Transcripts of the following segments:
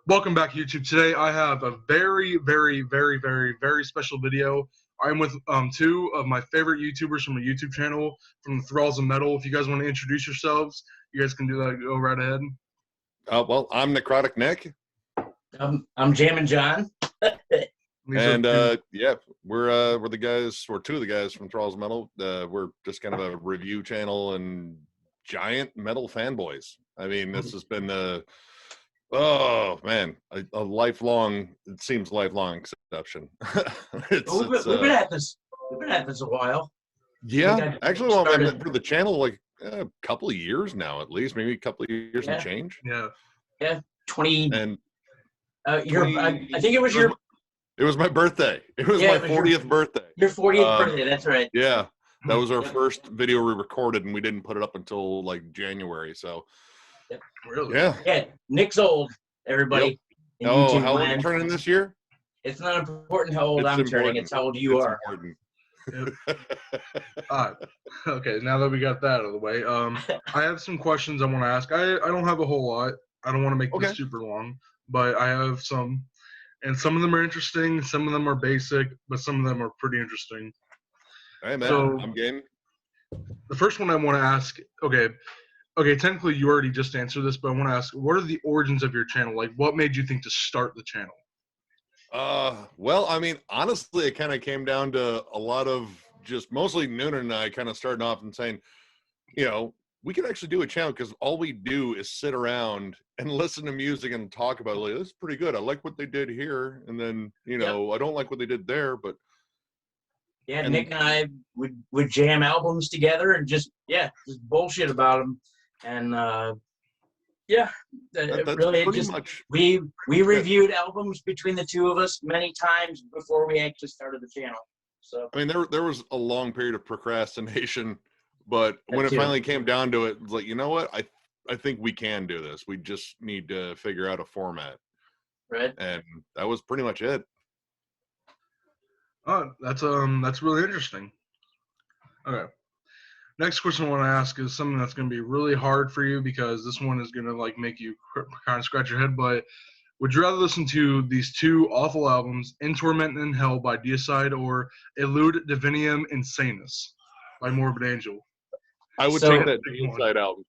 Welcome back, YouTube. Today I have a very special video. I'm with two of my favorite YouTubers from a YouTube channel, from the Thralls of Metal. If you guys want to introduce yourselves, you guys can do that. Go right ahead. Well, I'm Necrotic Nick. I'm Jammin John. And yeah, we're the guys. We're two of the guys from Thralls of Metal. We're just kind of a review channel and giant metal fanboys. I mean, this has been oh man, a lifelong. It seems lifelong exception. We've been at this. We've been at this a while. Yeah, actually, well, I've been for the channel like a couple of years now, at least, maybe a couple of years and change. Yeah, 20. And I think it was your. It was my birthday. It was my 40th birthday. Your 40th birthday. That's right. Yeah, that was our first video we recorded, and we didn't put it up until like January. So, Really? Yeah. Nick's old. Everybody. Yep. Oh, how old are you turning this year? It's not important how old I'm turning. It's how old you are. Okay, now that we got that out of the way, I have some questions I want to ask. I don't have a whole lot. I don't want to make this super long, but I have some, and some of them are interesting, some of them are basic, but some of them are pretty interesting. Hey man, so, I'm game. The first one I want to ask, okay, technically you already just answered this, but I want to ask, what are the origins of your channel? Like, what made you think to start the channel? Well, I mean, honestly, it kind of came down to a lot of just mostly Noonan and I kind of starting off and saying, you know, we could actually do a channel because all we do is sit around and listen to music and talk about it. Like, this is pretty good. I like what they did here. And then, you know, I don't like what they did there, but. Yeah, Nick and I would jam albums together and just bullshit about them. And we reviewed albums between the two of us many times before we actually started the channel. So I mean, there was a long period of procrastination, but when it finally came down to it, it was like, you know what, I think we can do this. We just need to figure out a format, right? And that was pretty much it. Oh, that's really interesting. Okay. Next question I want to ask is something that's going to be really hard for you because this one is going to like make you kind of scratch your head. But would you rather listen to these two awful albums, In Torment and Hell by Deicide or Elude Divinium Insanus by Morbid Angel? I would take that Deicide album.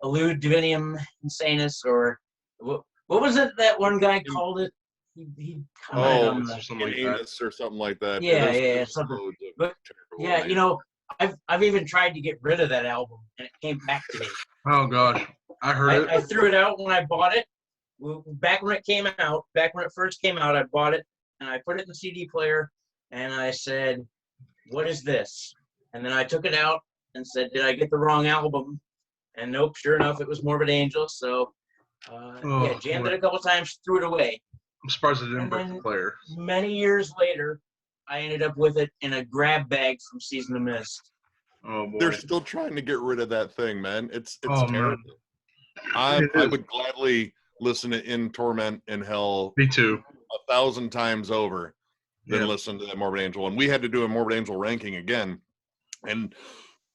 Elude Divinium Insanus, or what was it that one guy called it? He commented on something like that. Or something like that. Yeah, something. But yeah, you know, I've even tried to get rid of that album, and it came back to me. Oh gosh, I heard it. I threw it out when I bought it. Back when it first came out, I bought it and I put it in the CD player, and I said, "What is this?" And then I took it out and said, "Did I get the wrong album?" And nope, sure enough, it was Morbid Angel. So jammed it a couple times, threw it away. I'm surprised it didn't break the player. Many years later, I ended up with it in a grab bag from Season of Mist. Oh boy. They're still trying to get rid of that thing, man. It's terrible. I would gladly listen to In Torment and Hell. Me too. 1,000 times over than listen to that Morbid Angel. And we had to do a Morbid Angel ranking again. And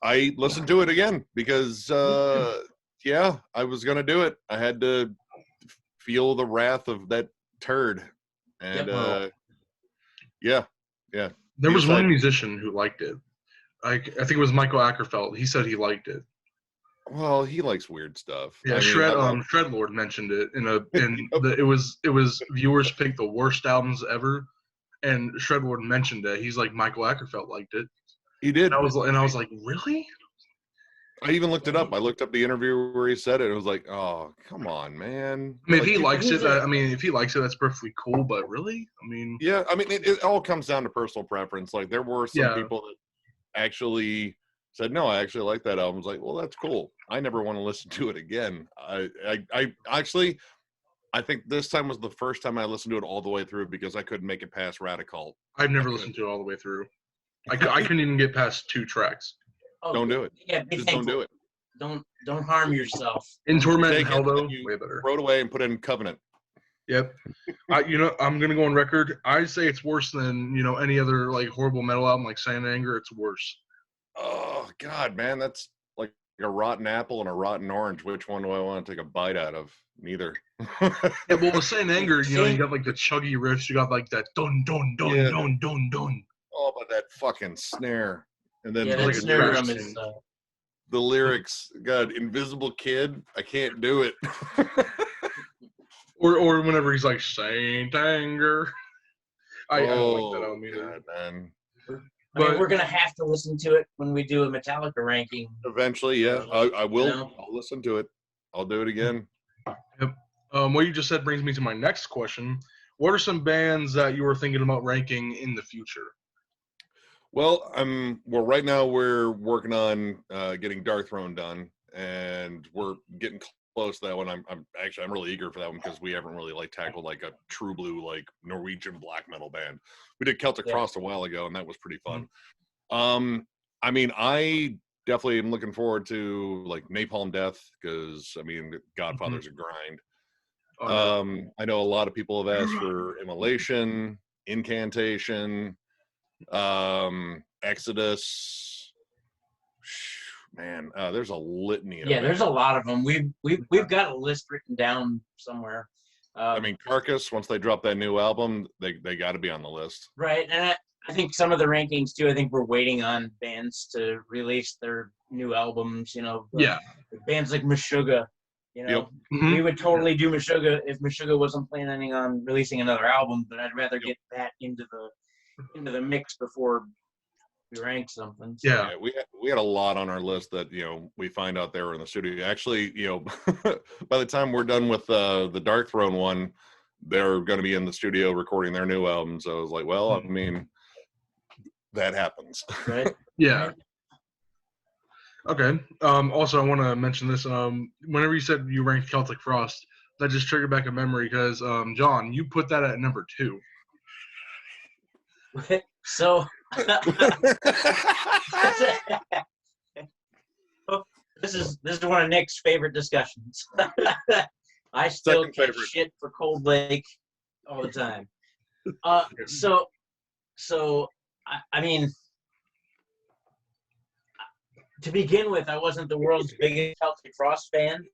I listened to it again because I was gonna do it. I had to feel the wrath of that turd. And there was one musician who liked it. I think it was Michael Ackerfeld. He said he liked it. Well, he likes weird stuff. Yeah, Shredlord mentioned it it was viewers picked the worst albums ever, and Shredlord mentioned it. He's like, Michael Ackerfeld liked it. He did. And I was like, really? I even looked it up. I looked up the interview where he said it. It was like, oh, come on, man. I mean, if he likes it, that's perfectly cool. But really, I mean, yeah, I mean, it all comes down to personal preference. Like, there were some people that actually said, no, I actually like that album. I was like, well, that's cool. I never want to listen to it again. I actually, I think this time was the first time I listened to it all the way through because I couldn't make it past Radical. I've never listened to it all the way through. I couldn't even get past 2 tracks. Oh, don't do it. Yeah, just don't do it. Don't harm yourself. In Torment and Hell, though, way better. Throw it away and put it in Covenant. Yep. I'm gonna go on record. I say it's worse than any other like horrible metal album like Sand and Anger. It's worse. Oh God, man, that's like a rotten apple and a rotten orange. Which one do I want to take a bite out of? Neither. Yeah, well, with Saint Anger, you know, you See? got like the chuggy riffs. You got like that dun dun dun Yeah. dun dun dun. Oh, but that fucking snare. And then Yeah, It's like that a snare trash drum can. is. the lyrics, God, invisible kid, I can't do it. Or whenever he's like Saint Anger. I don't like that album either. God, man. I mean, But we're gonna have to listen to it when we do a Metallica ranking. Eventually, yeah, I will. You know? I'll listen to it. I'll do it again. yep. What you just said brings me to my next question. What are some bands that you were thinking about ranking in the future? Well, right now we're working on getting Dark Throne done, and we're getting close to that one. I'm really eager for that one because we haven't really like tackled like a true blue like Norwegian black metal band. We did Celtic Frost a while ago, and that was pretty fun. I mean, I definitely am looking forward to like Napalm Death because I mean, Godfather's a grind. Oh, yeah. I know a lot of people have asked for Immolation, Incantation, Exodus. Man, there's a litany of Yeah, there's a bands. lot of them. We've got a list written down somewhere. I mean, Carcass, once they drop that new album, they got to be on the list. Right, and I think some of the rankings too. I think we're waiting on bands to release their new albums. You know, Yeah. bands like Meshuggah. You know, Mhm. we would totally do Meshuggah if Meshuggah wasn't planning on releasing another album. But I'd rather get that into the mix before we rank something. So. Yeah. We had a lot on our list that we find out there in the studio. Actually, by the time we're done with the Dark Throne one, they're going to be in the studio recording their new album. So I was like, well, I mean, that happens. Right. Yeah. Right. Okay. Also, I want to mention this. Whenever you said you ranked Celtic Frost, that just triggered back a memory because, John, you put that at number 2. So this is one of Nick's favorite discussions. I still Second catch favorite. shit for Cold Lake all the time. So I mean, to begin with, I wasn't the world's biggest Celtic Frost fan,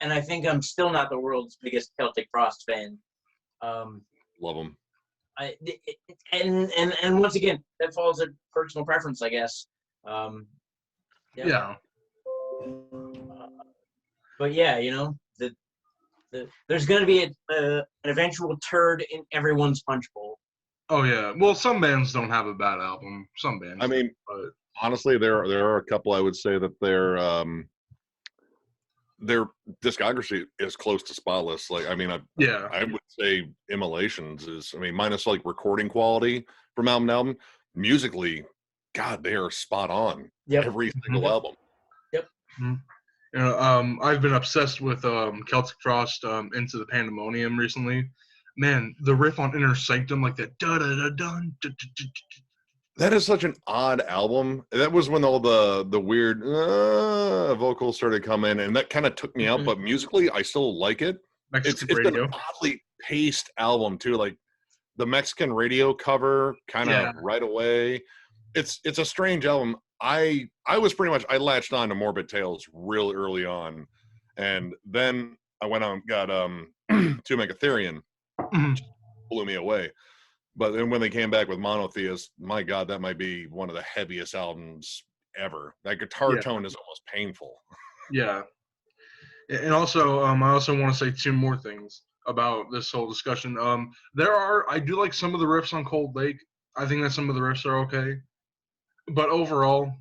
and I think I'm still not the world's biggest Celtic Frost fan. Love them. And once again, that falls at personal preference, I guess. Yeah. But yeah, there's going to be an eventual turd in everyone's punch bowl. Oh, yeah. Well, some bands don't have a bad album. Some bands. I mean, but honestly, there are a couple I would say that their discography is close to spotless. Like, I mean, I would say Immolations is, I mean, minus like recording quality from album to album, musically, God, they are spot on. Yep. Every single album. Yep. I've been obsessed with Celtic Frost, Into the Pandemonium recently. Man, the riff on Inner Sanctum, like that da da da dun. That is such an odd album. That was when all the weird vocals started coming, and that kind of took me out. But musically, I still like it. Mexican It's Radio. an oddly paced album too. Like the Mexican Radio cover, kind of right away. It's a strange album. I was pretty much, I latched on to Morbid Tales real early on, and then I went on and got To Make Ethereum, blew me away. But then when they came back with Monotheist, my God, that might be one of the heaviest albums ever. That guitar tone is almost painful. Yeah. And also, I also want to say 2 more things about this whole discussion. I do like some of the riffs on Cold Lake. I think that some of the riffs are okay. But overall,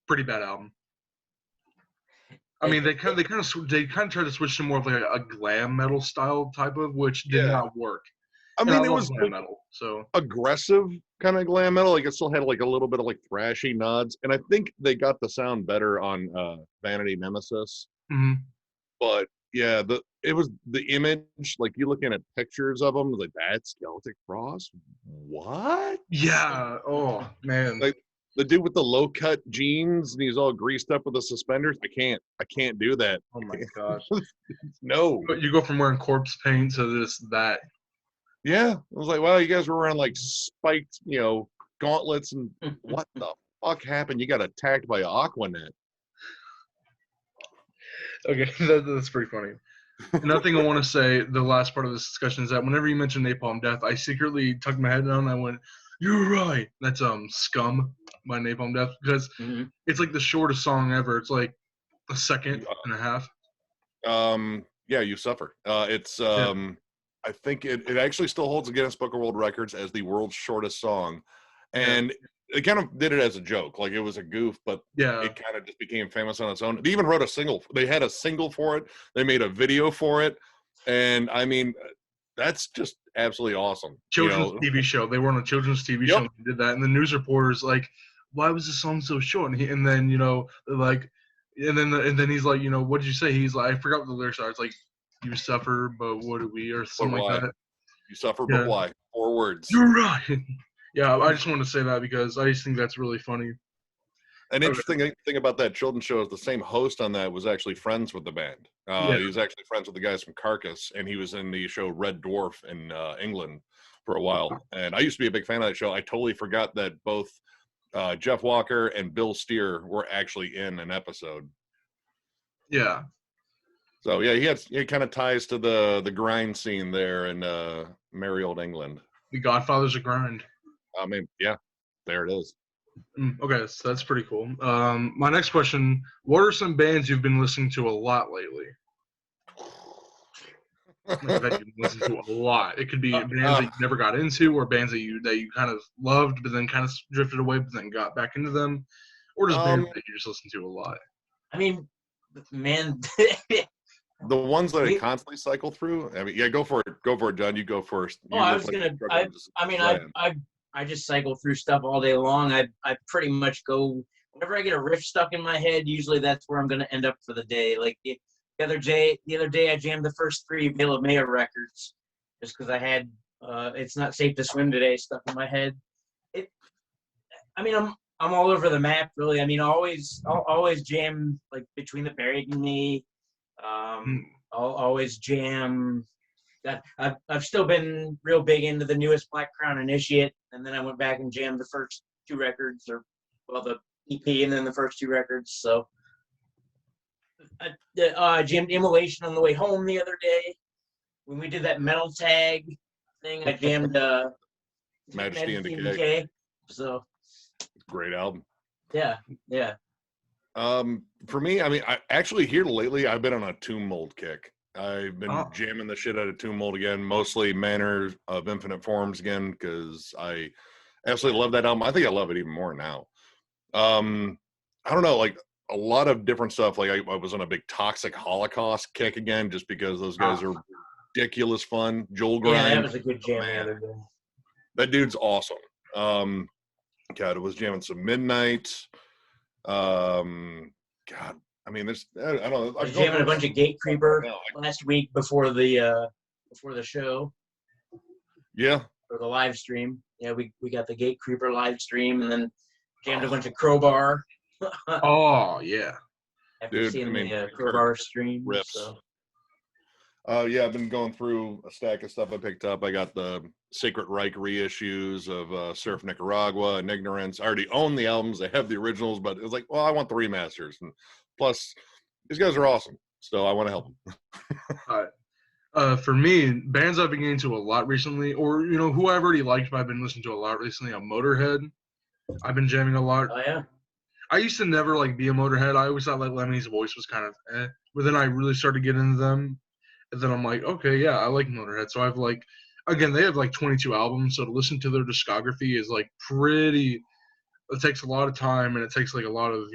pretty bad album. I mean, they kind of tried to switch to more of like a glam metal style type of, which did not work. I mean, it love was glam like metal, so aggressive kind of glam metal. Like it still had like a little bit of like thrashy nods, and I think they got the sound better on Vanity Nemesis. But yeah, it was the image. Like you looking at pictures of them, like that's Celtic Frost. What? Yeah. Oh man. Like the dude with the low cut jeans and he's all greased up with the suspenders. I can't do that. Oh my gosh. No. But you go from wearing corpse paint to that. Yeah, I was like, well, you guys were wearing like spiked, gauntlets, and what the fuck happened? You got attacked by Aquanet. Okay, that's pretty funny. Another thing I want to say, the last part of this discussion is that whenever you mentioned Napalm Death, I secretly tucked my head down and I went, "You're right." That's Scum by Napalm Death because Mm-hmm. it's like the shortest song ever. It's like a second and a half. Yeah, You Suffer. It's Yeah. I think it actually still holds the Guinness Book of World Records as the world's shortest song, Yeah. and they kind of did it as a joke, like it was a goof, but Yeah. it kind of just became famous on its own. They even wrote a single. They had a single for it. They made a video for it, and I mean, that's just absolutely awesome. Children's TV show. They were on a children's TV show and they did that, and the news reporters like, "Why was the song so short?" And then they're like, and then he's like, "What did you say?" He's like, "I forgot what the lyrics are." It's like, "You suffer, but what do we?" or But something why? like that. You suffer, but Yeah. why? 4 words. You're right. Yeah, I just want to say that because I just think that's really funny. An interesting thing about that children's show is the same host on that was actually friends with the band. Yeah. He was actually friends with the guys from Carcass, and he was in the show Red Dwarf in England for a while. And I used to be a big fan of that show. I totally forgot that both Jeff Walker and Bill Steer were actually in an episode. Yeah. So yeah, he kind of ties to the grind scene there in merry old England. The Godfather's a grind. I mean, yeah, there it is. Okay, so that's pretty cool. My next question: what are some bands you've been listening to a lot lately? Like that you've listened to a lot. It could be bands that you never got into, or bands that you kind of loved, but then kind of drifted away, but then got back into them, or just bands that you just listen to a lot. I mean, man. The ones that I constantly cycle through. I mean, yeah, go for it, John. You go first. I was gonna. I just cycle through stuff all day long. I pretty much go whenever I get a riff stuck in my head. Usually that's where I'm gonna end up for the day. Like the other day, I jammed the first 3 Veil of Maya records just because I had "It's Not Safe to Swim Today" stuck in my head. I'm all over the map, really. I mean, I'll always jam like Between the Buried and Me. I'll always jam. I've still been real big into the newest Black Crown Initiate, and then I went back and jammed the first 2 records, the EP, and then the first 2 records. So I jammed Immolation on the way home the other day when we did that metal tag thing. I jammed Majesty and Decay. So great album. Yeah. For me, I mean, I actually here lately I've been on a Tomb Mold kick. I've been jamming the shit out of Tomb Mold again, mostly Manor of Infinite Forms again, because I absolutely love that album. I think I love it even more now. I don't know, like a lot of different stuff. Like I was on a big Toxic Holocaust kick again, just because those guys are ridiculous fun. Joel Grind. Yeah, that was a good jam the other day. That dude's awesome. God, it was jamming some Midnight. God, I mean, I don't know. I was jamming a bunch of Gate Creeper last week before the show. Yeah. For the live stream. Yeah, we got the Gate Creeper live stream, and then jammed a bunch of Crowbar. Oh yeah. After seeing the Crowbar stream. Rips. So. Yeah, I've been going through a stack of stuff I picked up. I got the Sacred Reich reissues of Surf Nicaragua and Ignorance. I already own the albums. I have the originals, but it was like, well, I want the remasters. And plus, these guys are awesome, so I want to help them. For me, bands I've been getting to a lot recently, or who I've already liked, but I've been listening to a lot recently. Motorhead. I've been jamming a lot. Oh yeah. I used to never be a Motorhead. I always thought Lemmy's voice was kind of but then I really started getting into them. And then I'm like, okay, yeah, I like Motorhead. So I've again, they have 22 albums. So to listen to their discography is pretty, it takes a lot of time, and it takes a lot of,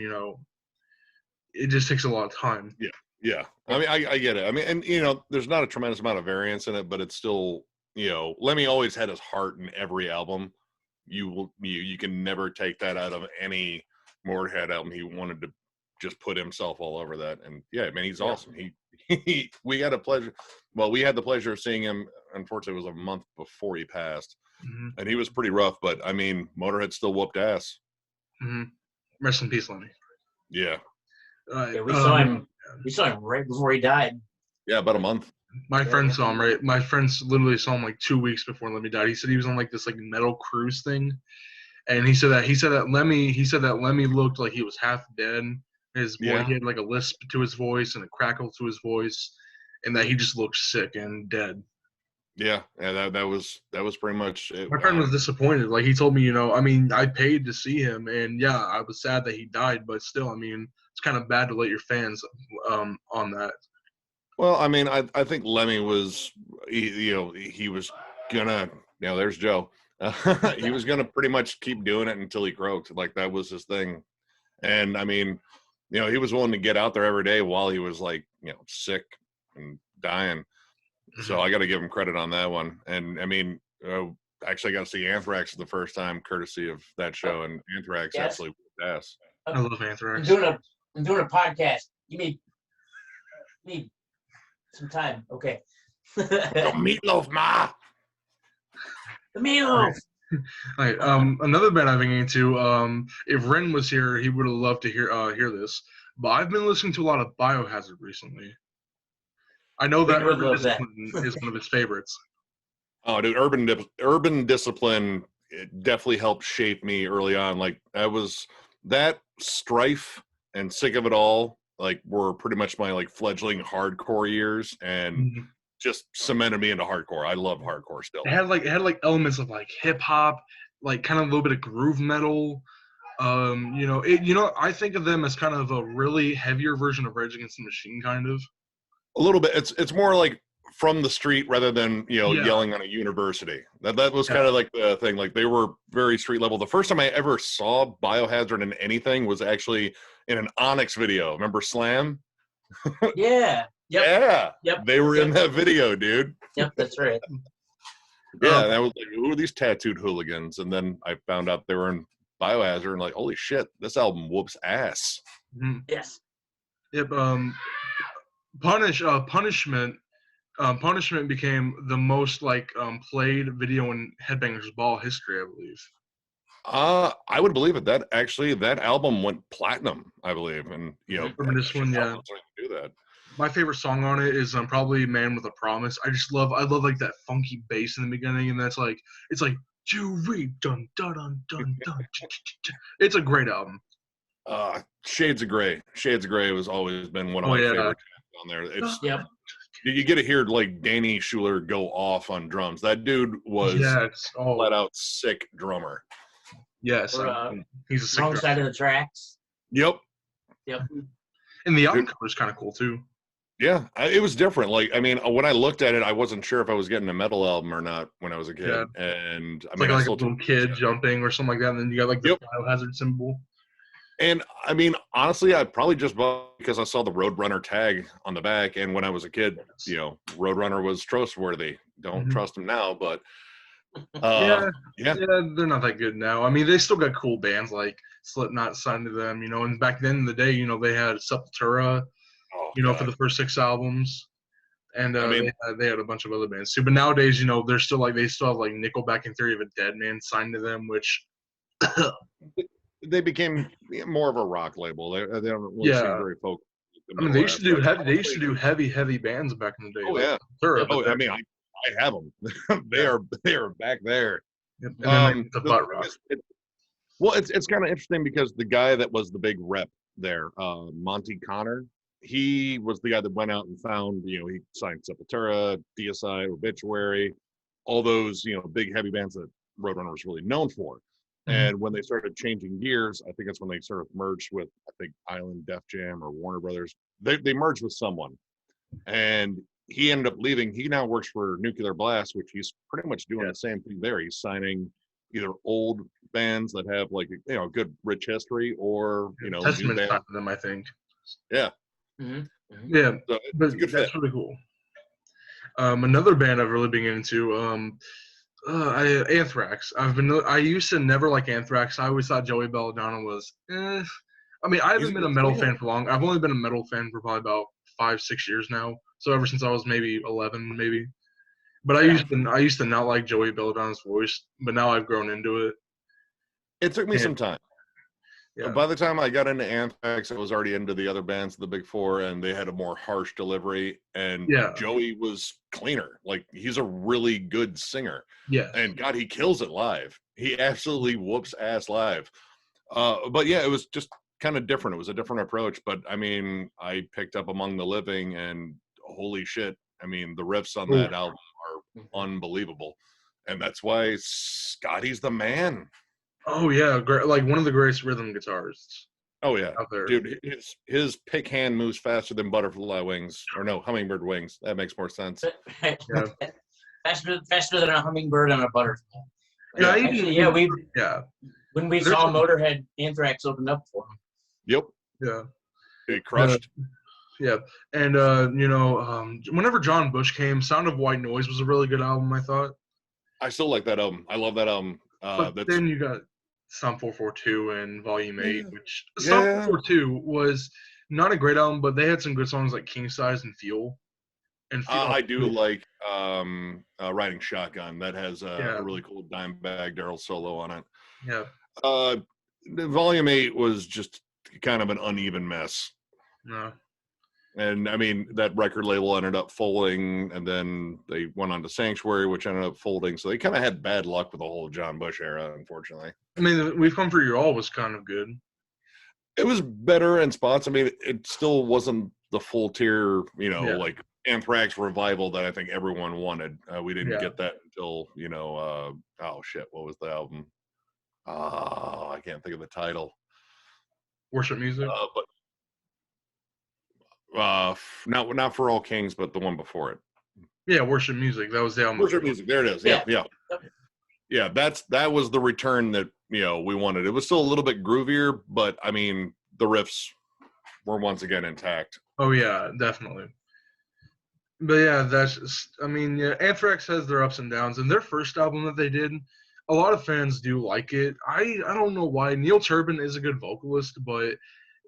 it just takes a lot of time. Yeah. I mean, I get it. I mean, and there's not a tremendous amount of variance in it, but it's still, Lemmy always had his heart in every album. You can never take that out of any Motorhead album. He wanted to just put himself all over that. And yeah, I mean, he's awesome. We had the pleasure of seeing him. Unfortunately, it was a month before he passed, and he was pretty rough. But I mean, Motorhead still whooped ass. Rest in peace, Lemmy. Yeah. We saw him. We saw him right before he died. Yeah, about a month. My friend saw him. Right, my friends literally saw him 2 weeks before Lemmy died. He said he was on this metal cruise thing, and he said that Lemmy looked like he was half dead, His voice, Yeah. he had like a lisp to his voice and a crackle to his voice, and that he just looked sick and dead. Yeah, that was pretty much it. My friend was disappointed. Like he told me, I mean, I paid to see him, and yeah, I was sad that he died, but still, I mean, it's kind of bad to let your fans on that. Well, I mean, I think Lemmy was, he was gonna, there's Joe. He was gonna pretty much keep doing it until he croaked. Like that was his thing. And I mean, he was willing to get out there every day while he was like, sick and dying. So I got to give him credit on that one. And I mean, actually, I got to see Anthrax for the first time, courtesy of that show, and Anthrax absolutely whooped ass. I love Anthrax. I'm doing a podcast. You need some time, okay? The meatloaf, ma. The meatloaf. All right. Another band I've been into. If Ren was here, he would have loved to hear this. But I've been listening to a lot of Biohazard recently. I know that Urban Discipline is one of his favorites. Oh, dude, Urban Discipline, it definitely helped shape me early on. Like that Strife and Sick of It All, like were pretty much my like fledgling hardcore years, and just cemented me into hardcore. I love hardcore still. It had like elements of like hip hop, like kind of a little bit of groove metal. I think of them as kind of a really heavier version of Rage Against the Machine, kind of. A little bit. It's more like from the street rather than yelling on a university. That was kind of like the thing. Like they were very street level. The first time I ever saw Biohazard in anything was actually in an Onyx video. Remember Slam? Yeah. Yep. Yeah. Yep. They were in that video, dude. Yep, that's right. Yeah, that was like, who are these tattooed hooligans? And then I found out they were in Biohazard, and like, holy shit, this album whoops ass. Yes. Yep. Punishment became the most played video in Headbangers Ball history, I believe. I would believe it. That album went platinum, I believe, and this one, yeah, do that. My favorite song on it is probably "Man with a Promise." I love like that funky bass in the beginning, and that's like it's like Jury dun dun dun dun dun. It's a great album. Shades of Grey has always been one of my favorite on there. It's you get to hear like Danny Schuler go off on drums. That dude was flat out sick drummer. Yes, he's a sick wrong drummer. side of the tracks. Yep. And the album cover is kind of cool too. Yeah, it was different. Like, I mean, when I looked at it, I wasn't sure if I was getting a metal album or not when I was a kid. Yeah. And I mean, like a little kid jumping or something like that, and then you got like the Biohazard symbol. And I mean, honestly, I probably just bought because I saw the Roadrunner tag on the back, and when I was a kid, Roadrunner was trustworthy. Don't trust him now, but yeah, they're not that good now. I mean, they still got cool bands like Slipknot signed to them, and back then in the day, they had Sepultura. For the first 6 albums, and they had a bunch of other bands too. But nowadays, they're still they still have like Nickelback and Theory of a Dead Man signed to them, which they became more of a rock label. They don't really seem very focused. I mean, they used to do heavy bands back in the day. Oh yeah. Sepultura, I mean, I have them. they are back there. Yep. And then the butt rock. It's kind of interesting because the guy that was the big rep there, Monty Connor. He was the guy that went out and found, he signed Sepultura, Deicide, Obituary, all those, big heavy bands that Roadrunner was really known for. And when they started changing gears, I think that's when they sort of merged with, I think, Island, Def Jam, or Warner Brothers. They merged with someone. And he ended up leaving. He now works for Nuclear Blast, which he's pretty much doing the same thing there. He's signing either old bands that have, like, a good, rich history, or, Testament's new bands. Them, I think. Yeah. Yeah, so but that's really cool. Another band I've really been into, Anthrax. I used to never like Anthrax. I always thought Joey Belladonna was. I mean, I haven't been a metal fan for long. I've only been a metal fan for probably about 5-6 years now. So ever since I was maybe 11, maybe. But I used to not like Joey Belladonna's voice, but now I've grown into it. It took me some time. Yeah. By the time I got into Anthrax, I was already into the other bands, the Big Four, and they had a more harsh delivery. And Joey was cleaner. Like, he's a really good singer. Yeah. And God, he kills it live. He absolutely whoops ass live. But yeah, it was just kind of different. It was a different approach, but I mean, I picked up Among the Living, and holy shit, I mean, the riffs on that album are unbelievable, and that's why Scotty's the man. Oh yeah, great, like one of the greatest rhythm guitarists. Oh yeah, out there. dude, his pick hand moves faster than butterfly wings, or no, hummingbird wings. That makes more sense. Yeah. faster than a hummingbird and a butterfly. Yeah, Actually, when we There's saw some- Motorhead, Anthrax opened up for him. Yep. Yeah. It crushed. Yeah, and whenever John Bush came, Sound of White Noise was a really good album, I thought. I still like that album. I love that album. But then you got Stomp 442 and Volume 8, which Yeah. Stomp 442 was not a great album, but they had some good songs like King Size and Fuel. I do like Riding Shotgun. That has a really cool Dimebag Daryl solo on it. Yeah. Volume 8 was just kind of an uneven mess. No. And I mean, that record label ended up folding, and then they went on to Sanctuary, which ended up folding. So they kind of had bad luck with the whole John Bush era, unfortunately. I mean, We've Come For You All was kind of good. It was better in spots. I mean, it still wasn't the full tier, like Anthrax revival that I think everyone wanted. We didn't get that until, oh shit, what was the album? Oh, I can't think of the title. Worship Music? Not For All Kings, but the one before it. Yeah, Worship Music. That was the album. Worship Music. There it is. Yeah. That was the return that we wanted. It was still a little bit groovier, but I mean the riffs were once again intact. Oh yeah, definitely. But yeah, Anthrax has their ups and downs, and their first album that they did, a lot of fans do like it. I don't know why. Neil Turbin is a good vocalist, but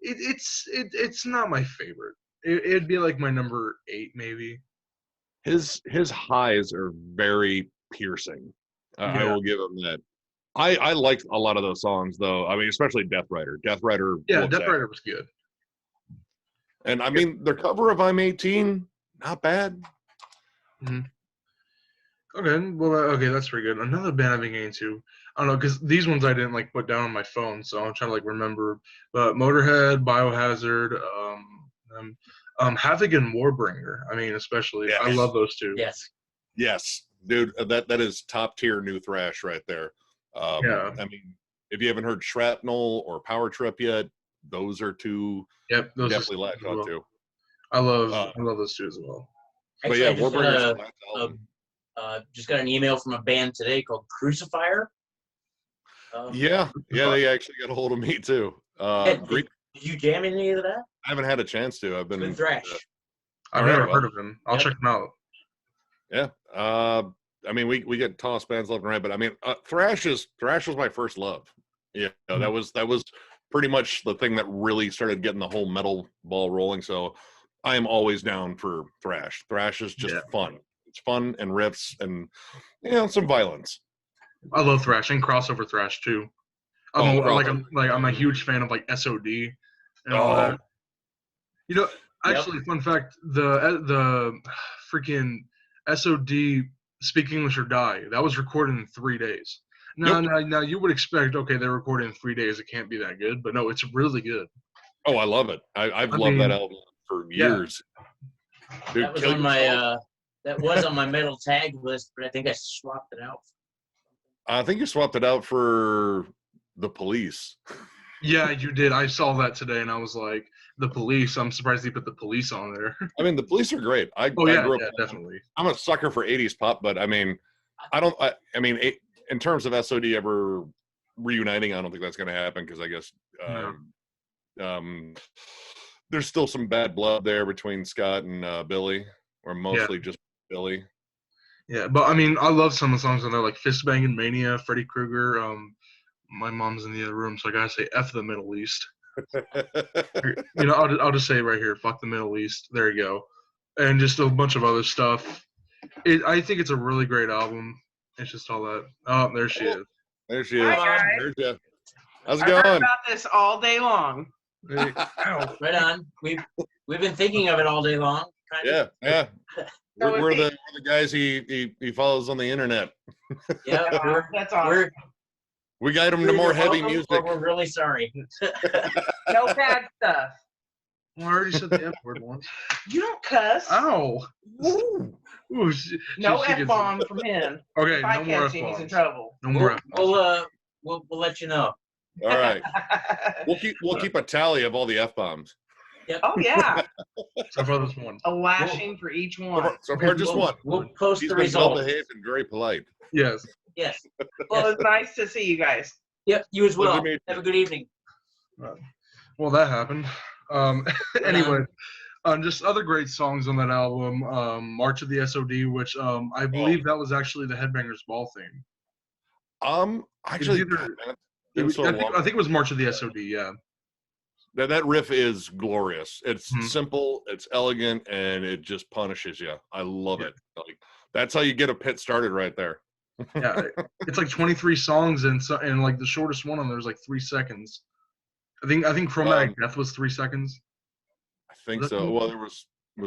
it's not my favorite. It'd be like my number 8 maybe. His highs are very piercing. I will give him that. I liked a lot of those songs though. I mean, especially Death Rider. Death Rider. Yeah, Death Rider was good. And I mean, their cover of I'm 18, not bad. Mm-hmm. Okay, that's pretty good. Another band I've been getting to, I don't know, because these ones I didn't like put down on my phone, so I'm trying to like remember. But Motorhead, Biohazard, Havoc and Warbringer. I mean, especially, I love those two. Yes, dude, that is top tier new thrash right there. I mean, if you haven't heard Shrapnel or Power Trip yet, those are two. Yep, those definitely latch on to. I love those two as well. Actually, but yeah, Warbringer's just got an email from a band today called Crucifier. They actually got a hold of me too. Did you jam any of that? I haven't had a chance to. I've been good thrash. I've never heard of them. I'll check them out. Yeah. I mean, we get tossed bands left and right, but I mean, thrash was my first love. Yeah, that was pretty much the thing that really started getting the whole metal ball rolling. So I am always down for thrash. Thrash is just fun. It's fun and riffs and some violence. I love thrash and crossover thrash too. I'm a huge fan of like SOD and all that. Actually, fun fact: the freaking SOD Speak English or Die that was recorded in 3 days. Now you would expect they recorded in 3 days. It can't be that good, but no, it's really good. Oh, I love it. I've loved that album for years. Dude, that was on my metal tag list, but I think I swapped it out. I think you swapped it out for The Police. Yeah, you did. I saw that today, and I was like, The Police. I'm surprised you put The Police on there. I mean, The Police are great. I grew up. Definitely. I'm a sucker for 80s pop, but I mean, in terms of SOD ever reuniting, I don't think that's going to happen because I guess there's still some bad blood there between Scott and Billy, or mostly just Billy. Yeah, but I mean, I love some of the songs on there, like Fist Banging Mania, Freddy Krueger. My mom's in the other room, so I gotta say F the Middle East. I'll just say it right here, fuck the Middle East. There you go. And just a bunch of other stuff. I think it's a really great album. It's just all that. Oh, there she is. There she is. Hi, There's you. How's it I've going? heard about this all day long. Right on. We've been thinking of it all day long. Yeah. We're the guys he follows on the internet. Yeah, that's awesome. We got him to more heavy music. We're really sorry. No bad stuff. Well, I already said the F word once. You don't cuss. Ow. Woo. Ooh, No she gets- F-bomb from him. Okay, If I no more catch him, he's in F-bombs. trouble. No more F-bombs. We'll let you know. All right. We'll keep a tally of all the F-bombs. Yep. Oh, yeah. So far, this one. A lashing for each one. So far, just one. We'll post He's the been well results. behaved and very polite. Yes. Yes. Well, it's nice to see you guys. Yep. You as well. Good to meet you. Have a good evening. Well, that happened. Anyway, just other great songs on that album. March of the SOD, which I believe that was actually the Headbangers Ball theme. Actually, It was God, either- man, It was- it's so I long. think it was March of the SOD, yeah. That riff is glorious. It's Mhm. simple, it's elegant, and it just punishes you. I love Yeah. it. Like that's how you get a pit started right there. Yeah, it's like 23 songs, and like the shortest one on there is like 3 seconds. I think Chromatic Death was 3 seconds. I think Was that so. cool? Well, there was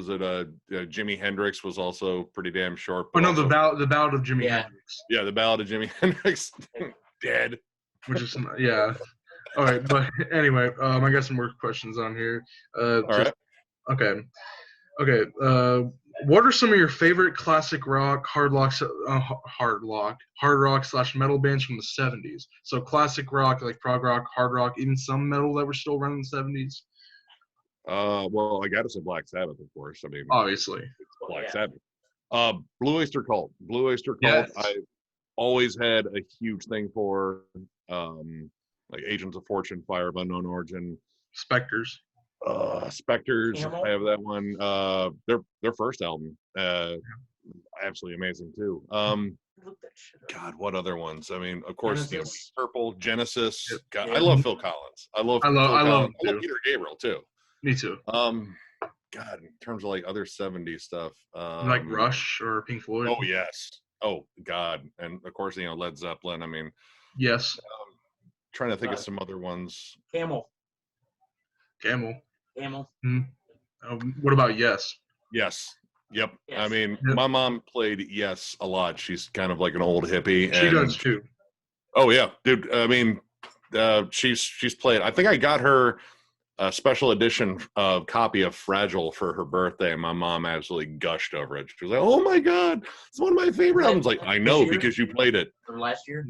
it Jimi Hendrix was also pretty damn short. Oh but no, also- the ballad of Jimi Yeah. Hendrix, yeah, the Ballad of Jimi Hendrix, dead. which is yeah. All right, but anyway, I got some more questions on here. All right. Okay. What are some of your favorite classic rock, hard rock / metal bands from the 70s? So classic rock, like prog rock, hard rock, even some metal that were still running in the 70s. Well, I got to say Black Sabbath, of course. I mean, Obviously. it's Black Yeah. Sabbath. Blue Oyster Cult. Blue Oyster Cult. Yes. I've always had a huge thing for, like Agents of Fortune, Fire of Unknown Origin, Spectres. Spectres. Camel? I have that one. Their first album, absolutely amazing too. Look that shit up. God, what other ones? I mean, of course, Genesis. Purple, Genesis. Yep. God, Yeah. I love Phil Collins. I love I Phil love Collins. him I love too. Peter Gabriel too. Me too. God, in terms of like other 70s stuff, Like Rush or Pink Floyd. Oh yes. Oh God, and of course Led Zeppelin. I mean, Yes. trying to think of some other ones. Camel. Camel. What about Yes? Yes. Yep. Yes. I mean, Yep. my mom played Yes a lot. She's kind of like an old hippie. She and does too. Oh yeah, dude. I mean, she's played. I think I got her a special edition copy of Fragile for her birthday. My mom absolutely gushed over it. She was like, "Oh my God, it's one of my favorite albums." Like, I know This year? because you played it. Or last year?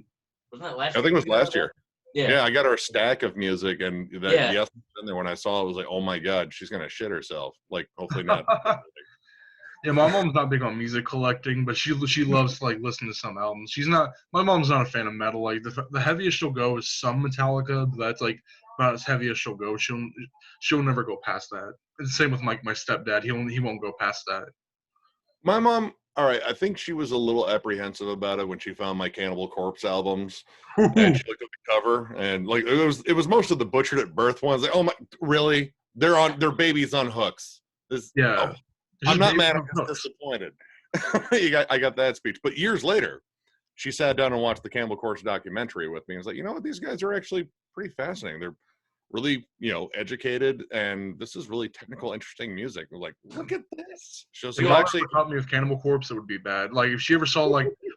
Wasn't that last I year? think it was you got last that? year. Yeah. Yeah, I got her a stack of music, and that Yeah. Yes was in there. When I saw it, I was like, "Oh my God, she's gonna shit herself." Like, hopefully not. Yeah, my mom's not big on music collecting, but she loves to like listen to some albums. My mom's not a fan of metal. Like the heaviest she'll go is some Metallica, but that's like about as heavy as she'll go. She'll never go past that. And the same with my stepdad. He won't go past that. My mom, all right, I think she was a little apprehensive about it when she found my Cannibal Corpse albums, and she looked at the cover, and like it was most of the Butchered at Birth ones. Like, oh my, really? They're babies on hooks. Yeah. Oh, I'm not Just mad. I'm hooks. just disappointed. I got that speech, but years later, she sat down and watched the Cannibal Corpse documentary with me. And was like, you know what? These guys are actually pretty fascinating. They're really, educated, and this is really technical, interesting music. We're like, look at this. She was If like, my actually, mom ever caught me with Cannibal Corpse, it would be bad. Like if she ever saw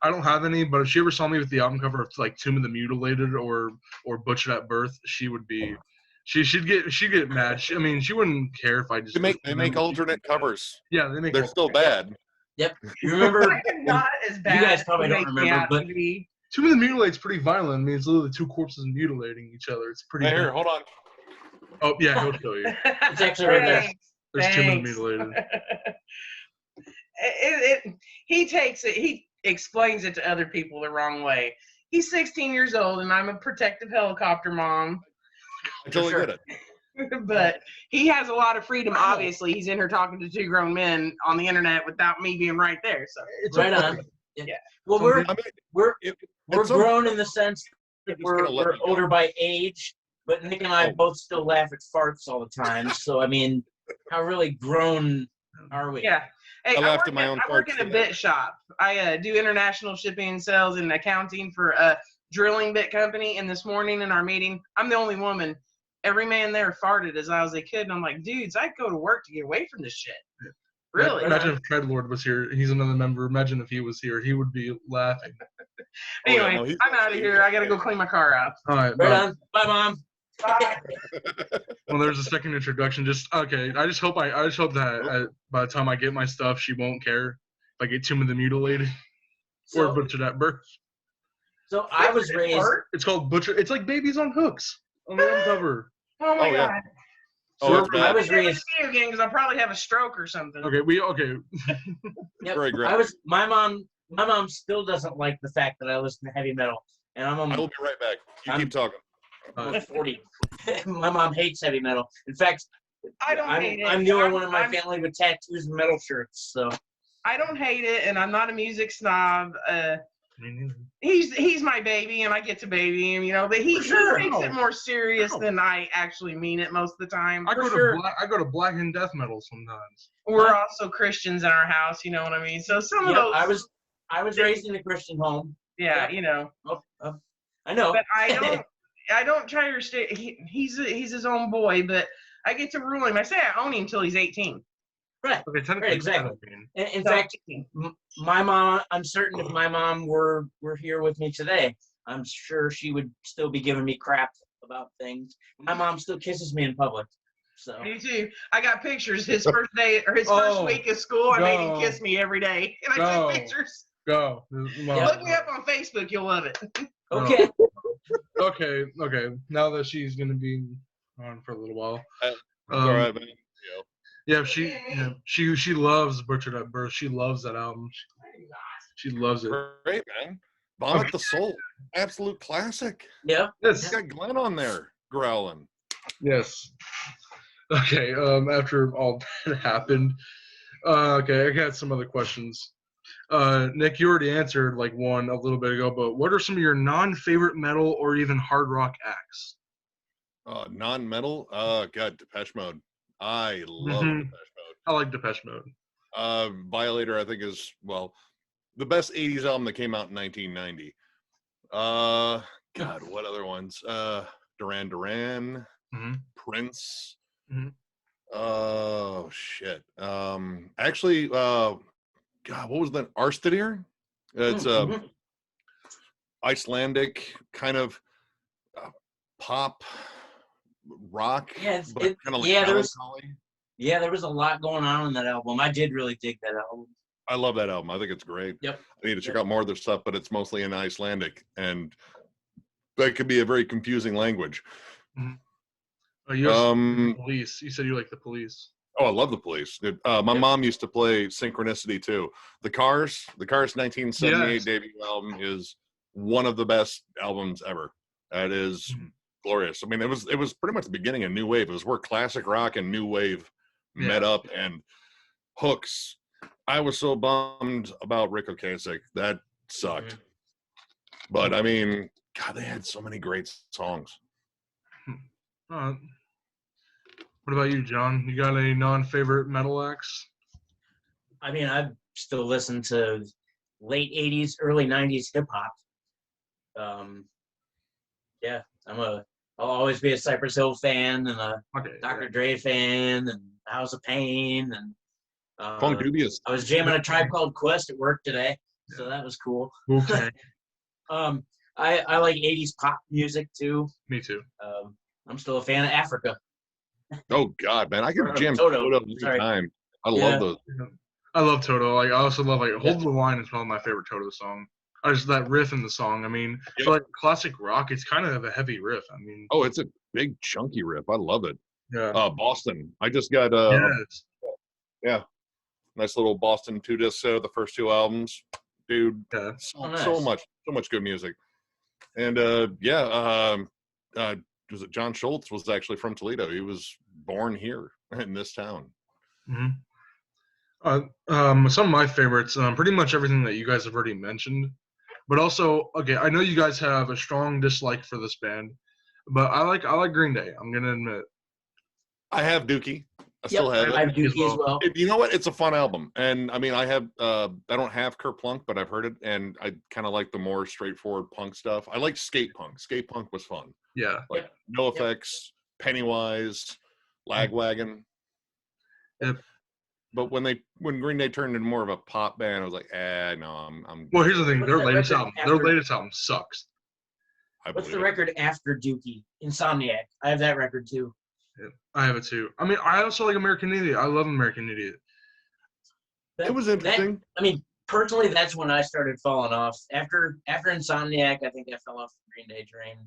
I don't have any, but if she ever saw me with the album cover of like Tomb of the Mutilated or Butchered at Birth, she would be. She'd get mad. She wouldn't care if I just. they make alternate covers. Yeah, they make. They're still bad. Yep. You remember? Not as bad. guys probably as don't they remember, out but- to be. Tomb of the Mutilate's pretty violent. I mean, it's literally two corpses mutilating each other. It's pretty. Hey, here, bad. hold on. Oh yeah, he'll show you. It's actually right there. There's Tomb of the Thanks. Mutilated. He explains it to other people the wrong way. He's 16 years old, and I'm a protective helicopter mom. I totally sure. get it. But he has a lot of freedom. Obviously, he's in here talking to two grown men on the internet without me being right there. So It's Right okay. on. Yeah. Yeah. Well, Some we're people- I mean, we're it- we're at some grown point, in the sense that just gonna let we're me go. older by age, but Nick and I Oh. both still laugh at farts all the time. So I mean, how really grown are we? yeah. Hey, I laughed at my own I work farts in a today. bit shop. I do international shipping and sales and accounting for a drilling bit company. And this morning in our meeting, I'm the only woman. Every man there farted as loud as they could. And I'm like, dudes, I go to work to get away from this shit. Really? Imagine if Shredlord was here. He's another member. Imagine if he was here. He would be laughing. Anyway, no, he's I'm out of here. I gotta go clean my car out. All right. Right Bye. on. Bye, Mom. Bye. Well, there's a second introduction. Just okay. I just hope that by the time I get my stuff, she won't care if I get too many mutilated or So, butchered at birth. so I was raised. Art? It's called butcher. It's like babies on hooks on the album cover. Oh my Oh, yeah. god. Oh, it's I bad. was raised. See you again because I'll probably have a stroke or something. Okay, Yep. Very great. I was. My mom still doesn't like the fact that I listen to heavy metal, and I will be right back. You keep talking. I'm 40. My mom hates heavy metal. In fact, I don't hate it. I'm the only one in my family with tattoos and metal shirts. So I don't hate it, and I'm not a music snob. He's my baby, and I get to baby him, you know. But he takes it more serious than I actually mean it most of the time. I go to black and death metal sometimes. We're also Christians in our house, you know what I mean. So some of those. I was raised in a Christian home. Yeah, Yep. you know. I know. But I don't try to stay. He's his own boy, but I get to rule him. I say I own him until he's 18. Right. Okay, technically, Right, exactly. In fact, my mom. I'm certain if my mom were here with me today, I'm sure she would still be giving me crap about things. My mom still kisses me in public. So Me too. I got pictures. His first day or his first week of school, I made him kiss me every day, and I took pictures. Go. Look me up on Facebook. You'll love it. okay. Okay. Now that she's gonna be on for a little while. All right, man. Yeah, she loves Butchered at Birth. She loves that album. She loves it. Great, man. Vomit the Soul. Absolute classic. Yeah. Yes. You got Glenn on there growling. Yes. Okay. After all that happened, okay, I got some other questions. Nick, you already answered like one a little bit ago, but what are some of your non-favorite metal or even hard rock acts? Non-metal. God, Depeche Mode. I love Depeche Mode. I like Depeche Mode. Violator, I think, is the best '80s album that came out in 1990. God, what other ones? Duran Duran, Prince. Oh shit. Actually, God, what was that? Arstidir? It's Icelandic kind of pop rock. Yeah, but kind of like there was a lot going on in that album. I did really dig that album. I love that album. I think it's great. Yep. I need to check out more of their stuff, but it's mostly in Icelandic, and that could be a very confusing language. Oh, you the Police. You said you like the Police. Oh, I love the Police. My mom used to play Synchronicity too. The Cars 1978 debut album is one of the best albums ever. That is glorious. I mean, it was pretty much the beginning of new wave. It was where classic rock and new wave met up, and Hooks. I was so bummed about Rick Ocasek. That sucked. But I mean, God, they had so many great songs. What about you, John? You got any non-favorite metal acts? I mean, I still listen to late '80s, early '90s hip hop. Yeah, I'll always be a Cypress Hill fan and a Dr. Dre fan and House of Pain and Funk Dubious. I was jamming a Tribe Called Quest at work today, so that was cool. Okay. I like '80s pop music too. Me too. I'm still a fan of Africa. Oh God, man, I could jam Toto. Toto every time. I love those. I love Toto. Like I also love Hold the Line is one of my favorite Toto songs. Just that riff in the song. I mean, for like classic rock, it's kind of a heavy riff. I mean, it's a big chunky riff. I love it. Yeah. Boston. I just got nice little Boston 2-disc set of the first 2 albums, dude. Yeah. So much good music. And was it John Schultz was actually from Toledo. He was born here in this town. Some of my favorites, pretty much everything that you guys have already mentioned, but also, okay, I know you guys have a strong dislike for this band, but I like Green Day. I'm gonna admit. I have Dookie. I still have it. I have Dookie as well. You know what? It's a fun album, and I mean, I don't have Kerplunk, but I've heard it, and I kind of like the more straightforward punk stuff. I like skate punk. Skate punk was fun. Yeah. Like NoFX, Pennywise, Lagwagon. Yep. But when Green Day turned into more of a pop band, I was like, no, I'm. Well, here's the thing: What's their that latest record album, after- sucks. What's the believe it. record after Dookie? Insomniac. I have that record too. Yeah, I have it too. I mean, I also like American Idiot. I love American Idiot. It was interesting. I mean, personally, that's when I started falling off. After Insomniac, I think I fell off the Green Day train.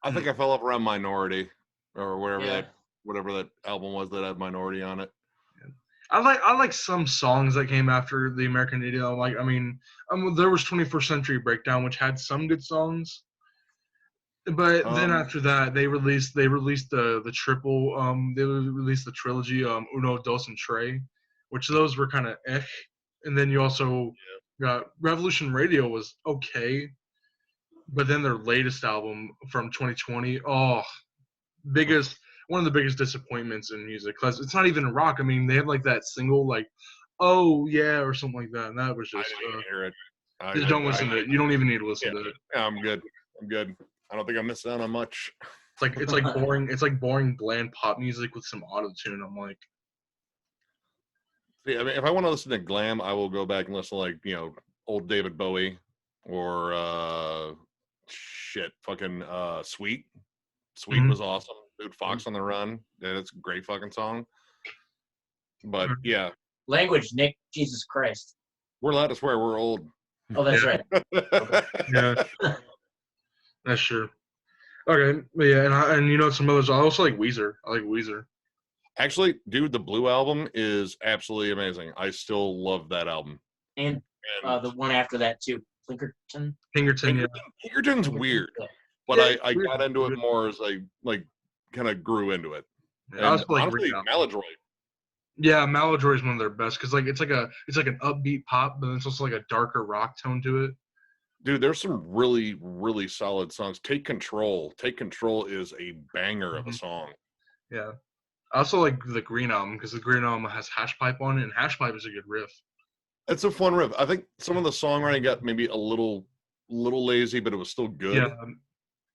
I think I fell off around Minority, or Yeah. whatever that album was that had Minority on it. I like some songs that came after the American Idiot. There was 21st Century Breakdown, which had some good songs. But then after that, they released the triple. They released the trilogy, Uno, Dos, and Tres, which those were kind of And then you also got Revolution Radio was okay, but then their latest album from 2020, one of the biggest disappointments in music, because it's not even rock. I mean, they had like that single like, "Oh yeah" or something like that, and that was I just didn't even hear it. just don't listen to it. You don't even need to listen to it. Yeah, I'm good. I don't think I missed out on much. It's like boring. It's like boring, bland pop music with some auto tune. I'm like, See, I mean, if I want to listen to glam, I will go back and listen to like old David Bowie or Sweet. Sweet Mhm. was awesome. Dude, Fox on the Run. Yeah, that's a great fucking song. But yeah, Language, Nick. Jesus Christ. we're allowed to swear. We're old. Oh, that's right. yeah, that's true. Okay, but yeah, and some others. I also like Weezer. I like Weezer. Actually, dude, the Blue album is absolutely amazing. I still love that album. And the one after that too, Pinkerton. Pinkerton's weird, but Yeah, I weird. got into it more as I kind of grew into it. Yeah, I also like honestly, Rick Maladroit. Yeah, Maladroit is one of their best because it's like an upbeat pop, but it's also like a darker rock tone to it. Dude, there's some really, really solid songs. Take Control. Take Control is a banger of a song. Yeah. I also like the Green Album because the Green Album has Hash Pipe on it, and Hash Pipe is a good riff. It's a fun riff. I think some of the songwriting got maybe a little lazy, but it was still good.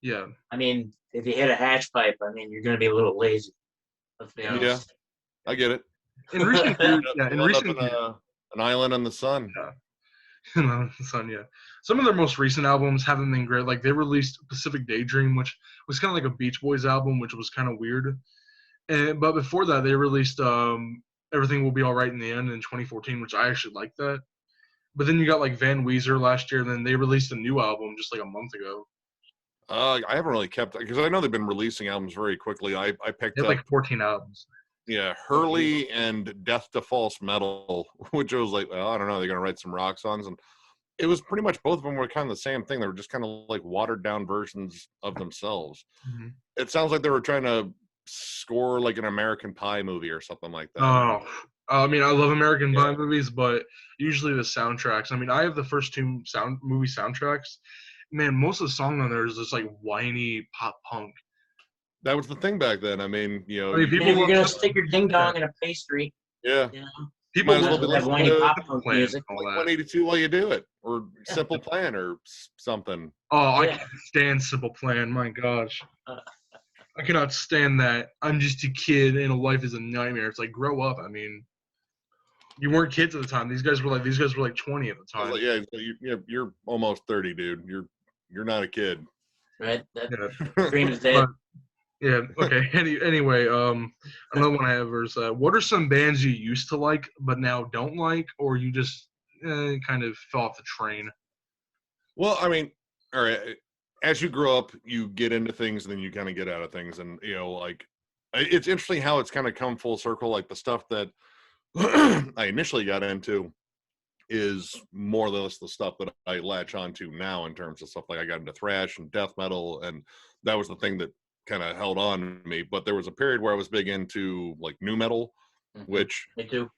Yeah. I mean, if you hit a hatch pipe, I mean, you're going to be a little lazy. Let's be honest. Yeah, I get it. In recent years, an island in the sun. Yeah. Some of their most recent albums haven't been great. Like they released Pacific Daydream, which was kind of like a Beach Boys album, which was kind of weird. But before that, they released Everything Will Be All Right in the End in 2014, which I actually liked that. But then you got like Van Weezer last year, and then they released a new album just like a month ago. I haven't really kept because I know they've been releasing albums very quickly. I picked up like 14 albums. Yeah, Hurley and Death to False Metal, which was like, well, I don't know, they're gonna write some rock songs, and it was pretty much both of them were kind of the same thing. They were just kind of like watered down versions of themselves. Mm-hmm. It sounds like they were trying to score like an American Pie movie or something like that. Oh, I mean, I love American Pie movies, but usually the soundtracks. I mean, I have the first two movie soundtracks. Man, most of the song on there is just like whiny pop punk. That was the thing back then. I mean, people if you're gonna stick your ding dong in a pastry. Yeah. People might as well be have whiny pop punk Plan music. Like 182 while you do it, or Simple Plan, or something. Oh, I can't stand Simple Plan. My gosh, I cannot stand that. I'm just a kid, and life is a nightmare. It's like grow up. I mean, you weren't kids at the time. These guys were like 20 at the time. Like, you're almost 30, dude. You're not a kid. Right. That dream is dead. Yeah. Okay. Anyway, another one I have is what are some bands you used to like but now don't like, or you just kind of fell off the train? Well, I mean, all right. As you grow up, you get into things, and then you kind of get out of things, and like it's interesting how it's kind of come full circle. Like the stuff that I initially got into is more or less the stuff that I latch onto now in terms of stuff like I got into thrash and death metal, and that was the thing that kind of held on to me. But there was a period where I was big into like nu metal, which me too.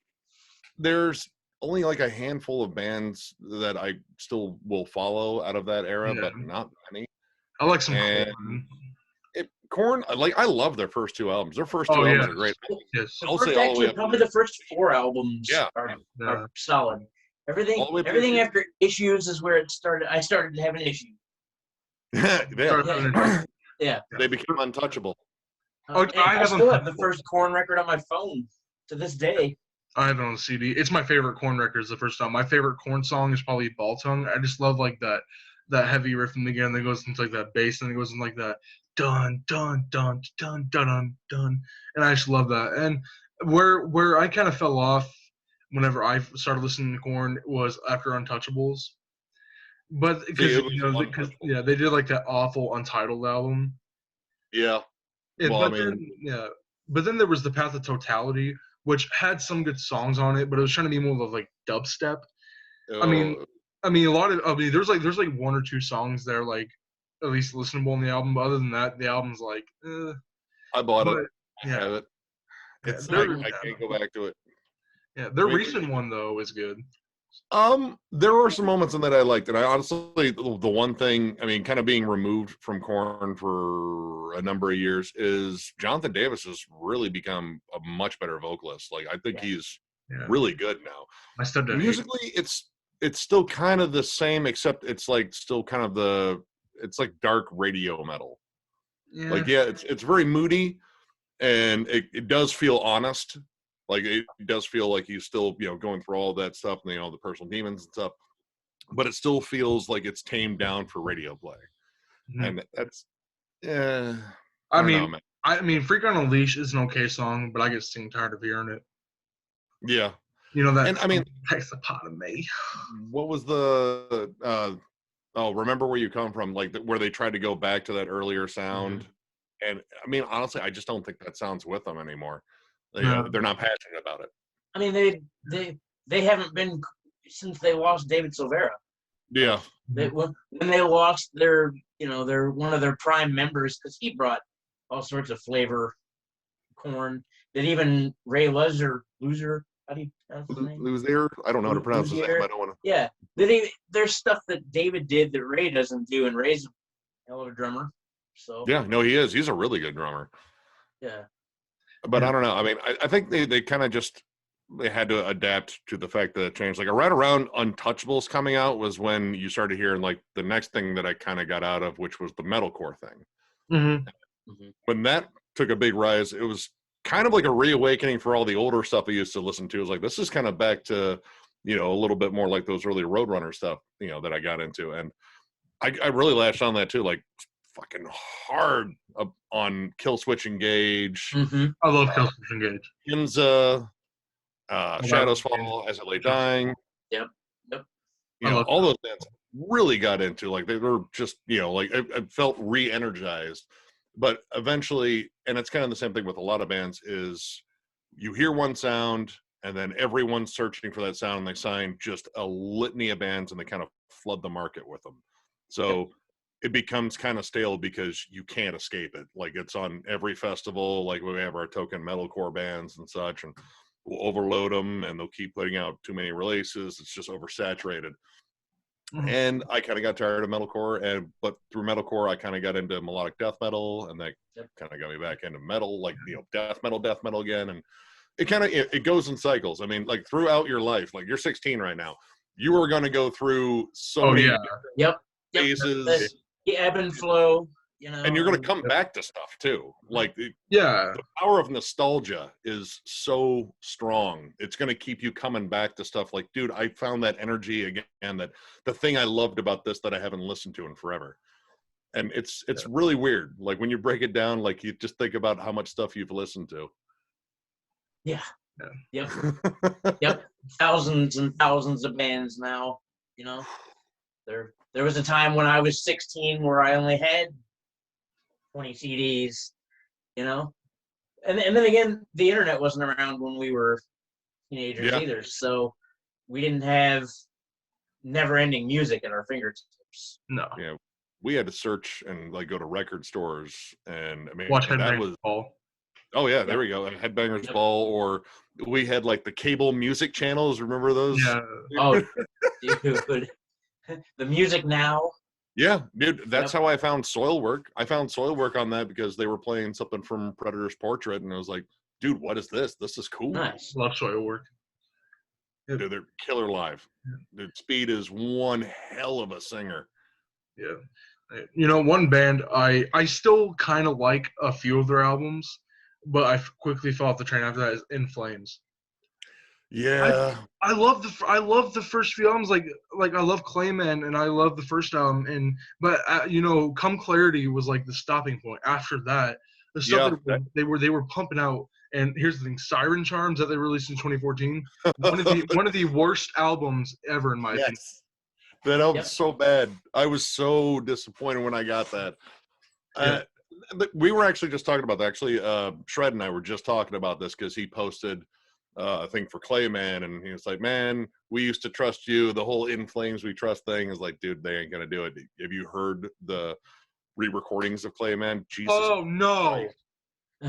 There's only like a handful of bands that I still will follow out of that era, but not many. I like some Korn. I love their first two albums. Their first two albums are great. Yes. Probably the first four albums are solid. Everything after Issues is where it started. I started to have an issue. Yeah. They became untouchable. I still have the first Korn record on my phone to this day. I have it on CD. It's my favorite Korn records the first time. My favorite Korn song is probably Ball Tongue. I just love like that heavy riff in the beginning that goes into like that bass and it goes in like that dun dun dun dun dun dun dun. And I just love that. And where I kind of fell off whenever I started listening to Korn was after Untouchables. But See, because it was Untouchable. they did like that awful Untitled album. Yeah. And, Well, I but mean, then but then there was the Path of Totality, which had some good songs on it, but it was trying to be more of like dubstep. I mean, oh, there's like one or two songs that are like at least listenable in the album. But other than that, the album's like, I bought it. but I yeah, have it. yeah, It's their I can't go back to it. yeah, their I mean, recent one though is good. There were some moments in that I liked, and I honestly, the one thing, I mean, kind of being removed from Korn for a number of years, is Jonathan Davis has really become a much better vocalist. Like, I think he's Yeah, really good now. my stepdad hates Musically, it's still kind of the same, except it's like still kind of it's like dark radio metal. it. Like, Yeah, yeah, it's very moody, and it does feel honest. Like, it does feel like he's still, going through all that stuff, and the personal demons and stuff, but it still feels like it's tamed down for radio play. mhm. And that's, I I don't know, mean, man. Freak on a Leash is an okay song, but I get sick and tired of hearing it. Yeah. You know that And I mean, takes a pot of me. what was the remember where you come from, like where they tried to go back to that earlier sound. And I mean, honestly, I just don't think that sounds with them anymore. No. They're not passionate about it. I mean, they haven't been since they lost David Silvera. Yeah. When they lost their one of their prime members, because he brought all sorts of flavor, Korn. That even Ray Loser, how do you pronounce his name? Luzier? I don't know how to pronounce his name. Luzier? I don't want to. Yeah, there's stuff that David did that Ray doesn't do, and Ray's a hell of a drummer. So Yeah, no, he is. He's a really good drummer. yeah. But Yeah. I don't know. I mean, I think they kind of just they had to adapt to the fact that it changed. Like around Untouchables coming out was when you started hearing like the next thing that I kind of got out of, which was the metalcore thing. Mm-hmm. When that took a big rise, it was kind of like a reawakening for all the older stuff I used to listen to. It was like, this is kind of back to, a little bit more like those early Roadrunner stuff, that I got into. And I really latched on that too, like fucking hard on Kill Switch Engage. I love Kill Switch Engage. Himza, Shadows Fall, As I Lay Dying. Yep. All those bands really got into, like, they were just, like, I felt re-energized. But eventually, and it's kind of the same thing with a lot of bands, is you hear one sound, and then everyone's searching for that sound, and they sign just a litany of bands, and they kind of flood the market with them. So it becomes kind of stale because you can't escape it. Like, it's on every festival, like we have our token metalcore bands and such, and we'll overload them, and they'll keep putting out too many releases. It's just oversaturated. Mhm. And I kind of got tired of metalcore, but through metalcore, I kind of got into melodic death metal, and that kind of got me back into metal, like, death metal again. And it kind of, it goes in cycles. I mean, like, throughout your life, like, you're 16 right now, you are going to go through so many phases. The ebb and flow, And you're going to come back to stuff too. Like, the power of nostalgia is so strong. It's going to keep you coming back to stuff like, dude, I found that energy again, that the thing I loved about this that I haven't listened to in forever. And it's really weird. Like, when you break it down, like, you just think about how much stuff you've listened to. Yep. Thousands and thousands of bands now, There was a time when I was 16 where I only had 20 CDs, And then again, the internet wasn't around when we were teenagers either. So we didn't have never-ending music at our fingertips. No. Yeah. We had to search and, like, go to record stores, and I mean, Watch that Headbangers was Ball. Oh yeah, there we go. Headbangers Ball, or we had like the cable music channels. Remember those? Yeah. Oh, dude. The Music Now. Yeah, dude. That's how I found Soilwork. I found Soilwork on that because they were playing something from Predator's Portrait, and I was like, dude, what is this? This is cool. Nice. Love Soilwork. Dude, they're killer live. Dude, Speed is one hell of a singer. Yeah. One band, I still kind of like a few of their albums, but I quickly fell off the train after that, is In Flames. Yeah. I love the first few albums, like I love Clayman and I love the first album, but Come Clarity was like the stopping point. After that, the stuff Yeah. they were pumping out. And here's the thing: Siren Charms that they released in 2014, one of the worst albums ever in my opinion. Yes. That album's so bad. I was so disappointed when I got that. Yeah. We were actually just talking about that. Actually, Shred and I were just talking about this because he posted a thing for Clayman, and he was like, "Man, we used to trust you. The whole In Flames We Trust thing is like, dude, they ain't gonna do it. Have you heard the re-recordings of Clayman? Jesus! Oh no!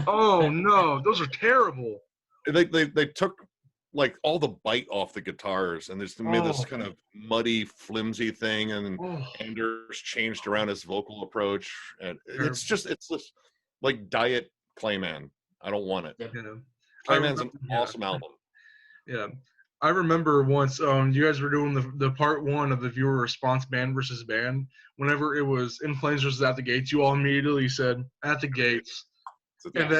Oh no! Those are terrible. They took like all the bite off the guitars and just made this kind of muddy, flimsy thing, and Anders changed around his vocal approach, and it's just like diet Clayman. I don't want it. Clayman's an awesome album. Yeah, I remember once you guys were doing the part 1 of the viewer response, band versus band. Whenever it was In Flames versus At the Gates, you all immediately said At the Gates, and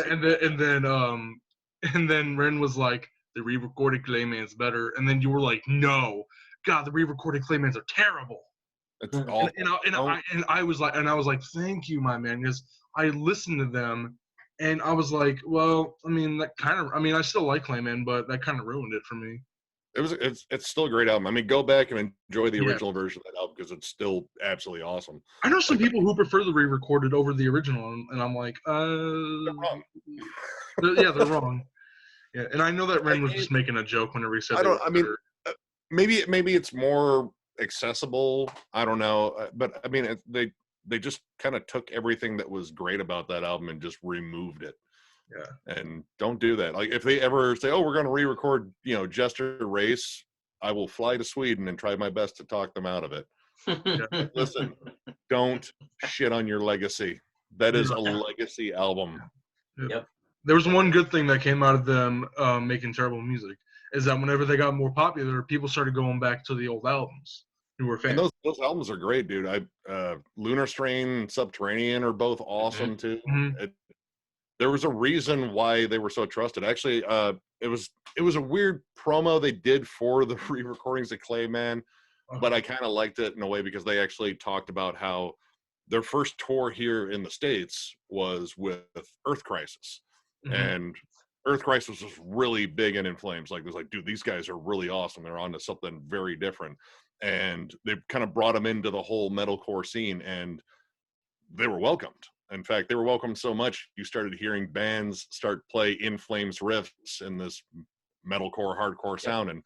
then Ren was like, the re-recorded Clayman's better, and then you were like, no, God, the re-recorded Claymans are terrible. It's awful. And I was like, thank you, my man, because I listened to them, and I was like, well, I mean, I still like Clayman, but that kind of ruined it for me. It's still a great album. I mean, go back and enjoy the original version of that album because it's still absolutely awesome. I know some people who prefer the re-recorded over the original, and I'm like, they're wrong. They're wrong. Yeah, and I know that Ren was just making a joke whenever he said. Maybe it's more accessible. I don't know, but I mean, they just kind of took everything that was great about that album and just removed it. Yeah, and don't do that. Like if they ever say, "Oh, we're going to re-record," Jester Race, I will fly to Sweden and try my best to talk them out of it. Yeah. Listen, don't shit on your legacy. That is a legacy album. Yep. There was one good thing that came out of them making terrible music, is that whenever they got more popular, people started going back to the old albums who were fans. And those albums are great, dude. Lunar Strain and Subterranean are both awesome too. Mm-hmm. There was a reason why they were so trusted. Actually, it was a weird promo they did for the re-recordings of Clayman, but I kind of liked it in a way because they actually talked about how their first tour here in the States was with Earth Crisis. Mm-hmm. And Earth Crisis was really big and In Flames. Like, it was like, dude, these guys are really awesome. They're onto something very different. And they kind of brought them into the whole metalcore scene, and they were welcomed. In fact, they were welcomed so much, you started hearing bands start play In Flames riffs in this metalcore, hardcore sound. And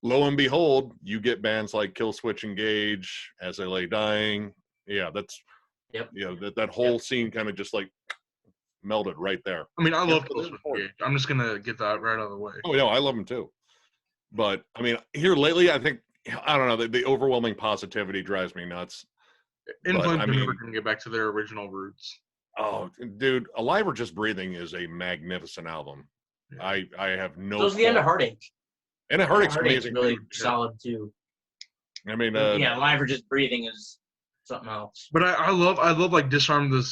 lo and behold, you get bands like Killswitch Engage, As I Lay Dying. Yeah, that's that whole scene kind of just like melded right there. I mean, I love Killswitch Engage. I'm just gonna get that right out of the way. Oh yeah, I love them too. But I mean, here lately, I think, I don't know, the overwhelming positivity drives me nuts. In Flames are never gonna get back to their original roots. Oh, dude, Alive or Just Breathing is a magnificent album. Yeah. I have no. So is the End of Heartache. End of Heartache's amazing. Really solid too. I mean, Alive or Just Breathing is something else. But I love like Disarm the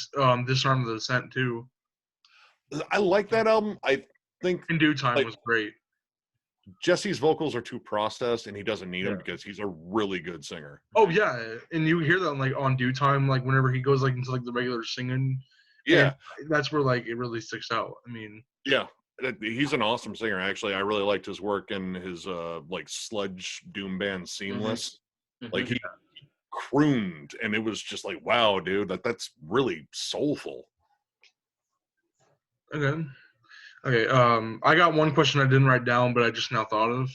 Descent too. I like that album. I think In Due Time was great. Jesse's vocals are too processed, and he doesn't need them because he's a really good singer. Oh yeah, and you hear that like on Due Time, like whenever he goes like into like the regular singing. Yeah, that's where like it really sticks out. I mean, yeah, he's an awesome singer. Actually, I really liked his work in his like sludge doom band Seamless. Mm-hmm. Like he crooned, and it was just like, wow, dude, that's really soulful. Okay, I got one question I didn't write down, but I just now thought of.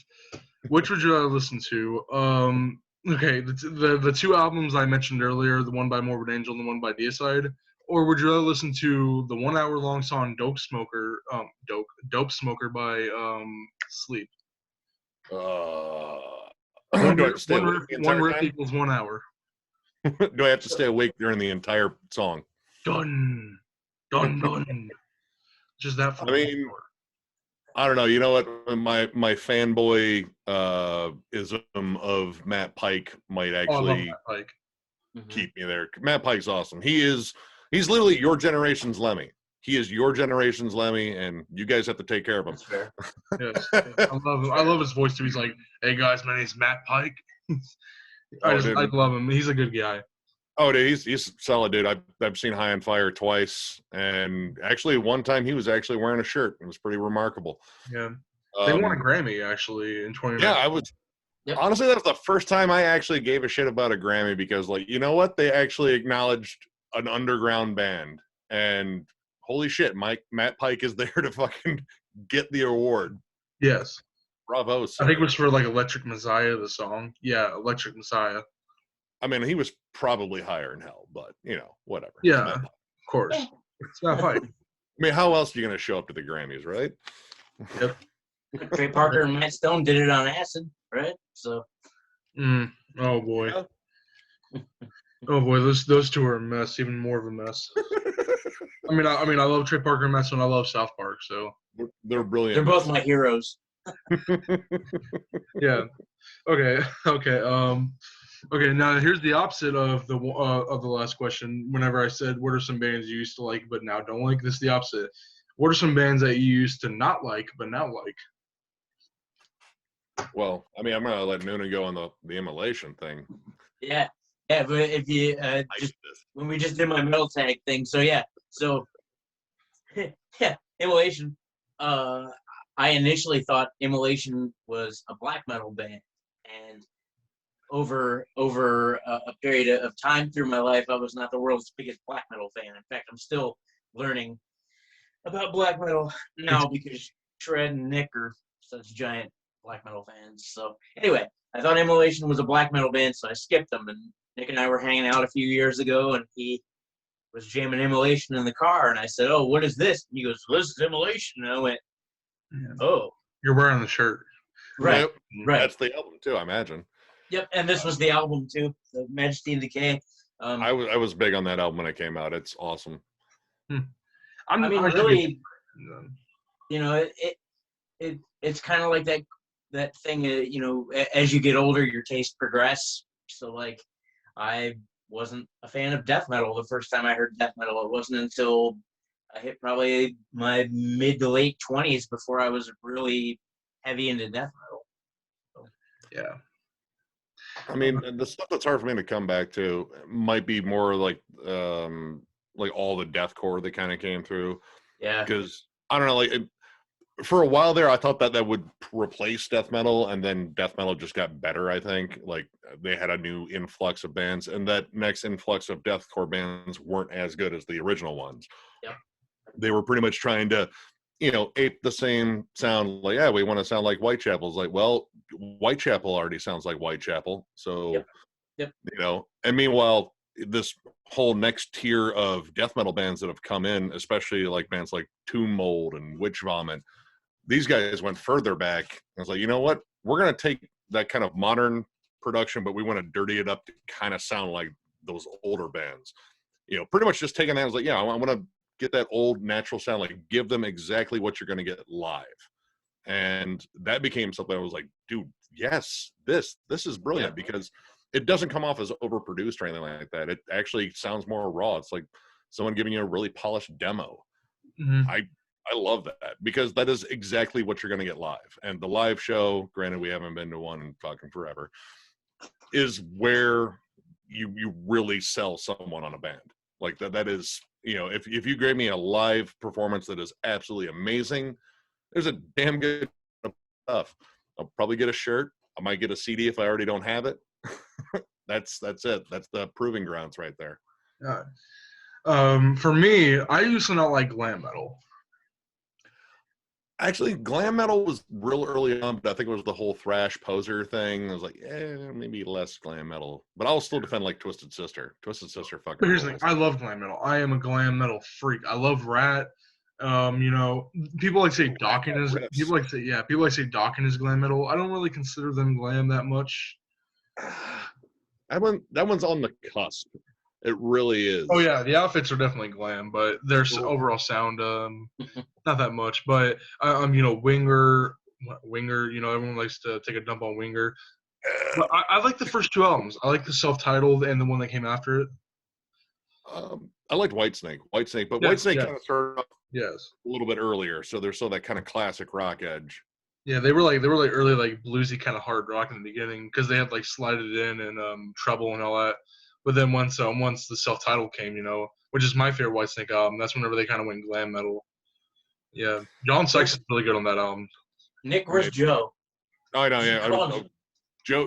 Which would you rather listen to? Okay, the two albums I mentioned earlier, the one by Morbid Angel and the one by Deicide, or would you rather listen to the 1 hour long song Dope Smoker by Sleep? One riff equals 1 hour. Do I have to stay awake during the entire song? Dun, dun, dun. Just that. I mean, I don't know. You know what? My fanboy ism of Matt Pike might actually keep me there. Matt Pike's awesome. He's literally your generation's Lemmy. he is your generation's Lemmy, and you guys have to take care of him. That's fair. Yes, I love him. I love his voice too. He's like, "Hey guys, my name's Matt Pike." I love him. He's a good guy. Oh, dude, he's solid, dude. I've seen High on Fire twice, and actually one time he was actually wearing a shirt. It was pretty remarkable. Yeah, they won a Grammy actually in 2019. Yeah, I was. Yep. Honestly, that was the first time I actually gave a shit about a Grammy because, like, you know what? They actually acknowledged an underground band, and holy shit, Matt Pike is there to fucking get the award. Yes. Bravo, sir. I think it was for like Electric Messiah, the song. Yeah, Electric Messiah. I mean, he was probably higher in hell, but whatever. Yeah, of course. It's not Pike. I mean, how else are you going to show up to the Grammys, right? Yep. Trey Parker and Matt Stone did it on acid, right? So. Oh boy. Oh boy, those two are a mess. Even more of a mess. I mean, I love Trey Parker and Matt Stone. I love South Park, so they're brilliant. They're both my heroes. Yeah. Okay. Okay. Now here's the opposite of the last question. Whenever I said, "What are some bands you used to like but now don't like?" This is the opposite. What are some bands that you used to not like but now like? Well, I mean, I'm gonna let Noonan go on the immolation thing. Yeah. But if you when we just did my metal tag thing, so yeah, immolation. I initially thought Immolation was a black metal band, and over a period of time through my life, I was not the world's biggest black metal fan. In fact, I'm still learning about black metal now because Shred and Nick are such giant black metal fans. So anyway, I thought Immolation was a black metal band, so I skipped them. And Nick and I were hanging out a few years ago, and he was jamming Immolation in the car, and I said, "Oh, what is this?" And he goes, "Well, this is Immolation." And I went, "Oh, you're wearing the shirt." Right. Yep. Right. That's the album too, I imagine. Yep, and this was the album too, the Majesty and Decay. I was big on that album when it came out. It's awesome. Really, it's kind of like that thing. As you get older, your taste progress. So like, I wasn't a fan of death metal the first time I heard death metal. It wasn't until I hit probably my mid to late 20s before I was really heavy into death metal. So. Yeah. I mean, the stuff that's hard for me to come back to might be more like all the deathcore that kind of came through. Yeah. Because I don't know, for a while there, I thought that would replace death metal, and then death metal just got better. I think like they had a new influx of bands, and that next influx of deathcore bands weren't as good as the original ones. Yep. They were pretty much trying to, ape the same sound. Like, yeah, we want to sound like Whitechapel. It's like, well, Whitechapel already sounds like Whitechapel. So, Yep. And meanwhile, this whole next tier of death metal bands that have come in, especially like bands like Tomb Mold and Witch Vomit, these guys went further back. I was like, you know what? We're going to take that kind of modern production, but we want to dirty it up to kind of sound like those older bands. Pretty much just taking that. I was like, yeah, I want to get that old natural sound, like give them exactly what you're going to get live. And that became something I was like, dude, yes, this is brilliant because it doesn't come off as overproduced or anything like that. It actually sounds more raw. It's like someone giving you a really polished demo. Mm-hmm. I love that because that is exactly what you're going to get live. And the live show, granted, we haven't been to one in fucking forever, is where you really sell someone on a band. Like that is, if you grade me a live performance that is absolutely amazing, there's a damn good stuff. I'll probably get a shirt. I might get a CD if I already don't have it. That's it. That's the proving grounds right there. For me, I used to not like glam metal. Actually, glam metal was real early on, but I think it was the whole thrash poser thing. I was like, maybe less glam metal. But I'll still defend like Twisted Sister. Twisted Sister fucking. But here's the thing, I love glam metal. I am a glam metal freak. I love Rat. People like say Dokken is people like say Dokken is glam metal. I don't really consider them glam that much. That one's on the cusp. It really is. Oh yeah, the outfits are definitely glam, but their overall sound not that much. But Winger, everyone likes to take a dump on Winger. But I like the first two albums. I like the self-titled and the one that came after it. I liked Whitesnake, but Whitesnake kind of started off Yes. a little bit earlier, so there's still that kind of classic rock edge. Yeah, they were like early like bluesy kind of hard rock in the beginning because they had like slide it in and treble and all that. But then once the self-titled came, which is my favorite Whitesnake album, that's whenever they kind of went glam metal. Yeah, John Sykes is really good on that album. Nick, where's Joe? Oh, I know. You should Yeah, call him.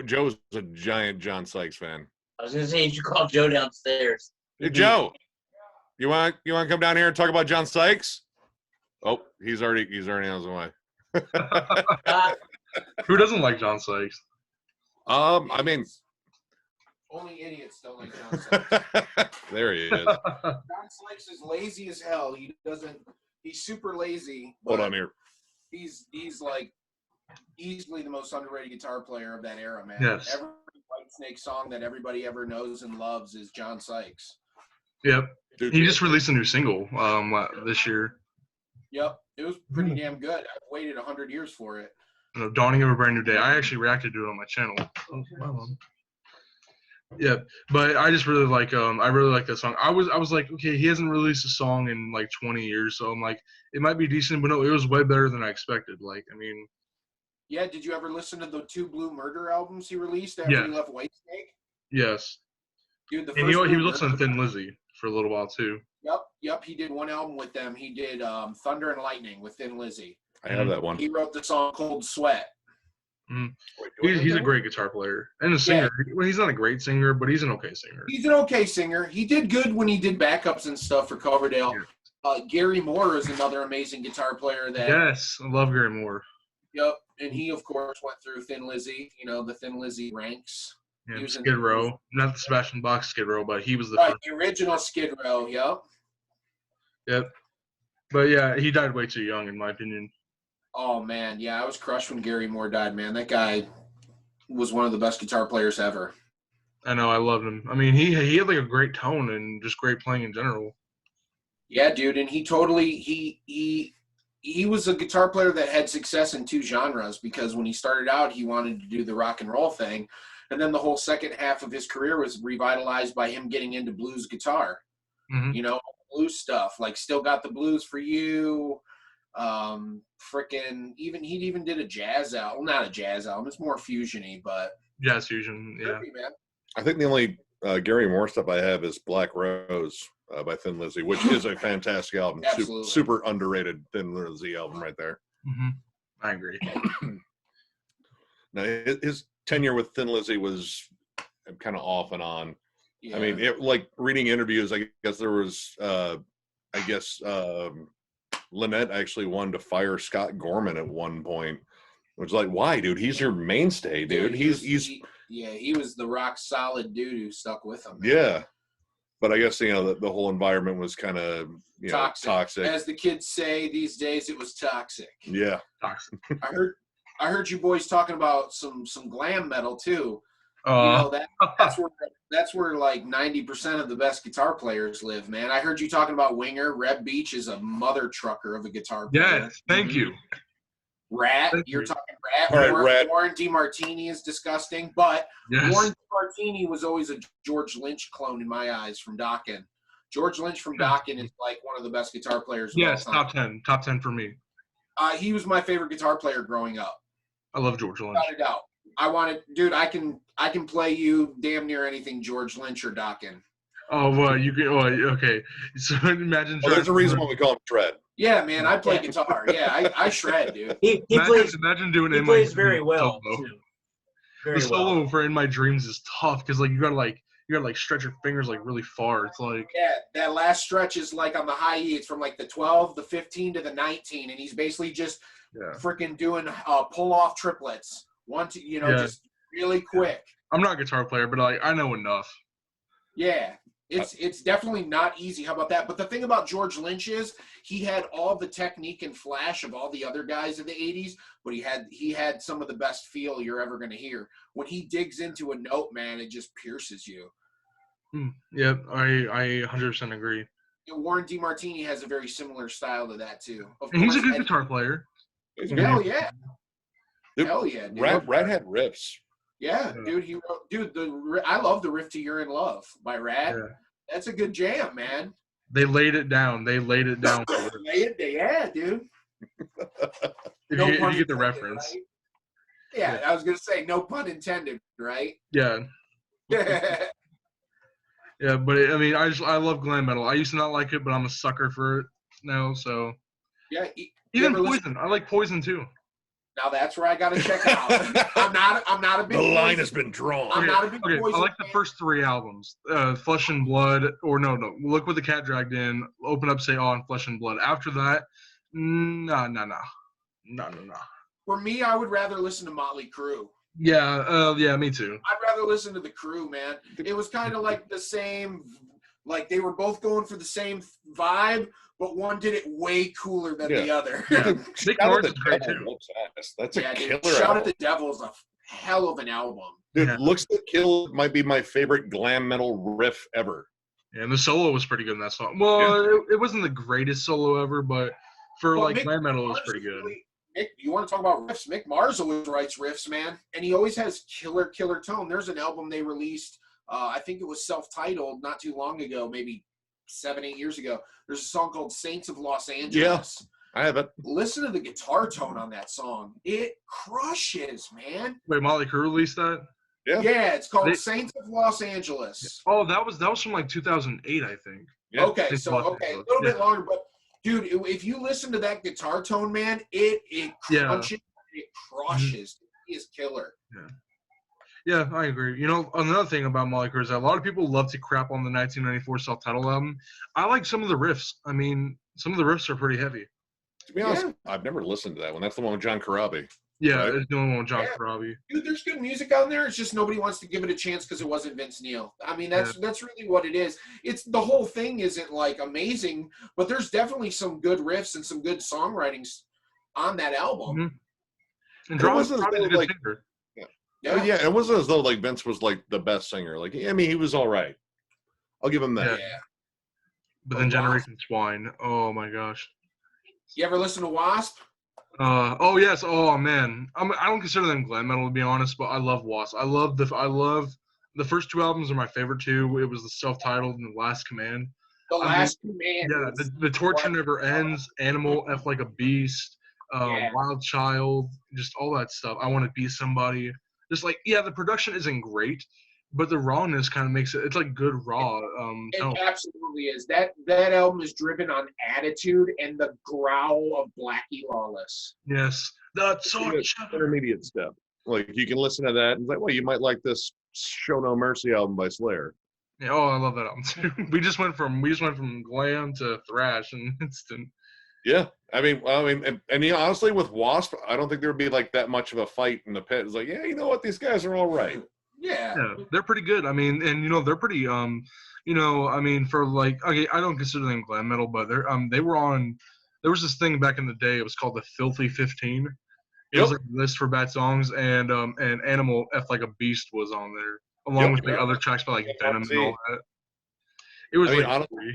Joe's a giant John Sykes fan. I was gonna say you should call Joe downstairs. Hey, Joe, you want to come down here and talk about John Sykes? Oh, he's already on his way. Who doesn't like John Sykes? I mean, only idiots don't like John Sykes. there he is. John Sykes is lazy as hell. He's super lazy. Hold on here. He's like easily the most underrated guitar player of that era, man. Yes. Every Whitesnake song that everybody ever knows and loves is John Sykes. Yep. Dude, He just released a new single this year. Yep. It was pretty damn good. I've waited 100 years for it. Dawning of a Brand New Day. I actually reacted to it on my channel. Yeah, but I just really like that song. I was like, okay, he hasn't released a song in like 20 years, so I'm like, it might be decent, but no, it was way better than I expected. Like, I mean, Yeah, did you ever listen to the 2 Blue Murder albums he released after he left Whitesnake? yes. Dude, the And he was listening to Thin Lizzy for a little while too. Yep. He did one album with them. He did Thunder and Lightning with Thin Lizzy. I have that one. He wrote the song Cold Sweat. He's a great guitar player and a singer. Yeah. Well, he's not a great singer, but he's an okay singer. He's an okay singer. He did good when he did backups and stuff for Coverdale. Yeah. Gary Moore is another amazing guitar player. Yes, I love Gary Moore. Yep, and he of course went through Thin Lizzy. The Thin Lizzy ranks. Yeah, he was Skid Row, not the Sebastian Bach Skid Row, but he was the first. The original Skid Row. Yep. But yeah, he died way too young, in my opinion. Oh man, yeah, I was crushed when Gary Moore died, man. That guy was one of the best guitar players ever. I know, I loved him. I mean, he had like a great tone and just great playing in general. Yeah, dude, and he totally he was a guitar player that had success in 2 genres because when he started out, he wanted to do the rock and roll thing, and then the whole second half of his career was revitalized by him getting into blues guitar. Mm-hmm. Blues stuff like Still Got the Blues for You. He even did a jazz album. Not a jazz album, it's more fusiony, but jazz fusion. Yeah, man. I think the only Gary Moore stuff I have is Black Rose by Thin Lizzy, which is a fantastic album. Super underrated Thin Lizzy album right there. Mm-hmm. I agree. Now his tenure with Thin Lizzy was kind of off and on. Yeah. I mean, like reading interviews, I guess there was Lynette actually wanted to fire Scott Gorman at one point. It was like, why, dude? He's your mainstay, dude. He was the rock solid dude who stuck with him. Yeah. But I guess, the whole environment was kind of, toxic. As the kids say these days, it was toxic. Yeah. Toxic. I heard you boys talking about some glam metal too. That's where like 90% of the best guitar players live, man. I heard you talking about Winger. Reb Beach is a mother trucker of a guitar player. Yes, thank you. Rat, you're talking Rat. Rat. Warren DeMartini is disgusting, but Warren DeMartini was always a George Lynch clone in my eyes from Dokken. George Lynch from Dokken is like one of the best guitar players. Yes, top 10 for me. He was my favorite guitar player growing up. I love George Lynch. Without a doubt. Dude, I can play you damn near anything George Lynch or Dokken. Oh, well, you can. Oh, okay. So imagine. There's a reason why we call him Shred. Yeah, man, I play guitar. Yeah, I shred, dude. He plays very well too. The solo for In My Dreams is tough because like you gotta stretch your fingers like really far. It's like that last stretch is like on the high E. It's from like the 12, the 15 to the 19, and he's basically just freaking doing pull off triplets. Just really quick. I'm not a guitar player, but I know enough. Yeah. It's definitely not easy. How about that? But the thing about George Lynch is he had all the technique and flash of all the other guys of the 80s, but he had some of the best feel you're ever going to hear. When he digs into a note, man, it just pierces you. Yep, I 100% agree. Warren DeMartini has a very similar style to that too. And he's a good guitar player. Hell yeah. Dude, hell yeah, dude. Rat had riffs. Yeah, dude, I love the riff to You're in Love by Rat. Yeah. That's a good jam, man. They laid it down. They laid it down for it. Yeah, dude. If No you pun get the intended, reference. right? Yeah, I was gonna say no pun intended, right? Yeah. Yeah. Yeah, but I mean, I love glam metal. I used to not like it, but I'm a sucker for it now. So You even ever listen- Poison, I like Poison too. Now that's where I gotta check out. I'm not a big The line Poison- has been drawn. I'm not a big Okay, I Poison like the fan. first 3 albums, Flesh and Blood, or no, Look What the Cat Dragged In, Open Up, Say On, Flesh and Blood. After that, no. For me, I would rather listen to Motley Crue. Yeah, me too. I'd rather listen to the Crew, man. It was kind of like the same, like they were both going for the same vibe, but one did it way cooler than the other. Yeah. Nick Shout Mars at is the great Devil too. whoops ass. That's a Yeah, dude. killer Shout album. at the Devil is a hell of an album. Dude, Yeah. Looks to Kill might be my favorite glam metal riff ever. Yeah, and the solo was pretty good in that song. Well, it wasn't the greatest solo ever, but for Well, like Mick glam metal, it was Mars pretty good. really- Mick, you want to talk about riffs? Mick Mars always writes riffs, man, and he always has killer tone. There's an album they released, I think it was self-titled, not too long ago, maybe 7-8 years ago. There's a song called "Saints of Los Angeles." I have it. Listen to the guitar tone on that song; it crushes, man. Wait, Motley Crue released that? Yeah. Yeah, it's called They- "Saints of Los Angeles." Oh, that was from like 2008, I think. Yeah. Okay, Saints so of Los okay, a Angeles. little bit Yeah. longer, but dude, if you listen to that guitar tone, man, it Yeah. crunches, it crushes. He is killer. Yeah, I agree. You know, another thing about Motley Crue is that a lot of people love to crap on the 1994 self-titled album. I like some of the riffs. I mean, some of the riffs are pretty heavy. To be honest, Yeah. I've never listened to that one. That's the one with John Corabi. Yeah, Right. it's the only one with John Yeah. Corabi. Dude, there's good music on there. It's just nobody wants to give it a chance because it wasn't Vince Neil. I mean, that's really what it is. It's the whole thing isn't like amazing, but there's definitely some good riffs and some good songwritings on that album. Mhm. And It John wasn't as Corabi's though, a good like- singer. Yeah, it wasn't as though like Vince was like the best singer. Like, I mean, he was all right. I'll give him that. Yeah. But then Wasp. Generation Swine. Oh my gosh. You ever listen to Wasp? Oh yes. Oh man. I don't consider them glam metal to be honest, but I love Wasp. I love the first 2 albums are my favorite 2. It was the self-titled and the Last Command. The I Last Command. Yeah, is- the torture never ends. Animal, F like a beast. Yeah. Wild Child, just all that stuff. I want to be somebody. Just like the production isn't great, but the rawness kind of makes it. It's like good raw. It Tone. absolutely is. That album is driven on attitude and the growl of Blackie Lawless. Yes, the It's torture. an intermediate step. Like, you can listen to that and it's like, well, you might like this Show No Mercy album by Slayer. Yeah, I love that album too. we just went from glam to thrash in an instant. Yeah, I mean, and you know, honestly, with Wasp, I don't think there would be like that much of a fight in the pit. It's like, yeah, you know what, these guys are all right. Yeah. Yeah, they're pretty good. I mean, and they're pretty I mean, for like, okay, I don't consider them glam metal, but they were on. There was this thing back in the day. It was called the Filthy 15. It was like a list for bad songs, and Animal F like a Beast was on there, along with the other tracks by like Venom and all that. It was I mean, like honestly,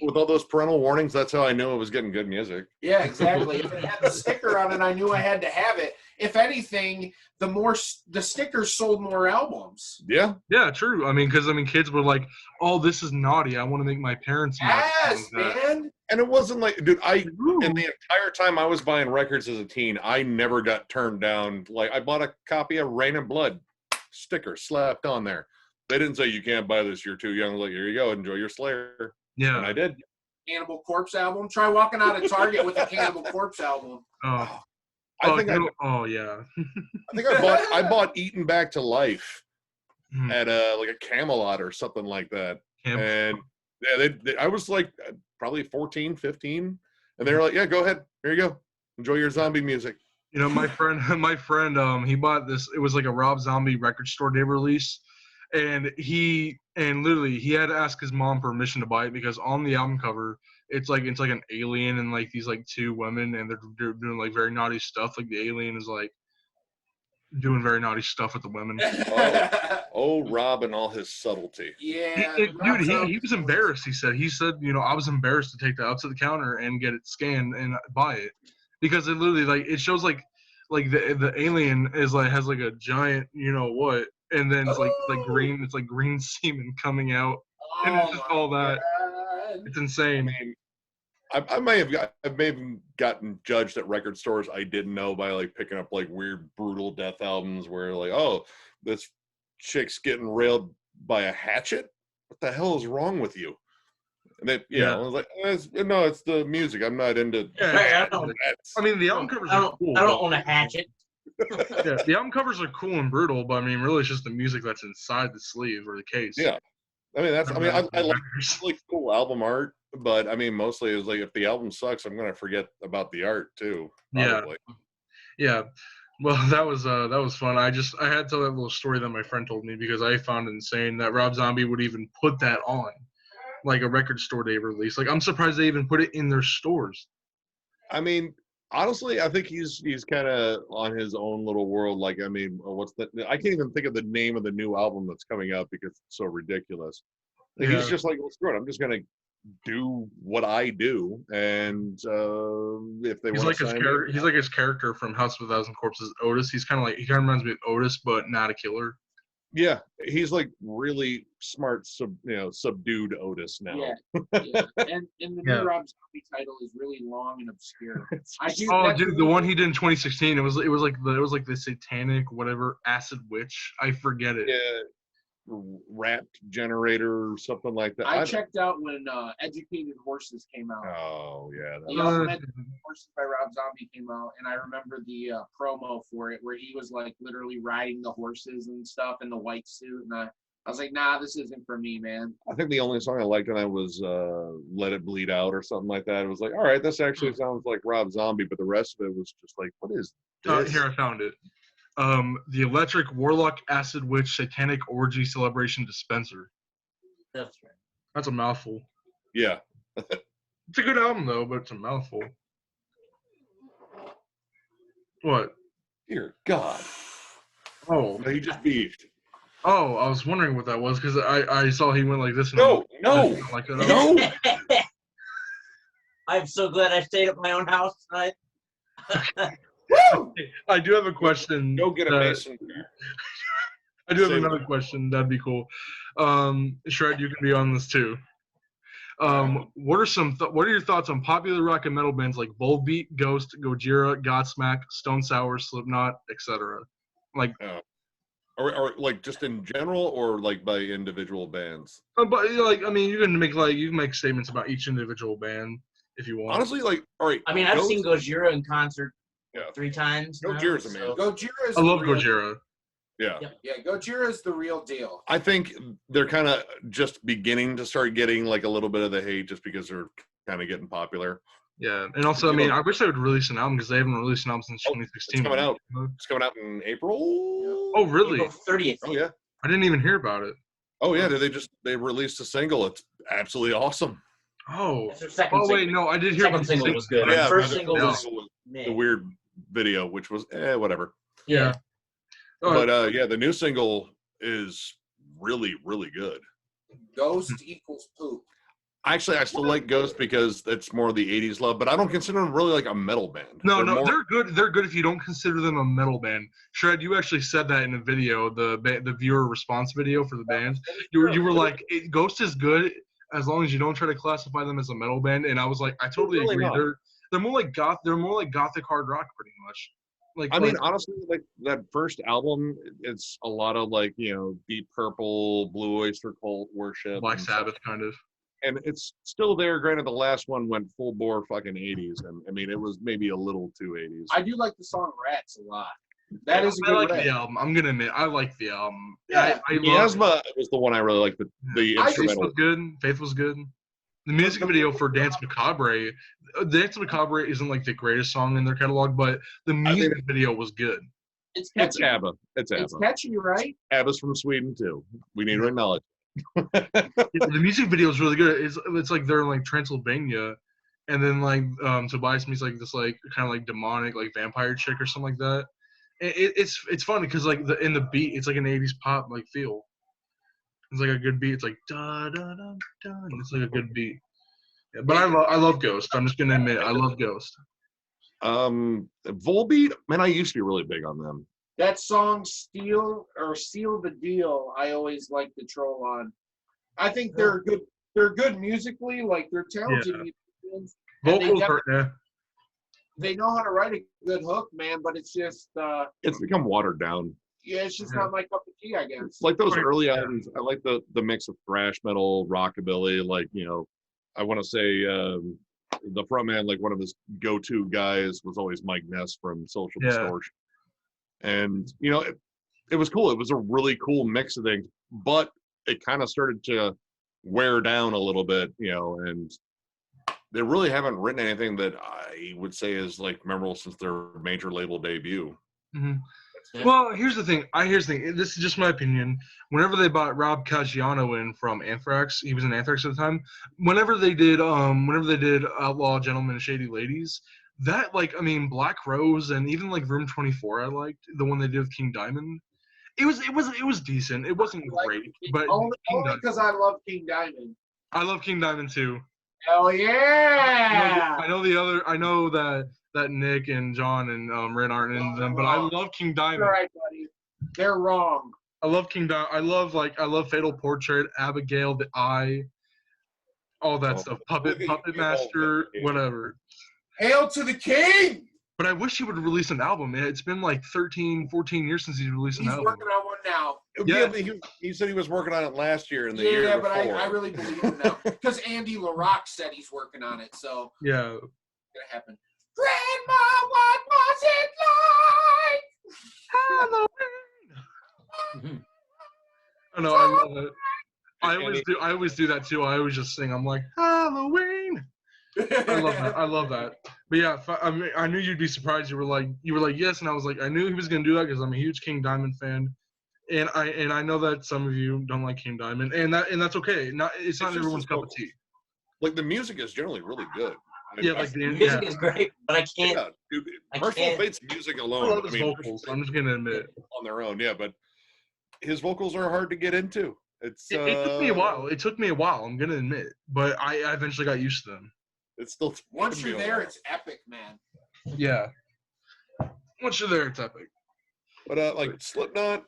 with all those parental warnings, that's how I knew it was getting good music. Yeah, exactly. If it had the sticker on it, I knew I had to have it. If anything, the stickers sold more albums. Yeah, yeah, true. I mean, because kids were like, "Oh, this is naughty. I want to make my parents mad." Yes, man. and it wasn't like, dude, Ooh. in the entire time I was buying records as a teen, I never got turned down. Like, I bought a copy of Rain and Blood, sticker slapped on there. They didn't say you can't buy this, you're too young. Like, here you go, enjoy your Slayer. Yeah. And I did. Cannibal Corpse album. Try walking out of Target with a Cannibal Corpse album. Oh. I think yeah. I bought Eaten Back to Life Hmm. at like a Camelot or something like that. Camp. And yeah, I was like probably 14, 15. And they were like, yeah, go ahead. Here you go. Enjoy your zombie music. My friend, he bought this. It was like a Rob Zombie record store day release, and literally he had to ask his mom permission to buy it because on the album cover it's like an alien and like these like 2 women and they're doing like very naughty stuff. Like the alien is like doing very naughty stuff with the women. Oh, Rob and all his subtlety. Yeah. Dude, he was embarrassed. He said, I was embarrassed to take that up to the counter and get it scanned and buy it because it literally like it shows like the alien is like has like a giant what, and then it's like green semen coming out, and it's just all that. again. It's insane. I mean, I may have gotten judged at record stores I didn't know by like picking up like weird brutal death albums where like, oh, this chick's getting railed by a hatchet. What the hell is wrong with you? And they, I was like, no, it's the music. I'm not into. Yeah, Hey, I mean, the album covers I are don't, cool. I don't own a hatchet. Yeah, the album covers are cool and brutal, but I mean, really, it's just the music that's inside the sleeve or the case. Yeah, I mean I like cool album art, but I mean mostly it's like if the album sucks, I'm gonna forget about the art too. Probably. Yeah. Well, that was fun. I had to tell that little story that my friend told me because I found it insane that Rob Zombie would even put that on, like a record store day release. Like I'm surprised they even put it in their stores. I mean, honestly, I think he's kind of on his own little world. Like, I mean, I can't even think of the name of the new album that's coming out because it's so ridiculous. Like, Yeah. he's just like, well, screw it. I'm just gonna do what I do, and if they He's want like to his sign character. me, He's like his character from House of a Thousand Corpses, Otis. He kind of reminds me of Otis, but not a killer. yeah, he's like really smart, subdued Otis now. Yeah. And the Yeah. new Rob Zombie title is really long and obscure. Dude, the one he did in 2016, it was like the satanic whatever acid witch. I forget it. Yeah, rat generator or something like that. I checked out when Educated Horses came out. Oh yeah, The album Educated Horses by Rob Zombie came out, and I remember the promo for it where he was like literally riding the horses and stuff in the white suit, and I was like, nah, this isn't for me, man. I think the only song I liked on that was Let It Bleed Out or something like that. It was like, all right, this actually sounds like Rob Zombie, but the rest of it was just like, what is this? Here, I found it. The Electric Warlock Acid Witch Satanic Orgy Celebration Dispenser. That's right. That's a mouthful. Yeah. It's a good album though, but it's a mouthful. What? Dear God. Oh, No, he just beefed. oh, I was wondering what that was because I saw he went like this. And No. like that. No. I'm so glad I stayed at my own house tonight. Woo! I do have a question. Go get a mason. I do have another question. That'd be cool. Shred, you can be on this too. What are your thoughts on popular rock and metal bands like Volbeat, Ghost, Gojira, Godsmack, Stone Sour, Slipknot, etc.? Like, or like just in general, or like by individual bands? but like, I mean, you can make statements about each individual band if you want. Honestly, like, all right. I mean, I've seen Gojira in concert 3 times. Gojira's amazing. Gojira is I love Gojira. Yeah. Yeah, Gojira is the real deal. I think they're kind of just beginning to start getting like a little bit of the hate just because they're kind of getting popular. Yeah, and also, I mean, I wish they would release an album because they haven't released an album since 2016. It's coming out. It's coming out in April. Oh, really? April 30th. Oh yeah. I didn't even hear about it. Oh yeah. They released a single. It's absolutely awesome. Oh. That's their second Oh wait, single. no, I did hear Second about the single was good. Yeah, First the single was the meh. weird video, which was whatever. Yeah. But yeah, the new single is really, really good. Ghost equals poop. Actually, I still like Ghost because it's more the 80s love, but I don't consider them really like a metal band. No, they're good. They're good if you don't consider them a metal band. Shred, you actually said that in a video, the viewer response video for the band. You were like, Ghost is good as long as you don't try to classify them as a metal band. And I was like, I totally Really agree. not. They're more like gothic hard rock, pretty much. Like, I mean, honestly, like that first album, it's a lot of like, Deep Purple, Blue Oyster Cult worship, Black Sabbath kind of. and it's still there. Granted, the last one went full bore fucking 80s, and I mean, it was maybe a little too 80s. I do like the song Rats a lot. That is a I good like rap. the album. I'm gonna admit, I like the album. Yeah. I love Miasma was the one I really liked. The Faith instrumental. was good. Faith was good. The music video for Dance Macabre, Dance Macabre isn't like the greatest song in their catalog, but the music video was good. It's It's catchy. ABBA. It's ABBA. It's catchy, right? ABBA's from Sweden too. We need to acknowledge. The music video is really good. It's like they're in like Transylvania, and then like Tobias meets like this like kind of like demonic like vampire chick or something like that. It's funny because like in the beat, it's like an 80s pop like feel. It's like a good beat. It's like da da da da. And it's like a good beat. Yeah, but I love Ghost. I'm just gonna admit I love Ghost. Volbeat, man, I used to be really big on them. That song Seal the Deal, I always like to troll on. I think they're a good they're good musically, like they're talented Yeah. musicians. And Vocals are they know how to write a good hook, man, but it's just It's become watered down. yeah, it's just Yeah. not my cup of tea, I guess. It's like those Right, early yeah. albums. I like the mix of thrash metal, rockabilly. Like, you know, I want to say the frontman, like one of his go-to guys, was always Mike Ness from Social Yeah. Distortion, and you know, it was cool. It was a really cool mix of things, but it kind of started to wear down a little bit, you know, and they really haven't written anything that I would say is like memorable since their major label debut. Mhm. Yeah. Well, here's the thing. This is just my opinion. Whenever they bought Rob Caggiano in from Anthrax, he was in Anthrax at the time. Whenever they did Outlaw Gentlemen and Shady Ladies, that Black Rose and even like Room 24, I liked the one they did with King Diamond. It was decent. It wasn't great, but only King Diamond. because I love King Diamond. I love King Diamond too. Hell yeah! I know that Nick and John and Ren aren't in them, but I love King Diamond. You're right, buddy. They're wrong. I love King Diamond. I love Fatal Portrait, Abigail, The Eye, all that stuff. Puppet Master, whatever. Hail to the king! But I wish he would release an album. It's been like 13, 14 years since he's released an He's album. working on one now. Yeah, but he said he was working on it last year and the year Yeah, before. but I really believe him now. Because Andy LaRock said he's working on it, so Yeah. it's going to happen. Grandma, what was it Halloween. I know, I love it. I always do that too. I always just sing. I'm like, Halloween. like? I love that. But yeah, I knew you'd be surprised. You were like, yes, and I was like, I knew he was gonna do that because I'm a huge King Diamond fan, and I know that some of you don't like King Diamond, and that's okay. It's not everyone's cup of tea. Like the music is generally really good. Yeah, like The music is great, but I can't. Yeah, dude, I Merciful can't- Fate's music I alone. love his vocals. I'm just gonna admit. On their own, yeah, but his vocals are hard to get into. It took me a while. It took me a while. I'm gonna admit, but I eventually got used to them. It's still Once you're there, it's epic, man. Yeah. Once you're there, it's epic. But like Slipknot,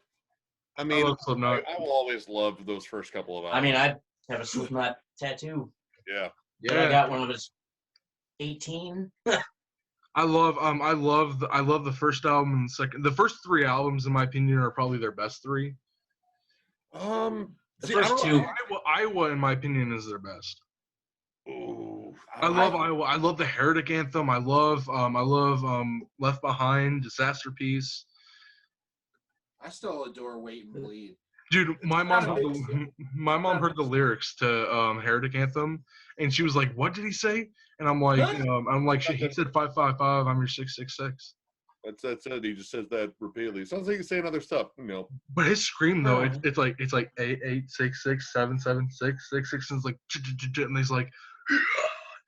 I mean, love Slipknot. I will always love those first couple of albums. I mean, I have a Slipknot tattoo. yeah. That I got when I was 18. I love the first album and the first three albums in my opinion are probably their best three. The See, first I don't two. know. Iowa in my opinion is their best. Ooh, I love Iowa. I love the Heretic Anthem. I love Left Behind, Disaster Piece. I still adore Wait and Bleed. Dude, my not mom heard the lyrics to Heretic Anthem, and she was like, "What did he say?" And I'm like, he said 555. I'm your 666. That's it. He just says that repeatedly. Sounds like he's saying other stuff, you know. But his scream though, it's like 886677666, and it's like, and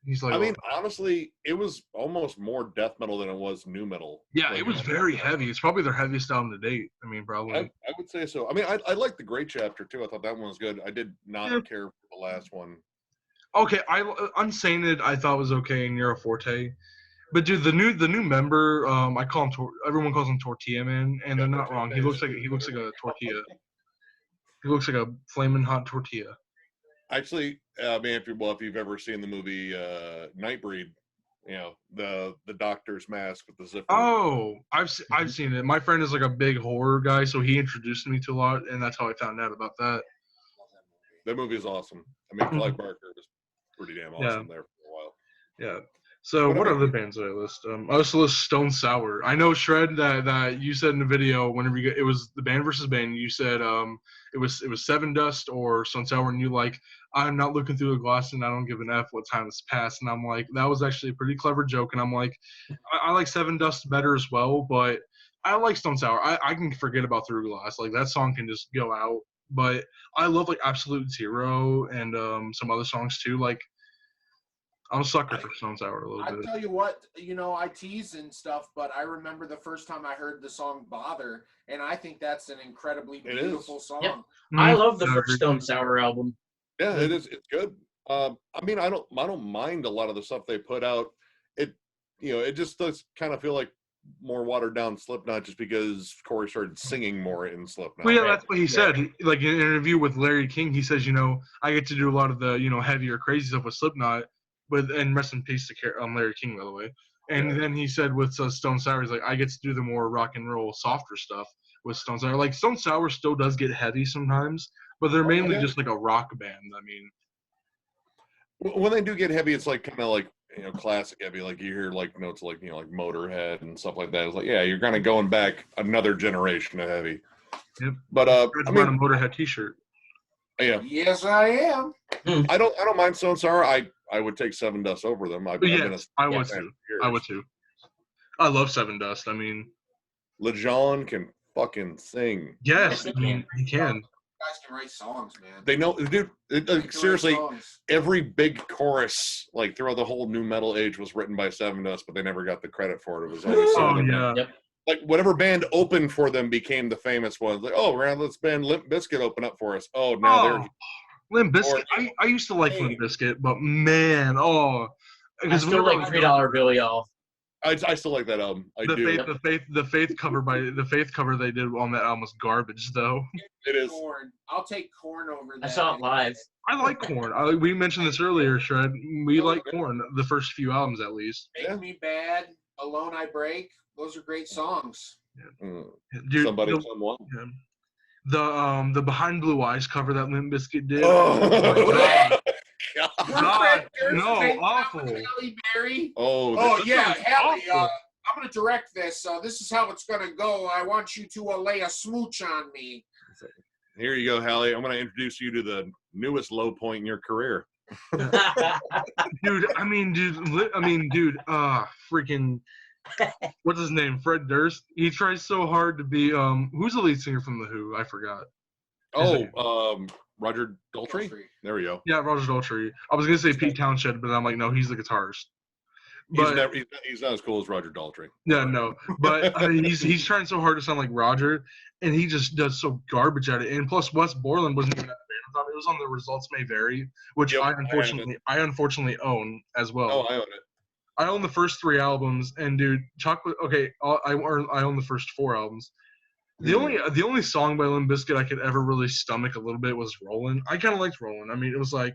he's like, I mean, honestly, it was almost more death metal than it was nu metal. yeah, Like, it was very heavy. It's probably their heaviest album to date. I mean, probably. I would say so. I mean, I like the Great Chapter too. I thought that one was good. I did not care for the last one. Okay, Unsainted I thought was okay in Nero Forte, but dude, the new member, I call him everyone calls him Tortilla Man, and they're not wrong. He looks like a tortilla. He looks like a flaming hot tortilla. Actually, man, if you've ever seen the movie Nightbreed, you know the doctor's mask with the zipper. Oh, I've seen it. My friend is like a big horror guy, so he introduced me to a lot, and that's how I found out about that. That movie is awesome. I mean, Clive Barker was pretty damn awesome there for a while. Yeah. So what other bands did I list? I also list Stone Sour. I know Shred that you said in the video whenever it was the band versus band. You said it was Seven Dust or Stone Sour, and you like I'm not looking through the glass and I don't give an F what time has passed. And I'm like that was actually a pretty clever joke. And I'm like I like Seven Dust better as well, but I like Stone Sour. I can forget about Through Glass. Like that song can just go out. But I love like Absolute Zero and some other songs too. Like I'm a sucker for Stone Sour a little bit. I tell you what, I tease and stuff, but I remember the first time I heard the song "Bother," and I think that's an incredibly beautiful song. Yep. I love the first Stone Sour album. Yeah, it is. It's good. I mean, I don't mind a lot of the stuff they put out. It just does kind of feel like more watered down Slipknot just because Corey started singing more in Slipknot. Well, yeah, that's what he said. Like in an interview with Larry King, he says, I get to do a lot of the, heavier, crazy stuff with Slipknot, and rest in peace to Larry King, by the way. And then he said with Stone Sour, he's like, I get to do the more rock and roll, softer stuff with Stone Sour. Like Stone Sour still does get heavy sometimes, but they're mainly just like a rock band. I mean, when they do get heavy, it's like kind of like classic heavy. Like you hear like notes like like Motorhead and stuff like that. It's like you're kind of going back another generation of heavy. Yep. But I'm wearing a Motorhead T-shirt. Yeah. Yes, I am. I don't mind Stone Sour. I would take Seven Dust over them. I would too. I would too. I love Seven Dust. I mean, LeJean can fucking sing. Yes, I mean he can. Guys can write songs, man. They know, dude. Seriously, every big chorus like throughout the whole new metal age was written by Seven Dust, but they never got the credit for it. It was always Yep. Like whatever band opened for them became the famous ones. Like, oh, we're gonna let this band Limp Bizkit open up for us. Oh, now they're Limp Bizkit. I used to like Limp Bizkit, but man, I still like $3 Bill, y'all. I still like that album. The Faith cover they did on that album was garbage, though. It is. Korn. I'll take Korn over that. I saw it live. I like Korn. We mentioned this earlier, Shred. We like Korn, the first few albums at least. Make Me Bad, Alone I Break. Those are great songs. Yeah. Dude, Somebody, someone. Yeah. The Behind Blue Eyes cover that Limp Bizkit did. Oh, God. No, awful. Halle Berry. Oh yeah, Halle. I'm going to direct this. This is how it's going to go. I want you to lay a smooch on me. Here you go, Halle. I'm going to introduce you to the newest low point in your career. Dude, freaking, what's his name? Fred Durst. He tries so hard to be, who's the lead singer from The Who? I forgot. Roger Daltrey? There we go. Yeah, Roger Daltrey. I was going to say Pete Townshend, but I'm like, no, he's the guitarist. But, he's not as cool as Roger Daltrey. Yeah, no. But he's trying so hard to sound like Roger, and he just does so garbage at it. And plus, Wes Borland wasn't even at the band. It was on The Results May Vary, which I unfortunately own as well. Oh, I own it. I own the first 3 albums, and dude, Chocolate. Okay, I own the first 4 albums. The only song by Limp Bizkit I could ever really stomach a little bit was "Rollin'." I kind of liked "Rollin'." I mean, it was kind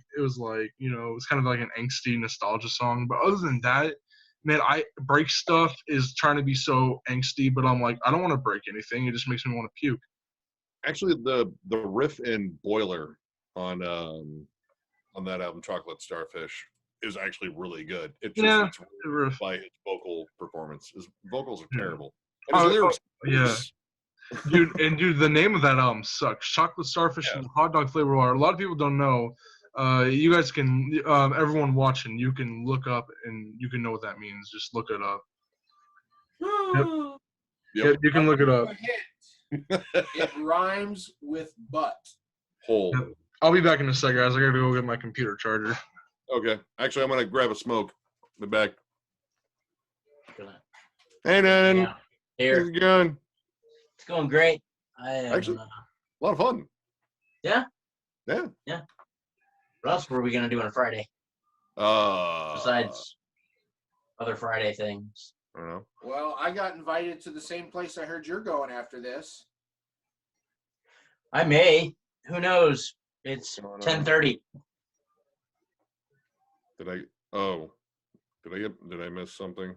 of like an angsty nostalgia song. But other than that, man, Break Stuff is trying to be so angsty, but I'm like, I don't want to break anything. It just makes me want to puke. Actually, the riff in "Boiler" on that album, "Chocolate Starfish," is actually really good. It's really by his vocal performance. His vocals are terrible. And his lyrics. Yeah. Dude, the name of that album sucks. Chocolate Starfish and Hot Dog Flavor Water. A lot of people don't know. You guys can, everyone watching, you can look up and you can know what that means. Just look it up. Yep, you can look it up. It rhymes with butt. Hole. Yep. I'll be back in a second, guys. I gotta go get my computer charger. Okay. Actually, I'm gonna grab a smoke. Be back. Hey, Dan. Yeah. Here. How's it going? It's going great. Actually, a lot of fun. Yeah? Yeah. Yeah. What else were we going to do on a Friday? Besides other Friday things. I don't know. Well, I got invited to the same place I heard you're going after this. I may. Who knows? It's 10:30. Did I miss something?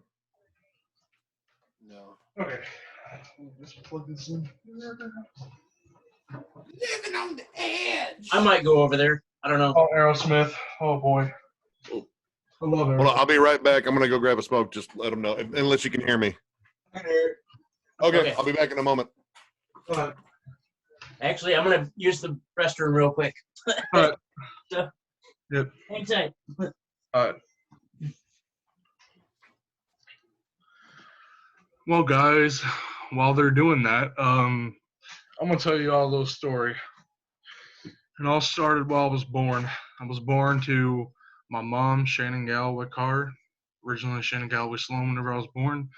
No. Okay. Let's plug this in. Living on the edge. I might go over there. I don't know. Oh, Aerosmith. Oh, boy. I love it. Hold on, I'll be right back. I'm going to go grab a smoke. Just let them know, unless you can hear me. Okay, I'll be back in a moment. Actually, I'm going to use the restroom real quick. All right. So, yep. Hang tight. All right. Well, guys, while they're doing that, I'm going to tell you all a little story. It all started while I was born. I was born to my mom, Shannon Galloway Carr, originally Shannon Galloway Sloan. Whenever I was born,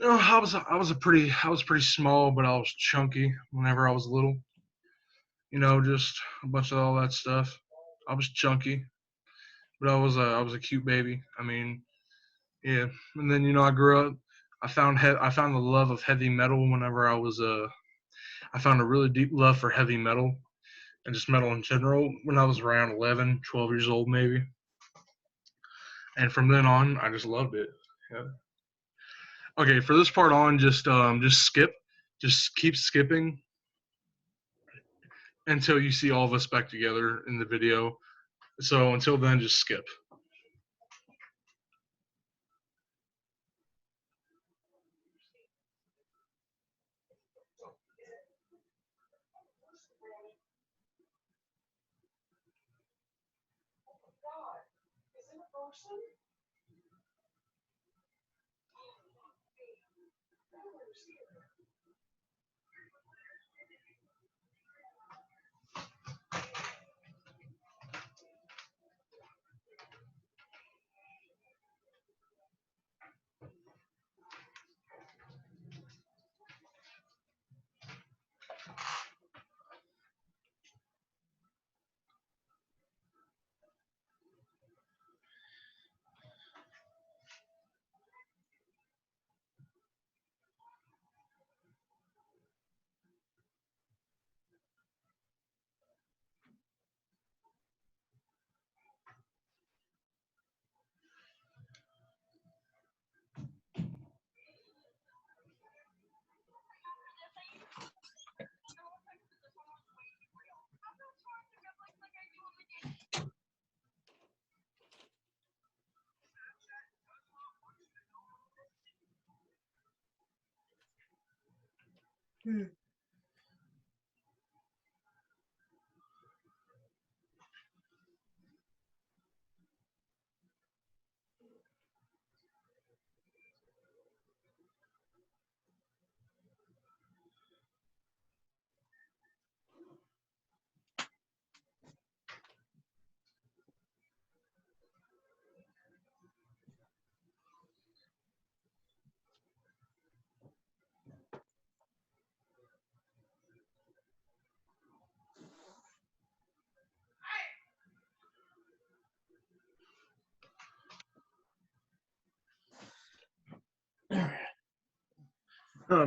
I was pretty small, but I was chunky whenever I was little. Just a bunch of all that stuff. I was chunky, but I was a cute baby. I mean, yeah. And then I grew up. I found the love of heavy metal whenever I found a really deep love for heavy metal and just metal in general when I was around 11, 12 years old maybe. And from then on, I just loved it. Yeah. Okay, for this part on, just skip. Just keep skipping until you see all of us back together in the video. So until then, just skip.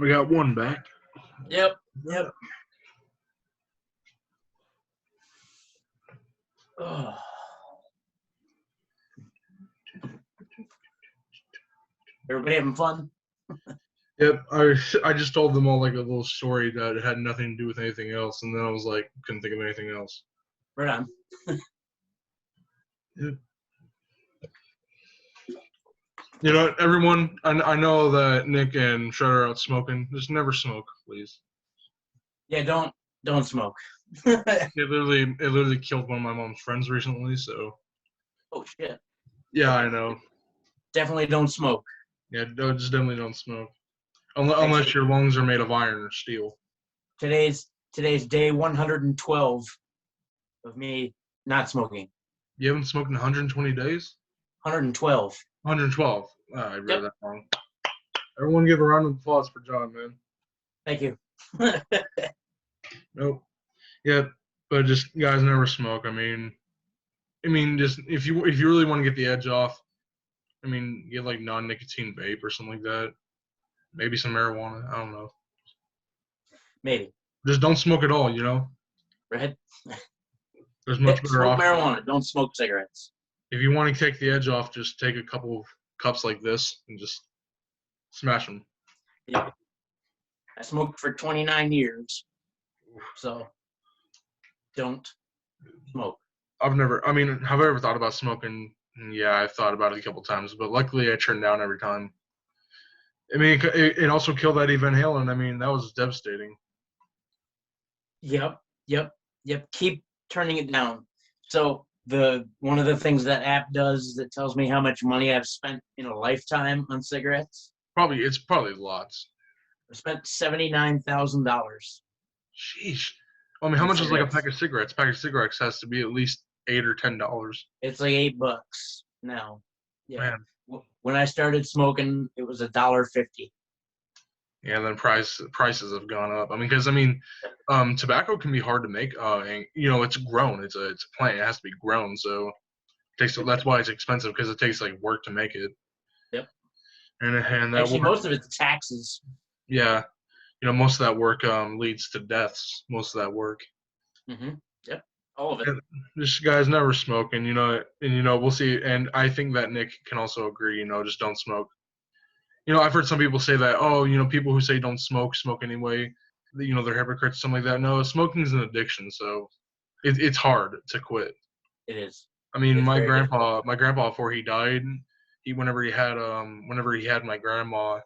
We got one back. Yep. Oh. Everybody having fun? Yep, I just told them all like a little story that had nothing to do with anything else, and then I was like, couldn't think of anything else. Right on. Yep. You know what, everyone, I know that Nick and Shredder are out smoking. Just never smoke, please. Yeah, don't smoke. It literally killed one of my mom's friends recently, so. Oh shit. Yeah, I know. Definitely don't smoke. Yeah, just definitely don't smoke. Unless your lungs are made of iron or steel. Today's day 112 of me not smoking. You haven't smoked in 120 days? 112. 112. I read that wrong. Everyone give a round of applause for John, man. Thank you. Nope. Yeah, but just guys never smoke. I mean, just if you really want to get the edge off, I mean, get like non-nicotine vape or something like that. Maybe some marijuana. I don't know. Maybe. Just don't smoke at all. You know. Right? There's much better smoke options. marijuana. Don't smoke cigarettes. If you want to take the edge off, just take a couple of cups like this and just smash them. Yeah. I smoked for 29 years, so don't smoke. Have I ever thought about smoking? Yeah, I've thought about it a couple times, but luckily I turned down every time. I mean, it also killed Eddie Van Halen. I mean, that was devastating. Yep. Keep turning it down. So one of the things that app does that tells me how much money I've spent in a lifetime on cigarettes. It's probably lots. I spent $79,000. Sheesh. I mean, how much is like a pack of cigarettes? A pack of cigarettes has to be at least $8 or $10. It's like $8 now. Yeah. Man. When I started smoking, it was $1.50. Yeah, and then prices have gone up. I mean, because tobacco can be hard to make. And, it's grown. It's a plant. It has to be grown. So that's why it's expensive, because it takes like work to make it. Yep. and that Actually, work, most of it's taxes. yeah, most of that work leads to deaths. Most of that work. Mm-hmm. Yep, all of it. And this guy's never smoking, we'll see. And I think that Nick can also agree, just don't smoke. I've heard some people say that, oh, people who say don't smoke anyway. They're hypocrites, something like that. No, smoking is an addiction, so it's hard to quit. It is. I mean, It's my very grandpa before he died, whenever he had my grandma,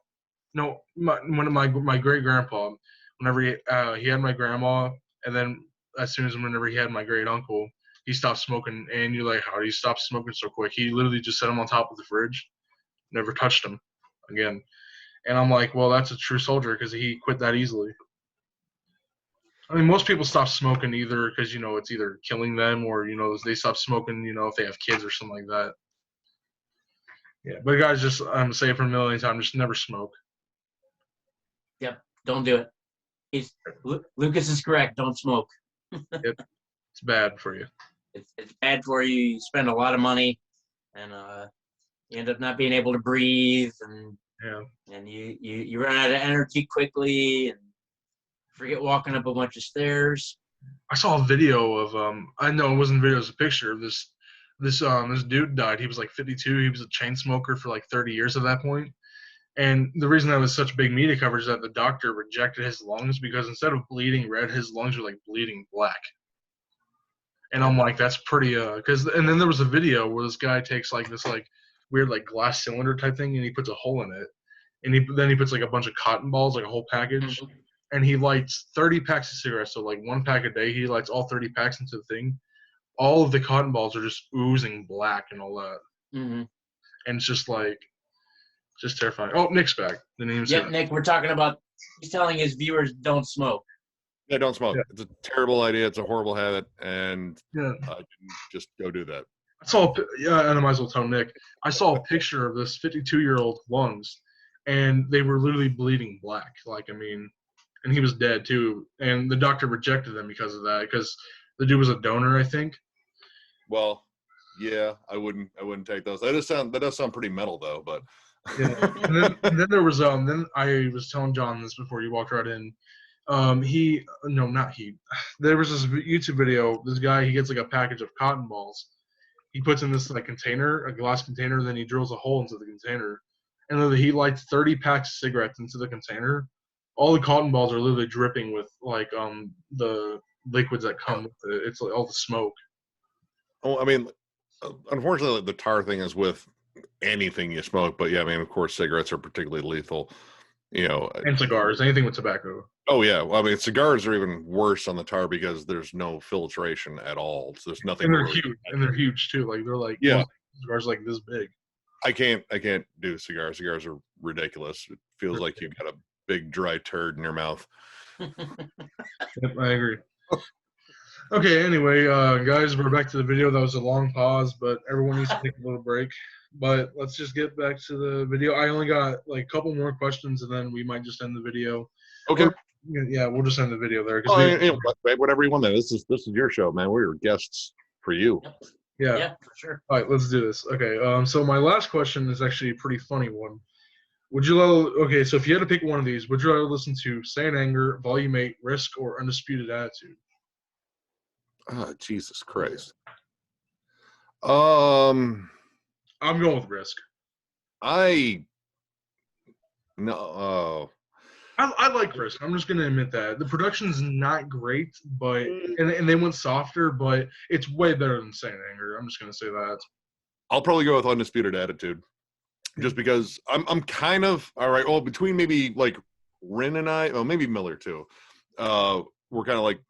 no, my great grandpa, whenever he had my grandma, and then as soon as whenever he had my great uncle, he stopped smoking. And you're like, how do you stop smoking so quick? He literally just set him on top of the fridge, never touched him again. And I'm like, well, that's a true soldier because he quit that easily. I mean, most people stop smoking either because it's either killing them or they stop smoking if they have kids or something like that. Yeah, but guys, just I'm saying for a million times, just never smoke. Yep, don't do it. Lucas is correct. Don't smoke. It's bad for you. It's bad for you. You spend a lot of money, and you end up not being able to breathe, and you run out of energy quickly, and forget walking up a bunch of stairs. I saw a video of I know it wasn't a video, it was a picture of this dude died. He was like 52. He was a chain smoker for like 30 years at that point. And the reason that was such big media coverage is that the doctor rejected his lungs because instead of bleeding red, his lungs were like bleeding black. And I'm like, that's pretty and then there was a video where this guy takes like this like weird like glass cylinder type thing and he puts a hole in it. And then he puts like a bunch of cotton balls, like a whole package. Mm-hmm. And he lights 30 packs of cigarettes, so like 1 pack a day. He lights all 30 packs into the thing. All of the cotton balls are just oozing black and all that. Mm-hmm. And it's just like, just terrifying. Oh, Nick's back. Didn't even see that. Nick, we're talking about, he's telling his viewers don't smoke. Yeah, don't smoke. Yeah. It's a terrible idea. It's a horrible habit, and Yeah. Just go do that. And I might as well tell Nick. I saw a picture of this 52-year-old lungs, and they were literally bleeding black. Like, I mean, and he was dead too. And the doctor rejected them because of that, because the dude was a donor, I think. Well, yeah, I wouldn't take those. That does sound pretty metal though, but Yeah. and then there was then I was telling John this before you walked right in. There was this YouTube video. This guy, he gets like a package of cotton balls. He puts in this like container, a glass container, then he drills a hole into the container, and then he lights 30 packs of cigarettes into the container. All the cotton balls are literally dripping with like the liquids that come with it. It's like all the smoke. Oh, I mean, unfortunately, the tar thing is with anything you smoke. But yeah, I mean, of course, cigarettes are particularly lethal. And cigars, anything with tobacco. Oh yeah, well, I mean, cigars are even worse on the tar because there's no filtration at all. So there's nothing. And they're huge. And they're huge too. Like they're like cigars like this big. I can't do cigars. Cigars are ridiculous. It feels like you've got a big dry turd in your mouth. Yep, I agree. Okay, anyway, guys, we're back to the video. That was a long pause, but everyone needs to take a little break. But let's just get back to the video. I only got like a couple more questions, and then we might just end the video. Okay. We'll just end the video there. Whatever you want, man. This is your show, man. We're your guests for you. Yeah, for sure. All right, let's do this. Okay, so my last question is actually a pretty funny one. So if you had to pick one of these, would you rather listen to Saint Anger, Volume 8, Risk, or Undisputed Attitude? Oh, Jesus Christ. I'm going with Risk. I like Risk. I'm just gonna admit that the production's not great, but and they went softer, but it's way better than Saint Anger. I'm just gonna say that. I'll probably go with Undisputed Attitude, just because I'm kind of all right. Well, between maybe like Rin and I, maybe Miller too. We're kind of like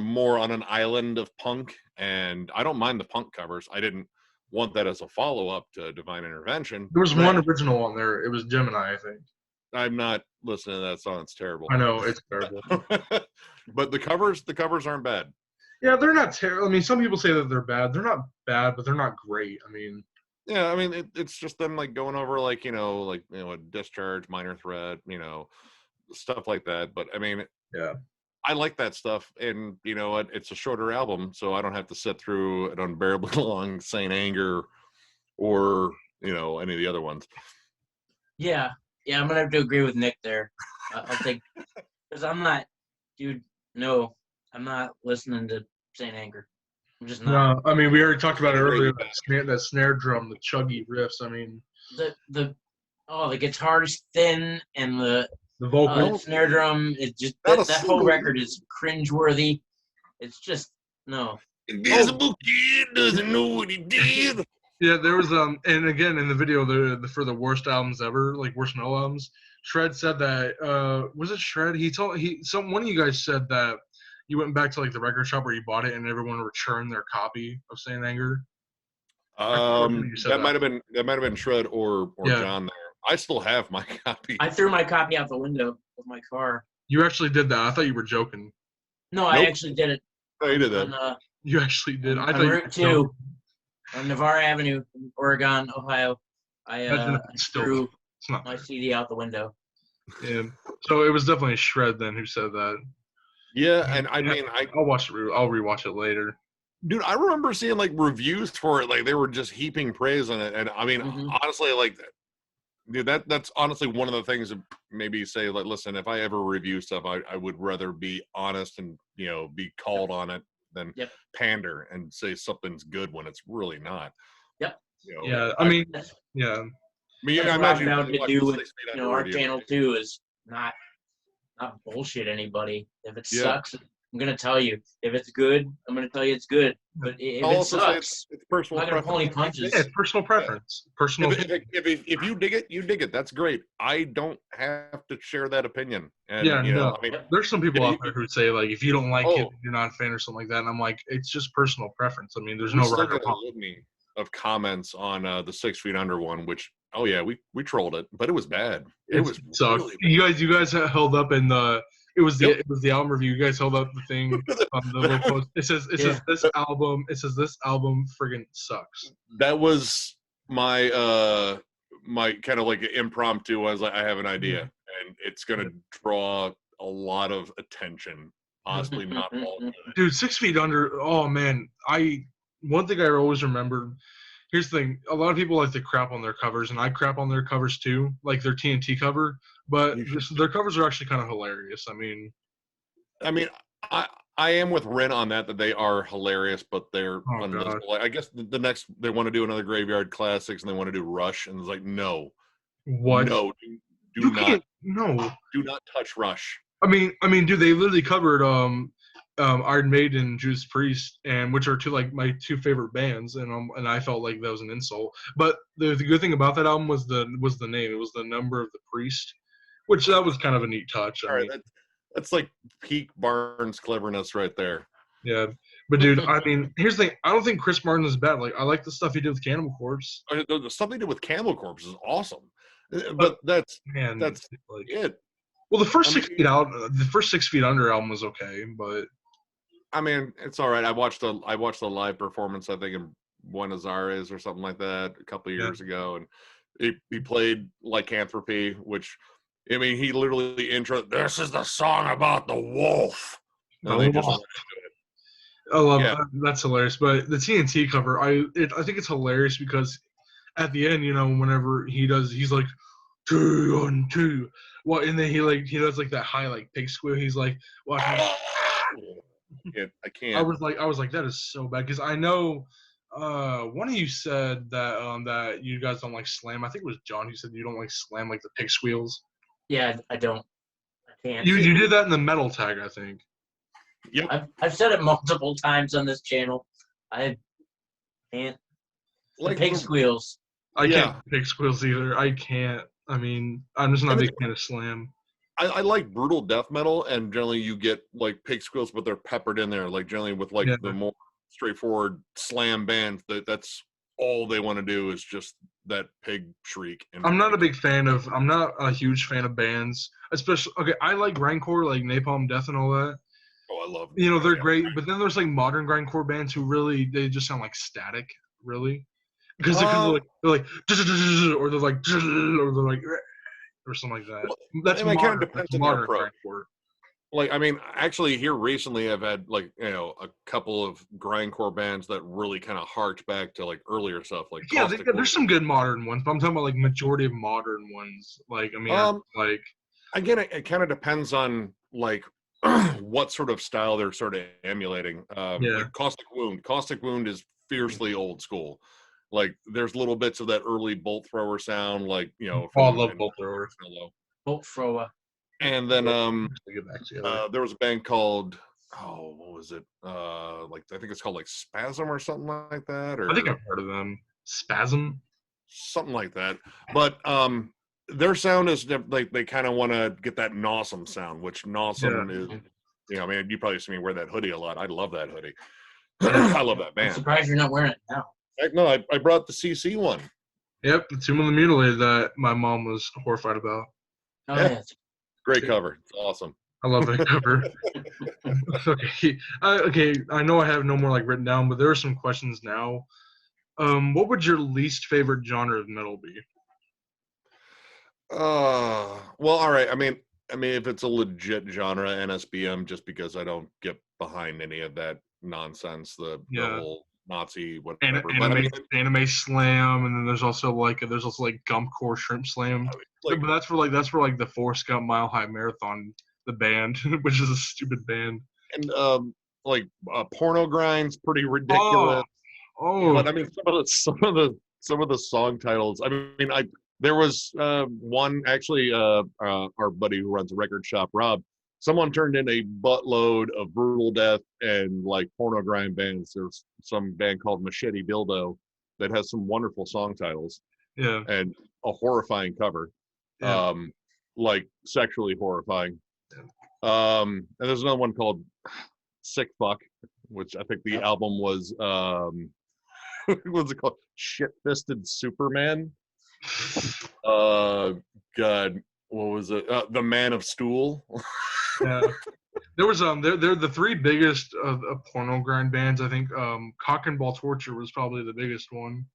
more on an island of punk, and I don't mind the punk covers. I didn't want that as a follow-up to Divine Intervention. There was one original on there. It was Gemini, I think. I'm not listening to that song. It's terrible. I know, it's terrible. But the covers aren't bad. Yeah, they're not terrible. I mean, some people say that they're bad. They're not bad, but they're not great. I mean, yeah, I mean, it's just them like going over like a Discharge, Minor Threat, stuff like that. But I mean, yeah, I like that stuff, and you know what? It's a shorter album, so I don't have to sit through an unbearably long Saint Anger or any of the other ones. Yeah, I'm gonna have to agree with Nick there. I'll take because I'm not, dude. No, I'm not listening to Saint Anger. I'm just not. No, I mean we already talked about it Saint Anger's earlier. bad. That snare drum, the chuggy riffs. I mean, The guitar's thin and the the vocals. snare drum. It just Not a that whole single record is cringeworthy. It's just no. Invisible kid doesn't know what he did. Yeah, there was and again in the video for the worst albums ever, like worst metal albums, Shred said that was it Shred? One of you guys said that you went back to like the record shop where you bought it and everyone returned their copy of Saint Anger. That might have been Shred or Yeah. John there. I still have my copy. I threw my copy out the window of my car. You actually did that. I thought you were joking. No, I Nope. actually did it. Oh, you did that. On, You actually did. I on thought you were Route 2 joking. on Navarre Avenue, in Oregon, Ohio. Imagine if I it's still- threw It's not. my CD out the window. Yeah. So it was definitely Shred then who said that. Yeah, and I mean, I'll watch it. I'll rewatch it later. dude, I remember seeing like reviews for it, like they were just heaping praise on it, and I mean, Mhm. honestly, like, dude, that's honestly one of the things that maybe say like, listen, if I ever review stuff, I would rather be honest and be called on it than Yep. pander and say something's good when it's really not. Yep. Yeah. I mean, That's, yeah. I mean, that's I what imagine I'm down you to watch do the with 6 Feet Under our radio. channel too is not bullshit anybody. If it Yeah. sucks, I'm gonna tell you. If it's good, I'm gonna tell you it's good. But if I'll it also say sucks, it's I'm personal not gonna pull any preference. punches. Yeah, it's personal preference. Personal. If you dig it, you dig it. That's great. I don't have to share that opinion. And Yeah, no. I mean, There's some people Yeah, out there who say like, if you don't like it, Oh. you're not a fan or something like that. And I'm like, it's just personal preference. I mean, there's we no still right or get a wrong. litany of comments on the 6 Feet Under one, which we trolled it, but it was bad. It was sucked. really bad. You guys held up in the. It was Yep. the album review. You guys held up the thing on the little post. It says this album. It says this album friggin' sucks. That was my my kind of like impromptu. I was like, I have an idea, and it's gonna draw a lot of attention. Possibly not all of it. Dude, 6 Feet Under. Oh man, one thing I always remembered. Here's the thing: a lot of people like to crap on their covers, and I crap on their covers too, like their TNT cover. But their covers are actually kind of hilarious. I mean, I am with Ren on that they are hilarious, but they're Oh, unlistenable. I guess the next they want to do another Graveyard Classics and they want to do Rush, and it's like no, what? no, You do not can't. No. do not touch Rush. I mean, dude, they literally covered Iron Maiden, Judas Priest, and which are my two favorite bands, and I felt like that was an insult. But the good thing about that album was the name. It was the Number of the Priest, which that was kind of a neat touch. All right, that's like peak Barnes cleverness right there. Yeah, but dude, I mean, here's the thing. I don't think Chris Martin is bad. Like, I like the stuff he did with Cannibal Corpse. The stuff they did with Camel Corpse is awesome, but that's like it. Well, the first 6 Feet Under album was okay, but I mean, it's all right. I watched the live performance, I think in Buenos Aires or something like that a couple of years ago, and he played Lycanthropy, which I mean, he literally this is the song about the wolf. And they just I love that's hilarious. But the TNT cover, I think it's hilarious because at the end, whenever he's like 2 on 2. Well, and then he does like that high pig squeal. He's like, watch me. I can't. I was like, that is so bad because I know one of you said that that you guys don't like slam. I think it was John who said you don't like slam like the pig squeals. Yeah, I don't. I can't. You did that in the metal tag, I think. Yep. I've said it multiple times on this channel. I can't. The pig squeals. I can't pig squeals either. I can't. I mean, I'm just not a big fan of slam. I like brutal death metal, and generally you get pig squeals, but they're peppered in there. Like generally with the more straightforward slam bands, that's all they want to do is just that pig shriek. I'm not a huge fan of bands, especially. Okay, I like grindcore, like Napalm Death and all that. Oh, I love. They're great, but then there's modern grindcore bands who they just sound like static, really, because they're like or they're like or something like that. That's kind of depends on your approach. grindcore. Like, I mean, actually, here recently, I've had like a couple of grindcore bands that really kind of harked back to like earlier stuff, like Yeah, Caustic there's some good modern ones, but I'm talking about like majority of modern ones. Like, I mean, like again, it kind of depends on like what sort of style they're sort of emulating. Like Caustic Wound. Caustic Wound is fiercely old school. Like, there's little bits of that early bolt thrower sound, like I from love bolt thrower. Bolt thrower. And then Get back together. there was a band called what was it? Like, I think it's called like Spasm or something like that, or I think I've heard of them. Spasm. something like that. But their sound is like they kind of want to get that Nosum sound, which Nosum is. I mean, you probably see me wear that hoodie a lot. I love that hoodie. I love that I'm band. surprised you're not wearing it now. No, I brought the CC one. Yep, the Tomb of the Mutilated that my mom was horrified about. Oh, Yeah. yeah. Great cover. It's awesome. I love that cover. Okay, I know I have no more like written down, but there are some questions now. What would your least favorite genre of metal be? Well, all right. I mean, if it's a legit genre, NSBM, just because I don't get behind any of that nonsense, the whole Nazi whatever. Anime slam, and then there's also like Gumpcore Shrimp Slam. Like, but that's for like the Forrest Gump Mile High Marathon, the band, which is a stupid band. And like Porno Grind's pretty ridiculous. Oh. But I mean, some of the song titles. I mean, there was one actually. Our buddy who runs a record shop, Rob. Someone turned in a buttload of brutal death and like porno grind bands. There's some band called Machete Dildo that has some wonderful song titles. Yeah. And a horrifying cover. Yeah. Like sexually horrifying. And there's another one called Sick Fuck, which I think the album was what's it called? Shit Fisted Superman. God, what was it? The Man of Stool. Yeah. There was they're the three biggest of porno grind bands. I think Cock and Ball Torture was probably the biggest one.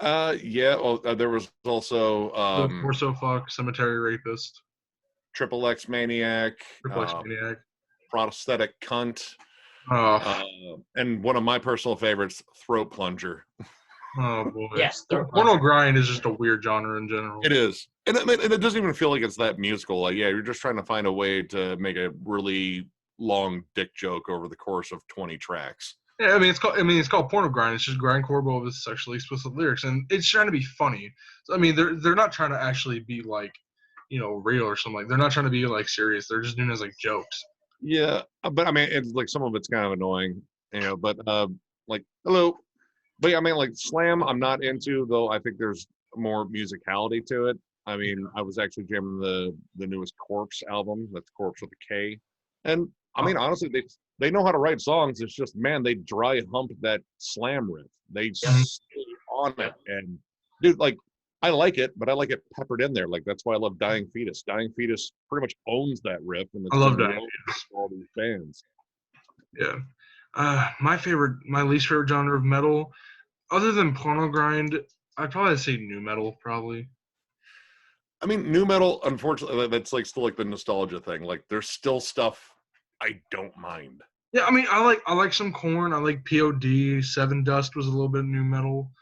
Yeah. Well, there was also Torso Fuck, Cemetery Rapist, Triple X Maniac, Prosthetic Cunt, and one of my personal favorites, Throat Plunger. Oh boy. Yes. Porno grind is just a weird genre in general. It is. And it doesn't even feel like it's that musical. Like, yeah, you're just trying to find a way to make a really long dick joke over the course of 20 tracks. Yeah, it's called porno grind. It's just grindcore but with sexually explicit lyrics, and it's trying to be funny. So, I mean, they're not trying to actually be like, real or something. Like, they're not trying to be like serious. They're just doing it as like jokes. Yeah, but I mean, it's like some of it's kind of annoying, But like, hello. But yeah, I mean, like slam, I'm not into, though. I think there's more musicality to it. I mean, I was actually jamming the newest Corpse album. That's Corpse with a K. And I mean, honestly, they know how to write songs. It's just, man, they dry hump that slam riff. They stay on it. And dude, like, I like it, but I like it peppered in there. Like, that's why I love Dying Fetus. Dying Fetus pretty much owns that riff. And it's I love Dying Fetus. All these bands. Yeah. My least favorite genre of metal, other than porno grind, I'd probably say new metal, probably. I mean, new metal, unfortunately, that's like still like the nostalgia thing. Like, there's still stuff I don't mind. Yeah, I mean, I like some Korn. I like POD. Seven Dust was a little bit new metal.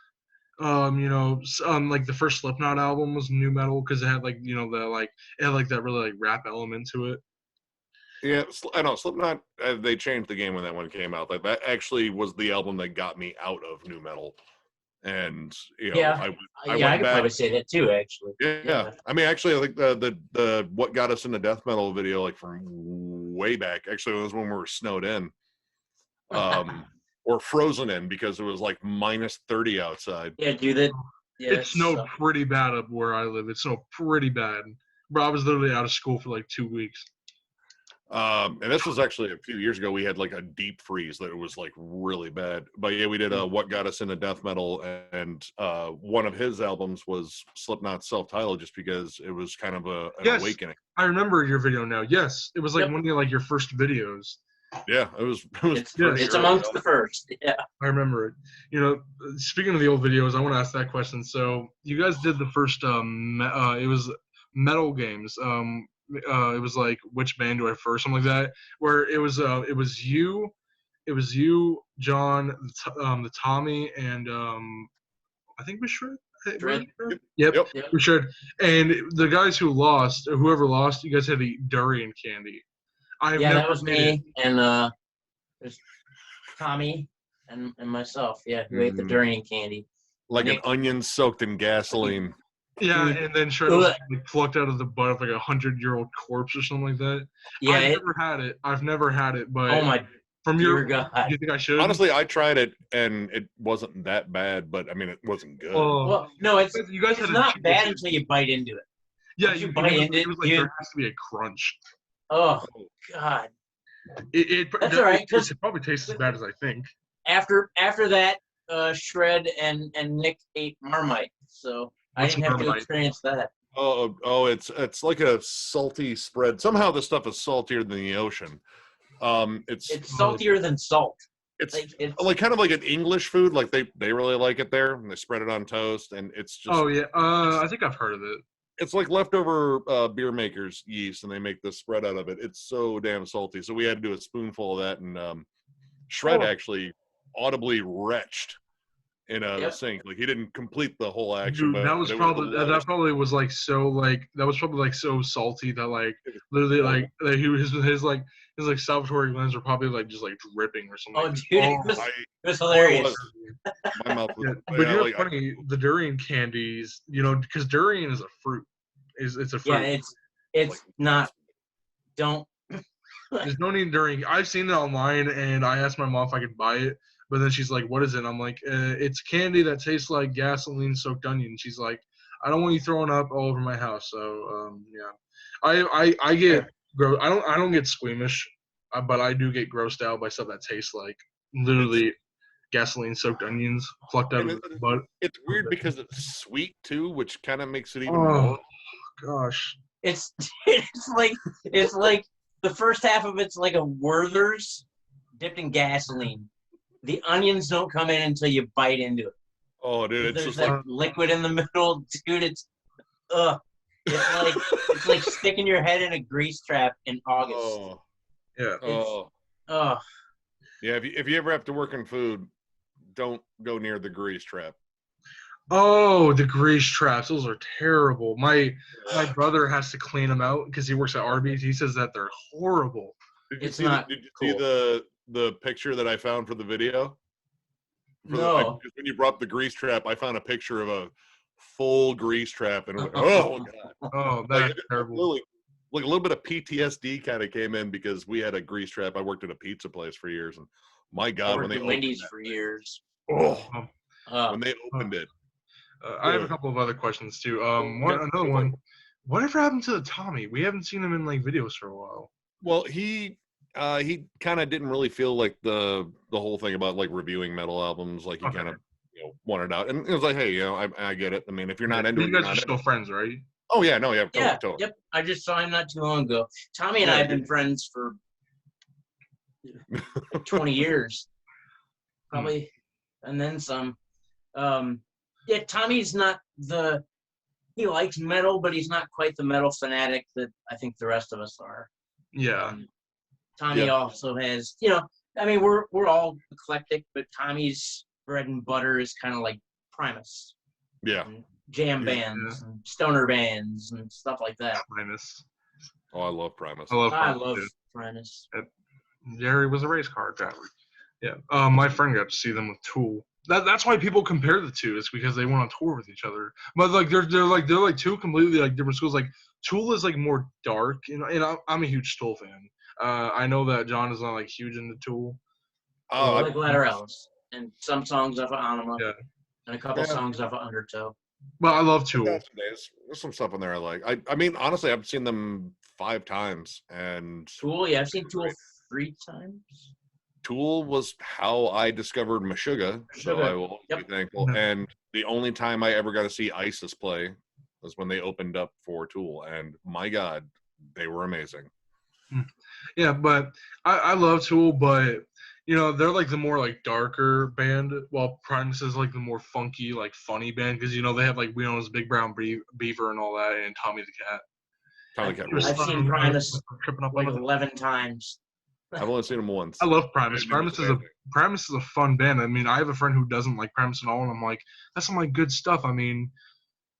Like the first Slipknot album was new metal because it had like it had like that really like rap element to it. Yeah, I know Slipknot. They changed the game when that one came out. Like, that actually was the album that got me out of new metal. And I could probably say that too. Actually, yeah. I mean, actually, I think the what got us into death metal video, like from way back, actually, it was when we were snowed in, or frozen in because it was like minus 30 outside. Yeah, dude. It snowed pretty bad up where I live. It snowed pretty bad. Bro, I was literally out of school for like 2 weeks. And this was actually a few years ago. We had like a deep freeze that was like really bad. But yeah, we did what got us into death metal, and one of his albums was Slipknot's self-titled, just because it was kind of an awakening. I remember your video now. Yes, it was like one of like your first videos. Yeah, it was. It's amongst the first. Yeah, I remember it. Speaking of the old videos, I want to ask that question. So you guys did the first. It was Metal Games. it was like which band do I prefer, something like that. Where it was you, John, the Tommy, and I think we should. Shred. Yep, Yep. Yep. we should. And the guys who lost, whoever lost, you guys had to eat durian candy. I've Yeah, never that was made it. me and there's Tommy and myself. Yeah, who ate the durian candy. Like an Nick- onion soaked in gasoline. Yeah, Dude. and then Shred was like, plucked out of the butt of like 100-year-old corpse or something like that. Yeah. I've never had it, but Oh my from dear your, God. do you think I should? Honestly, I tried it and it wasn't that bad, but I mean, it wasn't good. Well, no, it's you guys it's had not to bad choose. until you bite into it. Yeah, once you it bite was, into it was it, like dude. there has to be a crunch. Oh God. That's all right, 'cause it probably tastes as bad as I think. After that, Shred and Nick ate Marmite, so I What's didn't have to Marmite? experience that. It's like a salty spread. Somehow this stuff is saltier than the ocean. It's saltier than salt. It's It's like kind of like an English food. Like they really like it there, and they spread it on toast, and it's just. Oh yeah, I think I've heard of it. It's like leftover beer makers yeast, and they make this spread out of it. It's so damn salty. So we had to do a spoonful of that, and Shred actually audibly retched in the sink. Like he didn't complete the whole action. Dude, but that was probably was like so like that was probably like so salty that like literally like his salivatory glands were probably like just like dripping or something. oh, dude, it was hilarious. My mouth was. But you know, funny, the durian candies, because durian is a fruit. It's a fruit. Yeah, it's not. Don't. There's no need durian. I've seen it online, and I asked my mom if I could buy it, but then she's like, "What is it?" I'm like, "It's candy that tastes like gasoline-soaked onion." She's like, "I don't want you throwing up all over my house." So yeah, I get gross. I don't get squeamish, but I do get grossed out by stuff that tastes like literally gasoline-soaked onions plucked out of the butt. It's weird because it's sweet too, which kind of makes it even Oh more. gosh. It's like the first half of it's like a Werther's dipped in gasoline. The onions don't come in until you bite into it. Oh, dude, it's There's just that like liquid in the middle, dude. It's like sticking your head in a grease trap in August. oh Yeah. Oh, yeah. If you ever have to work in food, don't go near the grease trap. Oh, the grease traps. Those are terrible. My brother has to clean them out because he works at Arby's. He says that they're horrible. Did you It's see not did you cool. see the picture that I found for the video? no. When you brought up the grease trap, I found a picture of a full grease trap, and it was like, oh god, Oh, that's terrible. Literally, like a little bit of PTSD kind of came in because we had a grease trap. I worked at a pizza place for years, and my god, when they opened Wendy's that for thing, years. when they opened it. I have a couple of other questions too. Another one. Whatever happened to the Tommy? We haven't seen him in like videos for a while. Well, he kind of didn't really feel like the whole thing about like reviewing metal albums. Like he kind of wanted out, and it was like, hey, I get it. I mean, if you're not into it, you guys are still friends, right? Oh yeah, no, yeah, totally. Yep. I just saw him not too long ago. Tommy and I have been friends for 20 years, probably, and then some. Yeah, Tommy's not he likes metal, but he's not quite the metal fanatic that I think the rest of us are. Yeah. Tommy also has, I mean, we're all eclectic, but Tommy's bread and butter is kind of like Primus. Yeah. And jam bands and stoner bands and stuff like that. Primus. Oh, I love Primus. I love Primus. Jerry was a race car driver. Yeah. My friend got to see them with Tool. That's why people compare the two. It's because they went on tour with each other. But like they're like two completely like different schools. Like Tool is like more dark, and I'm a huge Tool fan. I know that John is not like huge into Tool. I like Lateralis and some songs off of Anima and a couple songs off of Undertow. Well, I love Tool. There's some stuff in there I like. I mean, honestly, I've seen them 5 times, and Tool. Yeah, I've seen Tool 3 times. Tool was how I discovered Meshuggah, so I will be thankful. Mm-hmm. And the only time I ever got to see ISIS play was when they opened up for Tool, and my God, they were amazing. Yeah, but I love Tool, but they're like the more like darker band, while Primus is like the more funky, like funny band because they have like We Own His Big Brown Beaver and all that, and Tommy the Cat. Kind He of was like I've fun. seen Primus Tripping up like on it. 11 times. I've only seen him once. I love Primus. I didn't think it was Primus is a fun band. I mean, I have a friend who doesn't like Primus at all, and I'm like, that's some like good stuff. I mean,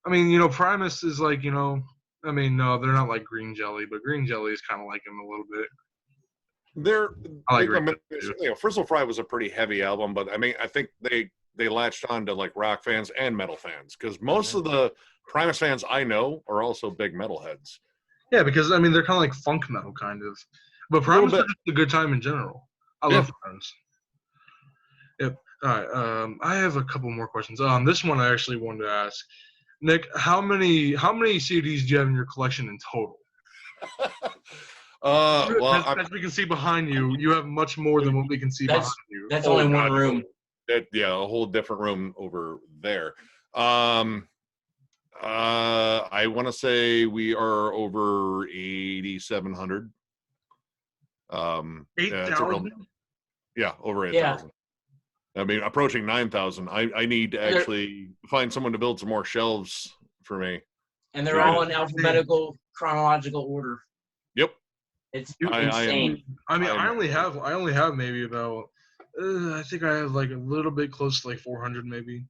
Primus is like, no, they're not like Green Jelly, but Green Jelly is kind of like him a little bit. I like Green Jelly. Frizzle Fry was a pretty heavy album, but I mean, I think they latched on to like rock fans and metal fans because most of the Primus fans I know are also big metalheads. Yeah, because I mean, they're kind of like funk metal, kind of. But Primus is just a good time in general. I love Primus. Yep. All right. I have a couple more questions. This one I actually wanted to ask. Nick, how many CDs do you have in your collection in total? As we can see behind you, you have much more than what we can see behind you. That's only one room. A whole different room over there. I want to say we are over 8,700. 8,000? Yeah, over 8,000. I mean, approaching 9,000. I need to actually find someone to build some more shelves for me. And they're all in alphabetical, chronological order. Yep. It's insane. I only have maybe about. I think I have like a little bit close to like 400 maybe.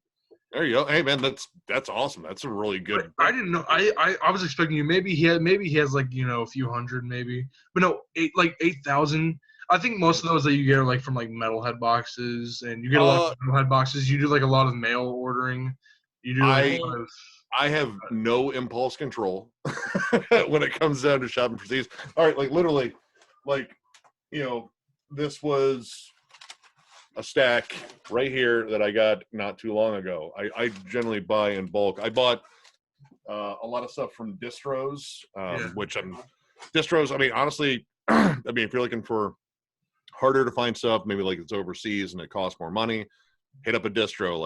There you go. Hey man, that's awesome. That's a really good. But I didn't know. I was expecting you. Maybe he has like a few hundred maybe. But no, 8,000. I think most of those that you get are like from like Metalhead boxes, and you get a lot of Metalhead boxes. You do like a lot of mail ordering. You do. I have no impulse control when it comes down to shopping for these. All right, like literally, like this was a stack right here that I got not too long ago. I generally buy in bulk. I bought a lot of stuff from distros, distros. I mean, honestly, if you're looking for harder to find stuff, maybe like it's overseas and it costs more money, hit up a distro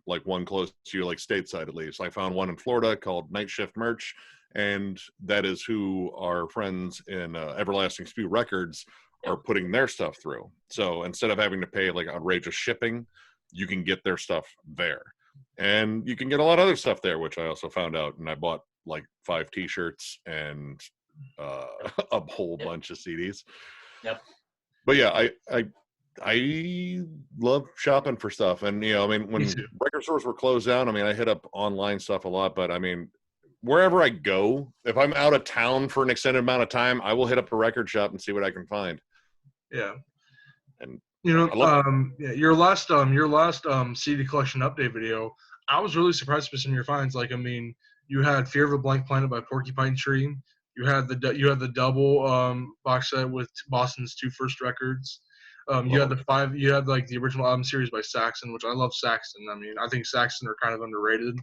like one close to you, like stateside at least. I found one in Florida called Night Shift Merch, and that is who our friends in Everlasting Spew Records are putting their stuff through. So instead of having to pay like outrageous shipping, you can get their stuff there. And you can get a lot of other stuff there, which I also found out. And I bought like 5 t-shirts and a whole bunch of CDs. Yep. But yeah, I love shopping for stuff. And, when record stores were closed down, I hit up online stuff a lot. But, wherever I go, if I'm out of town for an extended amount of time, I will hit up a record shop and see what I can find. Yeah. And your last CD collection update video, I was really surprised with some of your finds. Like, you had Fear of a Blank Planet by Porcupine Tree. You had the double box set with Boston's 2 first records. You had like the original album series by Saxon, which I love Saxon. I think Saxon are kind of underrated.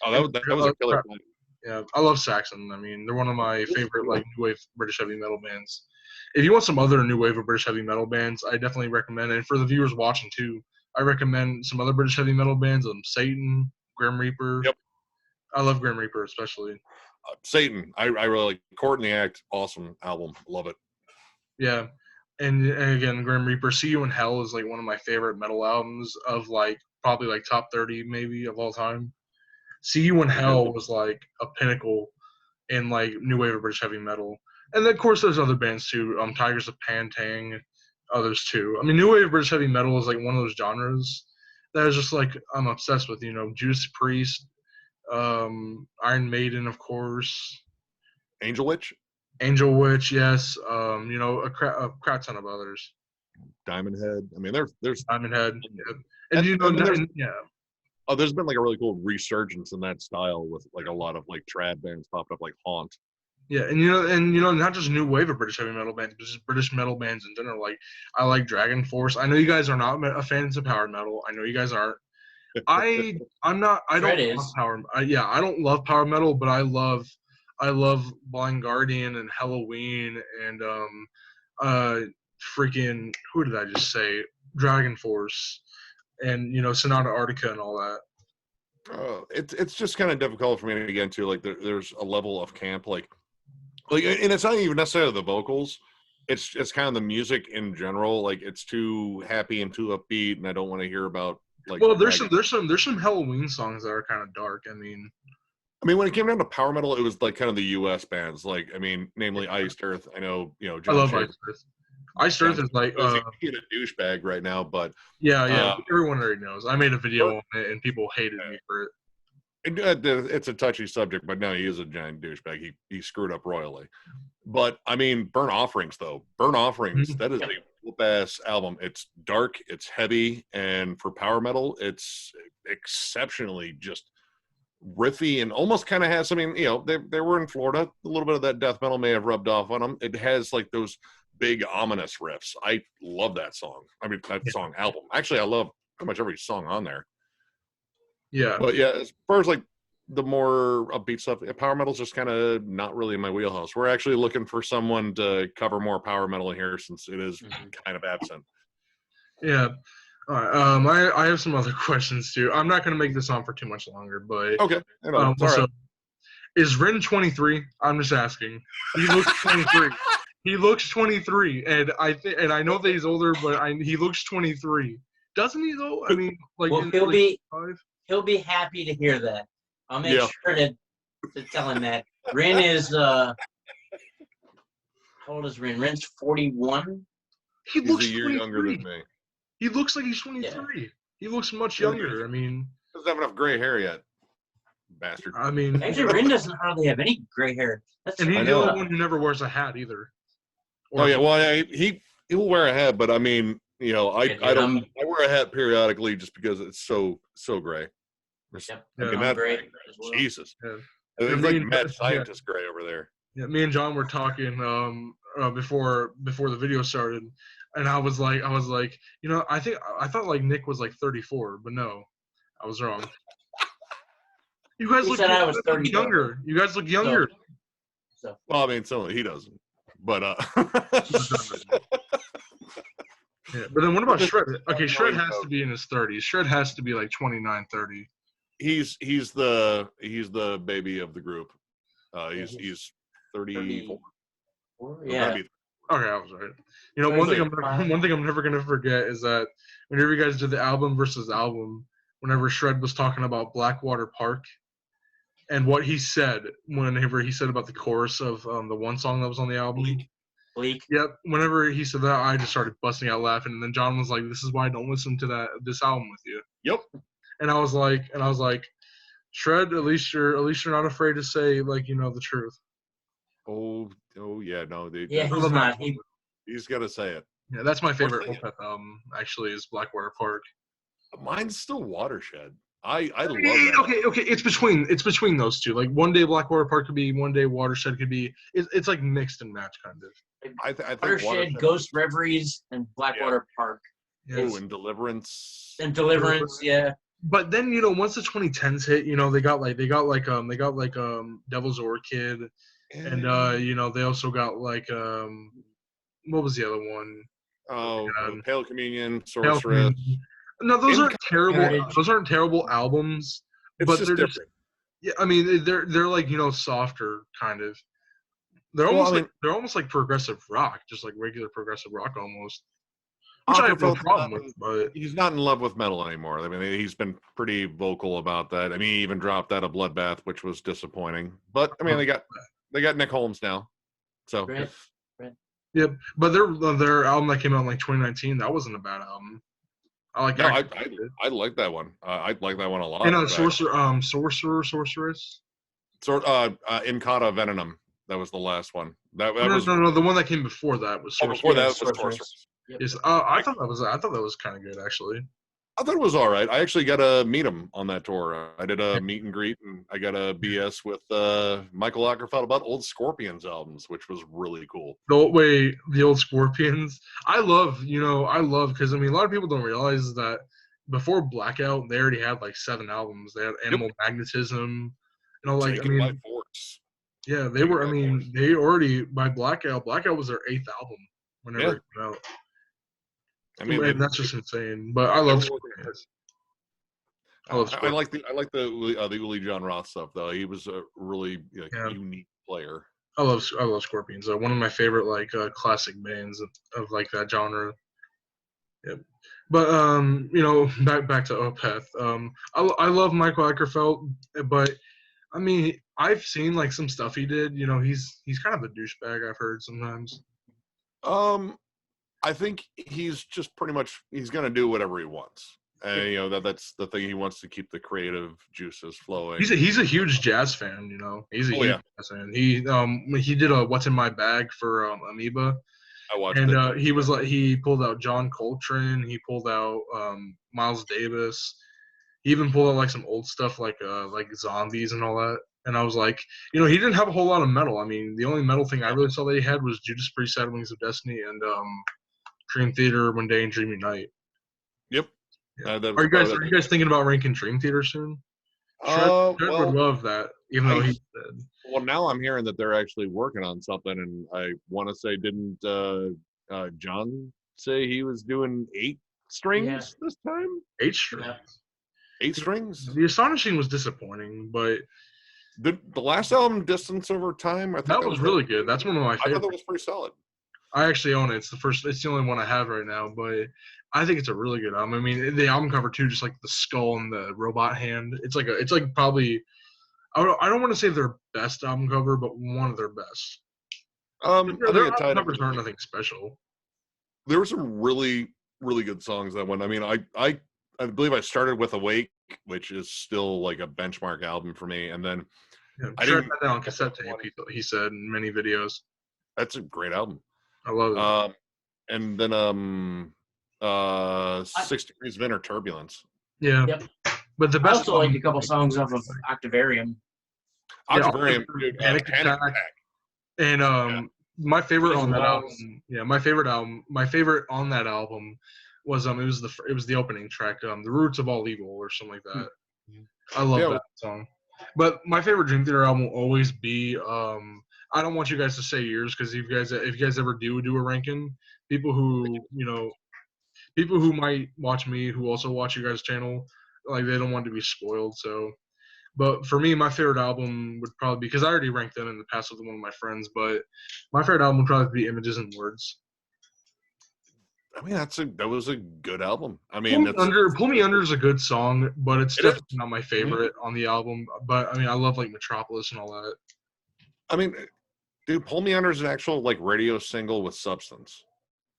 Oh, that was a killer point. Yeah, I love Saxon. They're one of my favorite like new wave British heavy metal bands. If you want some other new wave of British heavy metal bands, I definitely recommend. And for the viewers watching too, I recommend some other British heavy metal bands. Satan, Grim Reaper. Yep. I love Grim Reaper especially. Satan, I really like. Court in the Act, awesome album, love it. Yeah, and again, Grim Reaper. See You in Hell is like one of my favorite metal albums of like probably like top 30 maybe of all time. See You in Hell was like a pinnacle in like new wave of British heavy metal. And then of course there's other bands too. Tigers of Pantang, others too. New wave of British heavy metal is like one of those genres that is just like I'm obsessed with. Judas Priest, Iron Maiden, of course. Angel Witch, yes. A crap ton of others. Diamond Head. There's Diamond Head. Yeah. Oh, there's been like a really cool resurgence in that style with like a lot of like trad bands popped up, like Haunt. Yeah, and not just new wave of British heavy metal bands, but just British metal bands in general. Like I like Dragon Force. I know you guys are not fans of power metal. I know you guys aren't. I'm not. I don't love power. I don't love power metal, but I love Blind Guardian and Halloween and freaking who did I just say? Dragon Force. And Sonata Arctica and all that. It's just kind of difficult for me to get into. Like there's a level of camp, and it's not even necessarily the vocals. It's kind of the music in general. Like it's too happy and too upbeat, and I don't want to hear about like. Well, there's some Halloween songs that are kind of dark. I mean, when it came down to power metal, it was like kind of the U.S. bands, like I mean, namely Iced Earth. I know, I John love Shaver. Iced Earth. Iced Earth is like, He's a douchebag right now, but yeah. Everyone already knows. I made a video on it, and people hated me for it. It's a touchy subject, but no, he is a giant douchebag. He screwed up royally. But I mean, Burn Offerings though. Burn Offerings, that is a whoop ass album. It's dark, it's heavy, and for power metal, it's exceptionally just riffy and almost kind of has. I mean, they were in Florida. A little bit of that death metal may have rubbed off on them. It has like those big ominous riffs. I love that song. I mean, that song album. Actually, I love pretty much every song on there. Yeah. But yeah, as far as like the more upbeat stuff, power metal's just kind of not really in my wheelhouse. We're actually looking for someone to cover more power metal here since it is kind of absent. Yeah. All right. I have some other questions too. I'm not going to make this on for too much longer, but Okay. Also, is Rin 23? I'm just asking. He looks 23. He looks 23, and I know that he's older, but he looks 23. Doesn't he though? I mean, like, well, he'll be happy to hear that. I'll make sure to tell him that. Rin is how old is Rin? Rin's 41. He's looks a year 23. younger than me. He looks like he's 23. Yeah. He looks much younger. I mean, he doesn't have enough gray hair yet, bastard. I mean, actually, Rin doesn't hardly have any gray hair. And he's the only one who never wears a hat either. He will wear a hat, but I mean, I wear a hat periodically just because it's so gray. Yep. I mean, gray well. Jesus. Yeah. It's like mad scientist gray over there. Yeah, me and John were talking before the video started, and I was like, I thought like Nick was like 34, but no, I was wrong. You guys look younger. You guys look younger. So. Well, I mean, he doesn't. But yeah, but then what about Shred? Okay, Shred has to be in his 30s. Shred has to be like 29, 30. He's the baby of the group. He's 34. Yeah. Okay, I was right. One thing I'm never gonna forget is that whenever you guys did the album versus album, whenever Shred was talking about Blackwater Park, and what he said whenever he said about the chorus of the one song that was on the album. Bleak. Yep. Whenever he said that, I just started busting out laughing, and then John was like, "This is why I don't listen to this album with you." Yep. And I was like, Shred, at least you're not afraid to say like the truth. Oh yeah, no, he's not. He's got to say it. Yeah, that's my favorite Opeth album. Actually, is Blackwater Park. Mine's still Watershed. I love that. Okay. It's between those two. Like one day Blackwater Park could be, one day Watershed could be. It's like mixed and match kind of. I think Watershed, Ghost Reveries, and Blackwater Park. Yes. Oh, and Deliverance. Yeah. But then once the 2010s hit, they got Devil's Orchid, and they also got like what was the other one? Oh, Pale Communion, Sorceress. No, those aren't terrible. Those aren't terrible albums, but they're just yeah. I mean, they're like softer kind of. They're almost like progressive rock, just like regular progressive rock almost. Which I have no problem with, but he's not in love with metal anymore. I mean, he's been pretty vocal about that. I mean, he even dropped out of Bloodbath, which was disappointing. But I mean, they got Nick Holmes now, so. Right. Yep, but their album that came out in like 2019, that wasn't a bad album. I like. I like that one. I like that one a lot. And Sorceress. Incata Venom. That was the last one. That was no. The one that came before that was Sorceress. Before that was Sorceress. Yep. Yes, I thought that was kind of good actually. I thought it was all right. I actually got to meet him on that tour. I did a meet and greet, and I got a BS with Michael Ackerfeld about old Scorpions albums, which was really cool. The old Scorpions. I love because I mean a lot of people don't realize that before Blackout they already had like 7 albums. They had Animal Magnetism, By Force. Yeah, they were. I mean, they already by Blackout. Blackout was their 8th album whenever it came out. I mean, that's just insane. But I love Scorpions. I like the Uli John Roth stuff though. He was a really unique player. I love Scorpions. One of my favorite classic bands of like that genre. Yep. But back to Opeth. I love Michael Ackerfeld, but I mean, I've seen like some stuff he did. You know, he's kind of a douchebag. I've heard sometimes. I think he's just pretty much he's gonna do whatever he wants. And you know that's the thing. He wants to keep the creative juices flowing. He's a huge jazz fan. You know, he's a huge jazz fan. He did a "What's in My Bag" for Amoeba. I watched And it. he was like he pulled out John Coltrane. He pulled out Miles Davis. He even pulled out like some old stuff like Zombies and all that. And I was like, you know, he didn't have a whole lot of metal. I mean, the only metal thing I really saw that he had was Judas Priest, Sad Wings of Destiny, and Dream Theater, One Day and Dream Unite. Yep. Yeah. Are you guys thinking about ranking Dream Theater soon? Shred would love that, even though he's dead. Well, now I'm hearing that they're actually working on something, and I want to say, didn't John say he was doing 8 strings this time? 8 strings. Yeah. 8 strings. The Astonishing was disappointing, but the last album, Distance Over Time, I think that was really good. That's one of my favorites. I thought that was pretty solid. I actually own it. It's the only one I have right now, but I think it's a really good album. I mean, the album cover too, just like the skull and the robot hand. It's like probably I don't want to say their best album cover, but one of their best. Their album covers aren't nothing special. There were some really, really good songs that one. I mean, I believe I started with Awake, which is still like a benchmark album for me, and then I didn't that on cassette tape. He said in many videos. That's a great album. I love it. And then 6 Degrees of Inner Turbulence. Yeah. Yep. But the best I also like a couple songs off of Octavarium. Octavarium, Panic Attack. And my favorite on that album. Yeah, my favorite on that album was it was the opening track, The Roots of All Evil or something like that. I love that song. But my favorite Dream Theater album will always be I don't want you guys to say yours because if you guys ever do a ranking, people who might watch me who also watch you guys' channel, like they don't want to be spoiled. So, but for me, my favorite album would probably be because I already ranked them in the past with one of my friends, but my favorite album would probably be Images and Words. I mean, that was a good album. I mean, Pull Me Under is a good song, but it's definitely not my favorite on the album. But I mean, I love like Metropolis and all that. I mean, dude, Pull Me Under is an actual like radio single with substance.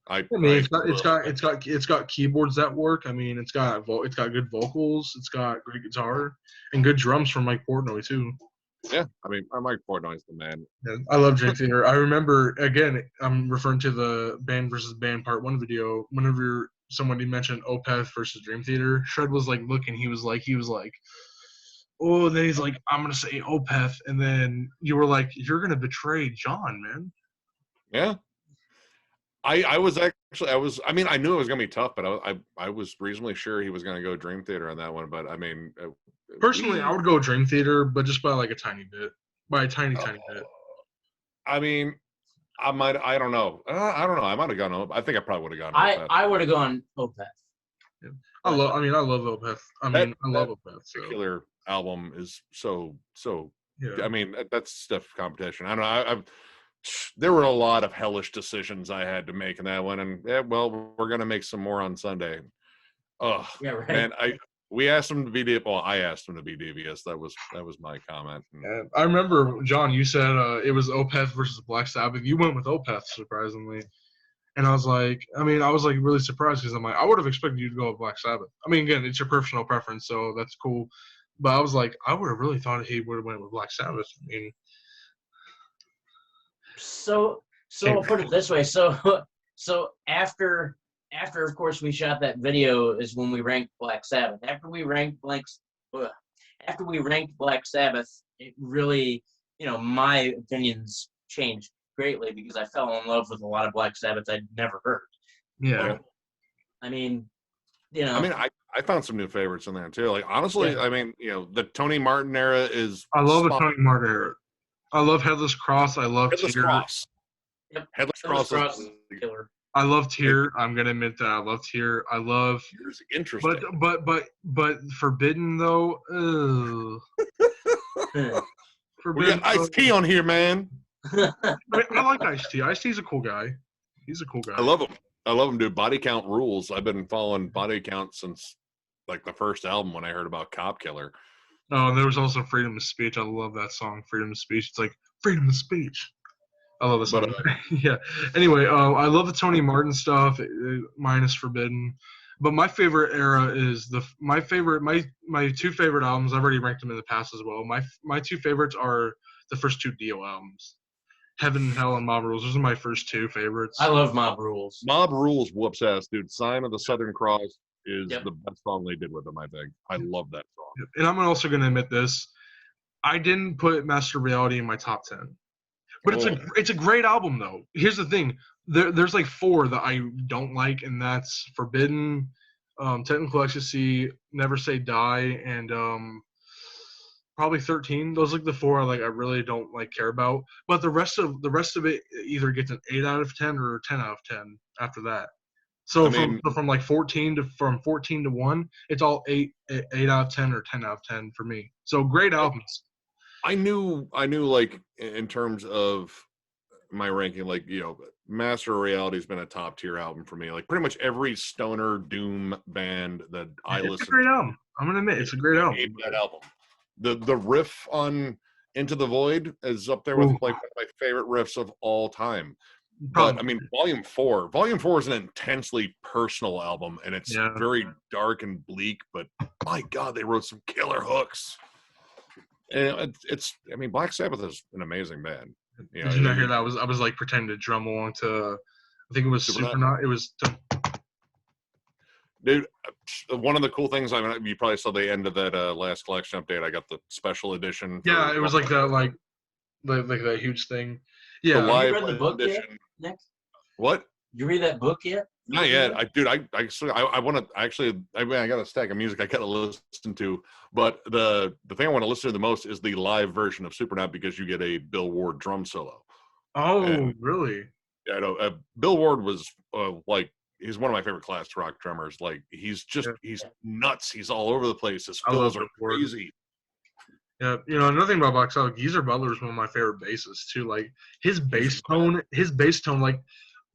I mean, it's got keyboards that work. I mean, it's got good vocals. It's got great guitar and good drums from Mike Portnoy too. Yeah, I mean, Mike Portnoy's the man. Yeah, I love Dream Theater. I remember, again, I'm referring to the Band versus Band Part 1 video. Whenever somebody mentioned Opeth versus Dream Theater, Shred was like looking. He was like, oh, and then he's like, I'm gonna say Opeth, and then you were like, you're gonna betray John, man. Yeah. I knew it was gonna be tough, but I was reasonably sure he was gonna go Dream Theater on that one. But I mean, personally, I would go Dream Theater, but just by like a tiny bit, by a tiny bit. I mean, I don't know. I don't know. I might have gone Opeth. I think I probably would have gone Opeth. I would have gone Opeth. Yeah. I love Opeth. I love Opeth. So. Particular album is so. Yeah. I mean, that's stiff competition. I don't know. There were a lot of hellish decisions I had to make in that one, and we're gonna make some more on Sunday. Oh, yeah, right. Man, I asked him to be devious. That was my comment. I remember, John, you said it was Opeth versus Black Sabbath. You went with Opeth, surprisingly, and I was like really surprised because I'm like, I would have expected you to go with Black Sabbath. I mean, again, it's your personal preference, so that's cool. But I was like, I would have really thought he would have went with Black Sabbath. I mean. So I'll put it this way. So after of course we shot that video is when we ranked Black Sabbath. After we ranked Black Sabbath, it really, my opinions changed greatly because I fell in love with a lot of Black Sabbath I'd never heard. Yeah. I mean, I found some new favorites in there too. Like honestly, I mean, the Tony Martin era is. I love the Tony Martin era. I love Headless Cross. I love Headless Tear. Cross. Yep. Headless Cross is killer. I love Tear. I'm gonna admit that I love Tear. I love. Tear's interesting. But Forbidden though. Forbidden. We got Ice-T on here, man. I like Ice-T. Ice-T's a cool guy. He's a cool guy. I love him, dude. Body Count rules. I've been following Body Count since like the first album when I heard about Cop Killer. Oh, and there was also Freedom of Speech. I love that song, Freedom of Speech. It's like freedom of speech. I love the song. But, Yeah. Anyway, I love the Tony Martin stuff, minus Forbidden. But my favorite era is my two favorite albums. I've already ranked them in the past as well. My two favorites are the first two Dio albums, Heaven and Hell and Mob Rules. Those are my first two favorites. I love Mob Rules. Mob Rules whoops ass, dude. Sign of the Southern Cross is Yep. the best song they did with them, I think. I love that song. And I'm also going to admit this. I didn't put Master Reality in my top 10. But it's a great album, though. Here's the thing. There's like 4 that I don't like, and that's Forbidden, Technical Ecstasy, Never Say Die, and probably 13. Those are like the 4 I really don't care about. But the rest of it either gets an 8 out of 10 or a 10 out of 10 after that. So from 14 to 1, it's all 8 out of 10 or 10 out of 10 for me. So great albums. I knew like in terms of my ranking, like, Master of Reality has been a top tier album for me. Like pretty much every stoner doom band that I listen to. It's a great album. I'm gonna admit it's a great album. That album. The riff on Into the Void is up there with like one of my favorite riffs of all time. But I mean, Volume 4 is an intensely personal album, and it's very dark and bleak, but my God, they wrote some killer hooks. And I mean, Black Sabbath is an amazing band. Did you not hear that? I was like pretending to drum along to, I think it was Supernaut. It was. Dude, one of the cool things, you probably saw the end of that last collection update. I got the special edition. Yeah, it was like that, like that huge thing. Yeah. The live you read the book edition. yet, Nick? What? You read that book yet? Not yet. I want to actually. I got a stack of music I got to listen to, but the thing I want to listen to the most is the live version of Supernaut because you get a Bill Ward drum solo. Oh, really? Yeah, I know. Bill Ward was he's one of my favorite classic rock drummers. Like he's nuts. He's all over the place. His fills are crazy. Yeah, another thing about Black Sabbath, Geezer Butler is one of my favorite bassists too. Like his bass tone, like.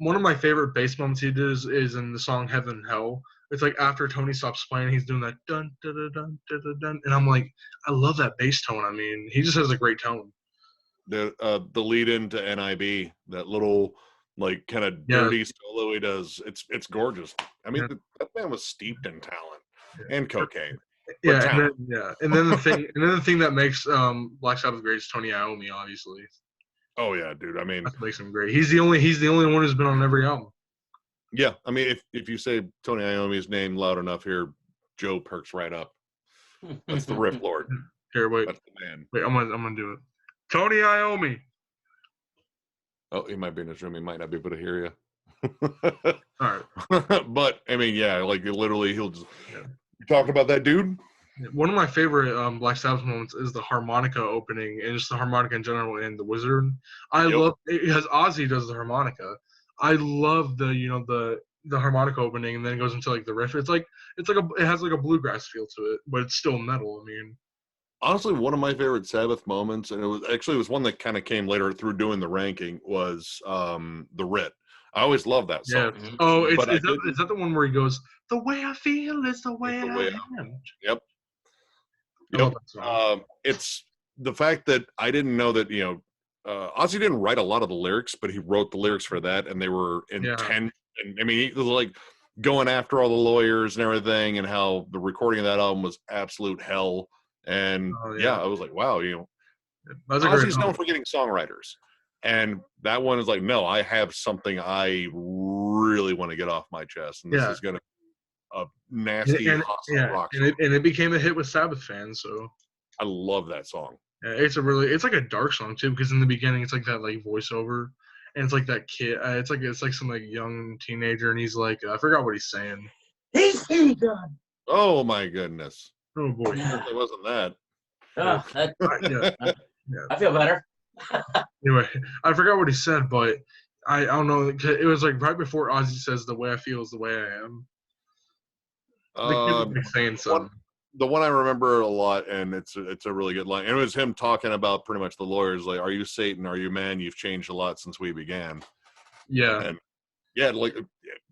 One of my favorite bass moments he does is in the song Heaven and Hell. It's like after Tony stops playing, he's doing that dun dun dun dun dun dun, and I'm like, I love that bass tone. I mean, he just has a great tone. The lead into NIB, that little like kind of dirty solo he does, it's gorgeous. I mean, that man was steeped in talent and cocaine. And then the thing that makes Black Sabbath great is Tony Iommi, obviously. Oh yeah, dude. I mean, that makes him great. He's the only one who's been on every album. Yeah, I mean, if you say Tony Iommi's name loud enough here, Joe perks right up. That's the riff lord. Here, wait. That's the man. Wait, I'm gonna do it. Tony Iommi. Oh, he might be in his room. He might not be able to hear you. All right. But I mean, yeah, like literally, he'll just. You talking about that dude? One of my favorite Black Sabbath moments is the harmonica opening, and just the harmonica in general, and the Wizard. I love it because Ozzy does the harmonica. I love the harmonica opening, and then it goes into like the riff. It has like a bluegrass feel to it, but it's still metal. I mean, honestly, one of my favorite Sabbath moments, and it was one that kind of came later through doing the ranking, was the Writ. I always love that song. Yeah. Oh, is that the one where he goes, "The way I feel is the way I am." Yep. It's the fact that I didn't know that Ozzy didn't write a lot of the lyrics, but he wrote the lyrics for that, and they were intense. And I mean, he was like going after all the lawyers and everything, and how the recording of that album was absolute hell. And I was like, wow, Ozzy's known for getting songwriters, and that one is like, no, I have something I really want to get off my chest, and this is gonna. A nasty hostile rock song. And it became a hit with Sabbath fans. So I love that song. Yeah, it's like a dark song too, because in the beginning it's like that like voiceover, and it's like that kid. It's like some like young teenager, and he's like, I forgot what he's saying. He's done. Oh my goodness. Oh boy, it wasn't that. I feel better. Anyway, I forgot what he said, but I don't know. It was like right before Ozzy says, "The way I feel is the way I am." Saying something. The one I remember a lot, and it's a really good line. And it was him talking about pretty much the lawyers, like, "Are you Satan? Are you man? You've changed a lot since we began." Yeah. And Yeah, like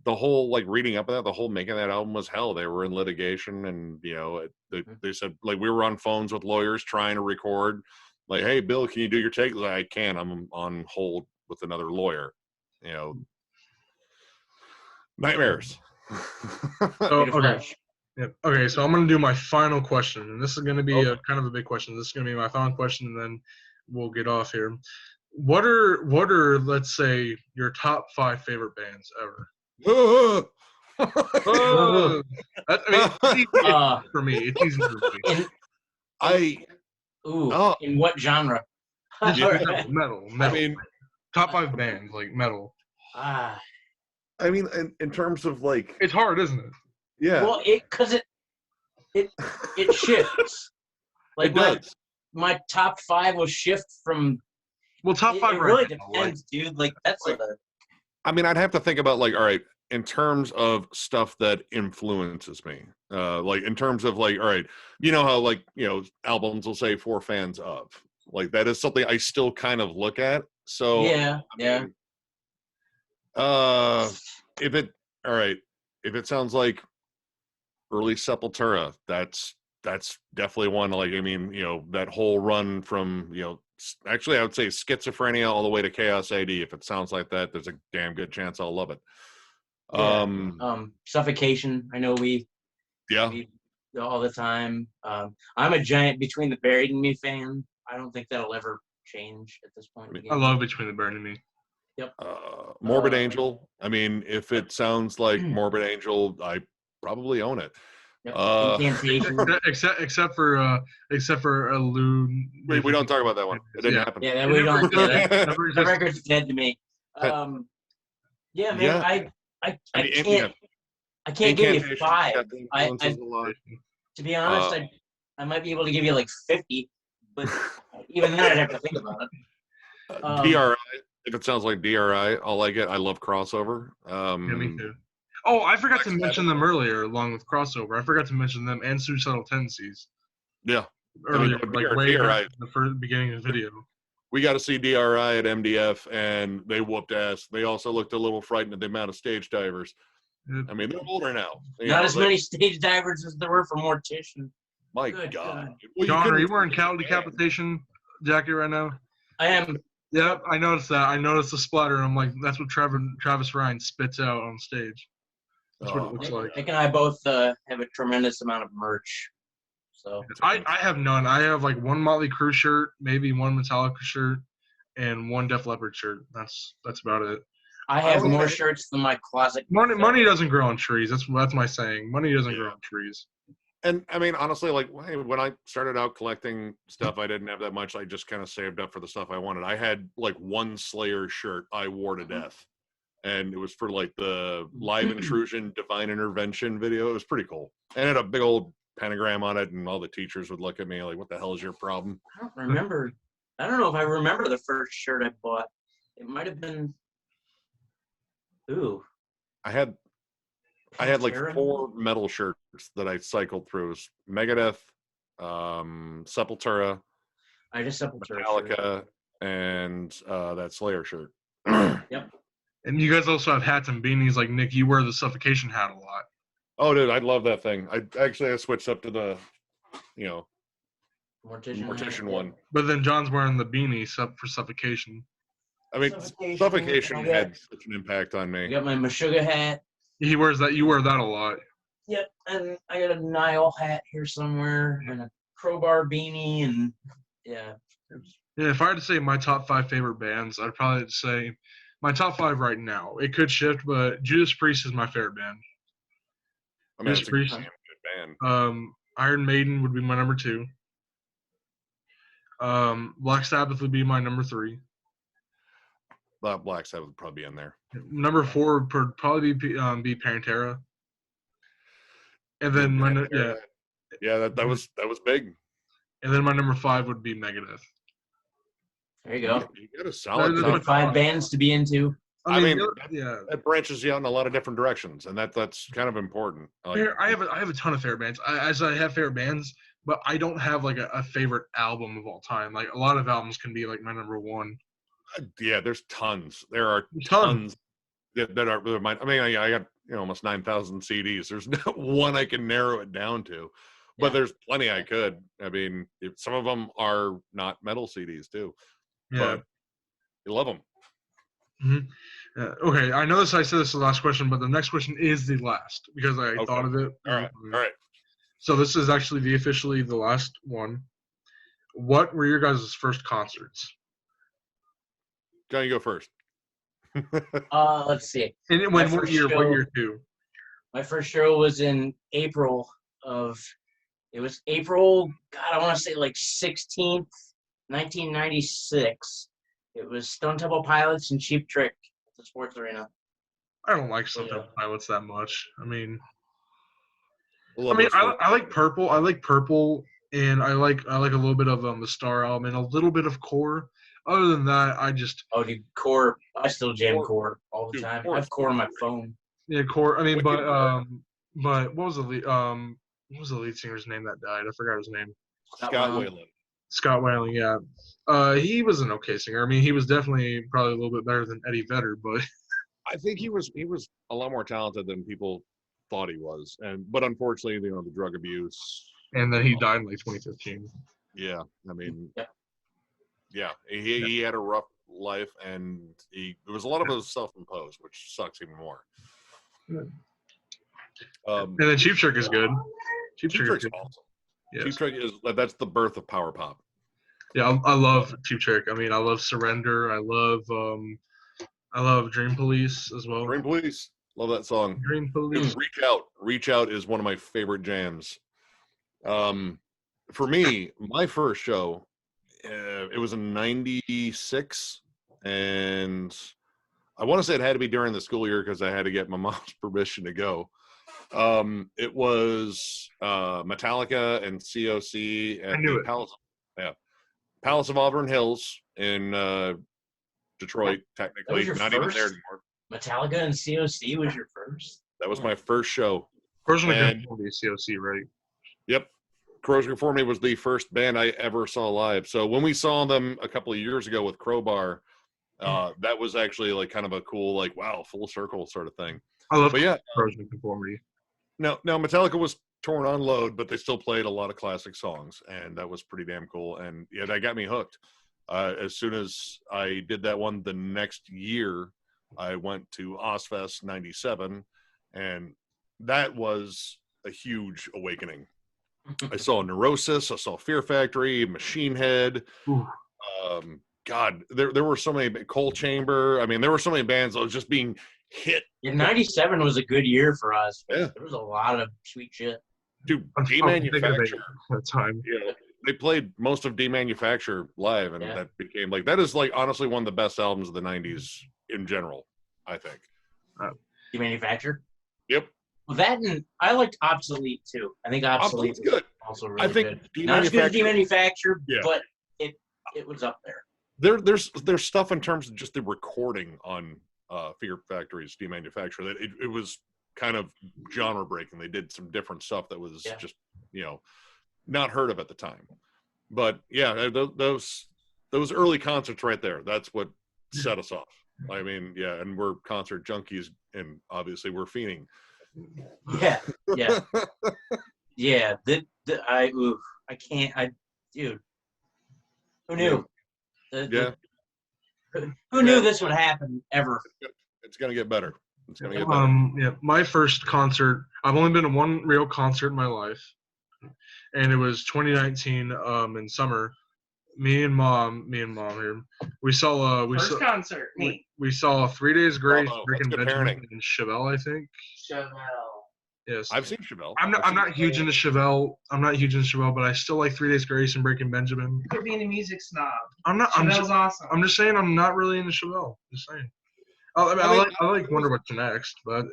the whole like reading up on that, the whole making that album was hell. They were in litigation, and they said like we were on phones with lawyers trying to record. Like, hey, Bill, can you do your take? Like, I can. I'm on hold with another lawyer. Nightmares. So, okay. Yeah. Okay, so I'm going to do my final question, and this is going to be a kind of a big question. This is going to be my final question, and then we'll get off here. What are let's say your top 5 favorite bands ever? It's easy for me. It's easy for me. In what genre? Metal. I mean, top 5 bands like metal. Ah. I mean, in terms of like, it's hard, isn't it? Yeah. Well, it shifts. Like it does. My top 5 will shift from. Well, top 5 it really depends, dude. Like that's I mean, I'd have to think about like, all right, in terms of stuff that influences me, like in terms of like, all right, you know how like albums will say for fans of, like that is something I still kind of look at. So yeah. If it sounds like early Sepultura, that's definitely one. Like, I mean, that whole run from, actually I would say Schizophrenia all the way to Chaos AD. If it sounds like that, there's a damn good chance I'll love it. Suffocation. I know we all the time. I'm a giant Between the Buried and Me fan. I don't think that'll ever change at this point. I love Between the Buried and Me. Yep. Morbid Angel. I mean, if it sounds like Morbid Angel, I probably own it. Yep. Except for a Loon. We don't talk about that one. It didn't happen. Yeah, we don't. That record's dead to me. Yeah, man. I can't give you 5. To be honest, I might be able to give you like 50, but even then I'd have to think about it. DRI. If it sounds like DRI, I'll like it. I love Crossover. Yeah, me too. Oh, I forgot to mention them earlier, along with Crossover. I forgot to mention them and Suicidal Tendencies. Yeah. Earlier, way back in the first beginning of the video. We got to see DRI at MDF, and they whooped ass. They also looked a little frightened at the amount of stage divers. I mean, they're older now. Not as many stage divers as there were for Mortician. My God. Well, John, are you wearing cattle decapitation jacket right now? I am. Yep, I noticed that. I noticed the splatter, and I'm like, that's what Travis Ryan spits out on stage. That's what it looks like. Nick and I both have a tremendous amount of merch. So I have none. I have like one Motley Crue shirt, maybe one Metallica shirt, and one Def Leppard shirt. That's about it. I have more shirts than my closet. Money doesn't grow on trees. That's my saying. Money doesn't grow on trees. And I mean, honestly, like when I started out collecting stuff, I didn't have that much. I just kind of saved up for the stuff I wanted. I had like one Slayer shirt I wore to death, and it was for like the Live Intrusion Divine Intervention video. It was pretty cool, and it had a big old pentagram on it, and all the teachers would look at me like, "What the hell is your problem?" I don't remember. I don't know if I remember the first shirt I bought. It might have been. Ooh. I had like 4 metal shirts that I cycled through. It was Megadeth, Sepultura, I just Sepultura Metallica, shirt. And that Slayer shirt. Yep. And you guys also have hats and beanies. Like Nick, you wear the Suffocation hat a lot. Oh, dude, I love that thing. I switched up to the, Mortician one. But then John's wearing the beanie for Suffocation. I mean, Suffocation had such an impact on me. I got my Meshuggah hat. He wears that. You wear that a lot. Yep, and I got a Nile hat here somewhere, and a Crowbar beanie, and yeah. Yeah, if I had to say my top 5 favorite bands, I'd probably say my top 5 right now. It could shift, but Judas Priest is my favorite band. I mean, Judas Priest. It's a good band. Iron Maiden would be my number 2. Black Sabbath would be my number 3. Black Sabbath would probably be in there. Number 4 would probably be Pantera. And then that was big. And then my number 5 would be Megadeth. There you go. You got a solid top 5 bands to be into. I mean, that branches you out in a lot of different directions, and that's kind of important. I have a ton of favorite bands. I have favorite bands, but I don't have like a favorite album of all time. Like a lot of albums can be like my number 1. Yeah, there's tons. There are tons. that are mine. I mean, I got almost 9,000 CDs. There's not one I can narrow it down to, but there's plenty I could. I mean, some of them are not metal CDs too, but you love them. Mm-hmm. Okay, I know I said this is the last question, but the next question is the last because I thought of it. All right. So this is actually officially the last one. What were your guys' first concerts? Johnny, go first. Let's see. And what year too? My first show was in April of. It was April. God, I want to say like 16th, 1996. It was Stone Temple Pilots and Cheap Trick at the Sports Arena. I don't like Stone Temple Pilots that much. I mean, I I like Purple. I like Purple, and I like a little bit of the Star album and a little bit of Core. Other than that, I just dude, Core. I still jam Core all the time. I have Core on my phone. Yeah, Core. I mean, but what was the lead singer's name that died? I forgot his name. Scott Weiland. Scott Weiland, yeah. He was an okay singer. I mean, he was definitely probably a little bit better than Eddie Vedder, but I think he was a lot more talented than people thought he was, but unfortunately, the drug abuse. And then he died in like 2015. Yeah, I mean, he had a rough life, and there was a lot of it self-imposed, which sucks even more. And then Cheap Trick is good. Cheap Trick's awesome. Yes. Cheap Trick that's the birth of power pop. Yeah, I love Cheap Trick. I mean, I love Surrender. I love Dream Police as well. Dream Police, love that song. Dream Police. Reach Out is one of my favorite jams. For me, my first show, it was in '96, and I want to say it had to be during the school year because I had to get my mom's permission to go. It was Metallica and COC at the Palace of Auburn Hills in Detroit. Technically, not even there anymore. Metallica and COC was your first? That was my first show. Corrosion of Conformity, COC, right? Yep. Corrosion of Conformity was the first band I ever saw live. So when we saw them a couple of years ago with Crowbar, that was actually like kind of a cool, like, wow, full circle sort of thing. I love Corrosion of Conformity. Now Metallica was torn on load, but they still played a lot of classic songs, and that was pretty damn cool. And yeah, that got me hooked. As soon as I did that one, the next year I went to Ozfest '97, and that was a huge awakening. I saw Neurosis, I saw Fear Factory, Machine Head. God, there were so many. Coal Chamber. I mean, there were so many bands that was just being hit. Yeah, '97 was a good year for us. Yeah. There was a lot of sweet shit. Dude, Demanufacture. That time. Yeah, they played most of Demanufacture live, and that became that is honestly one of the best albums of the '90s in general, I think. Demanufacture? Yep. Well, that and I liked Obsolete too. I think Obsolete was good. Also really I think good. Not as good as Demanufacture, but it was up there. There's stuff in terms of just the recording on Fear Factory's Demanufacture that it was kind of genre breaking. They did some different stuff that was just not heard of at the time. But yeah, those early concerts right there, that's what set us off. I mean, and we're concert junkies, and obviously we're fiending. Yeah. Dude, who knew? Who knew this would happen ever? It's gonna get better. It's gonna get better. My first concert. I've only been to one real concert in my life, and it was 2019 in summer. Me and mom here. We saw first concert. We saw 3 Days Grace, Breaking Benjamin, parenting. and Chevelle, I think. Chevelle. Yes. I've seen Chevelle. I'm not huge into Chevelle. But I still like 3 Days Grace and Breaking Benjamin. You're being a music snob. Chevelle's awesome. I'm just saying I'm not really into Chevelle. Just saying. I like Wonder What's Next, but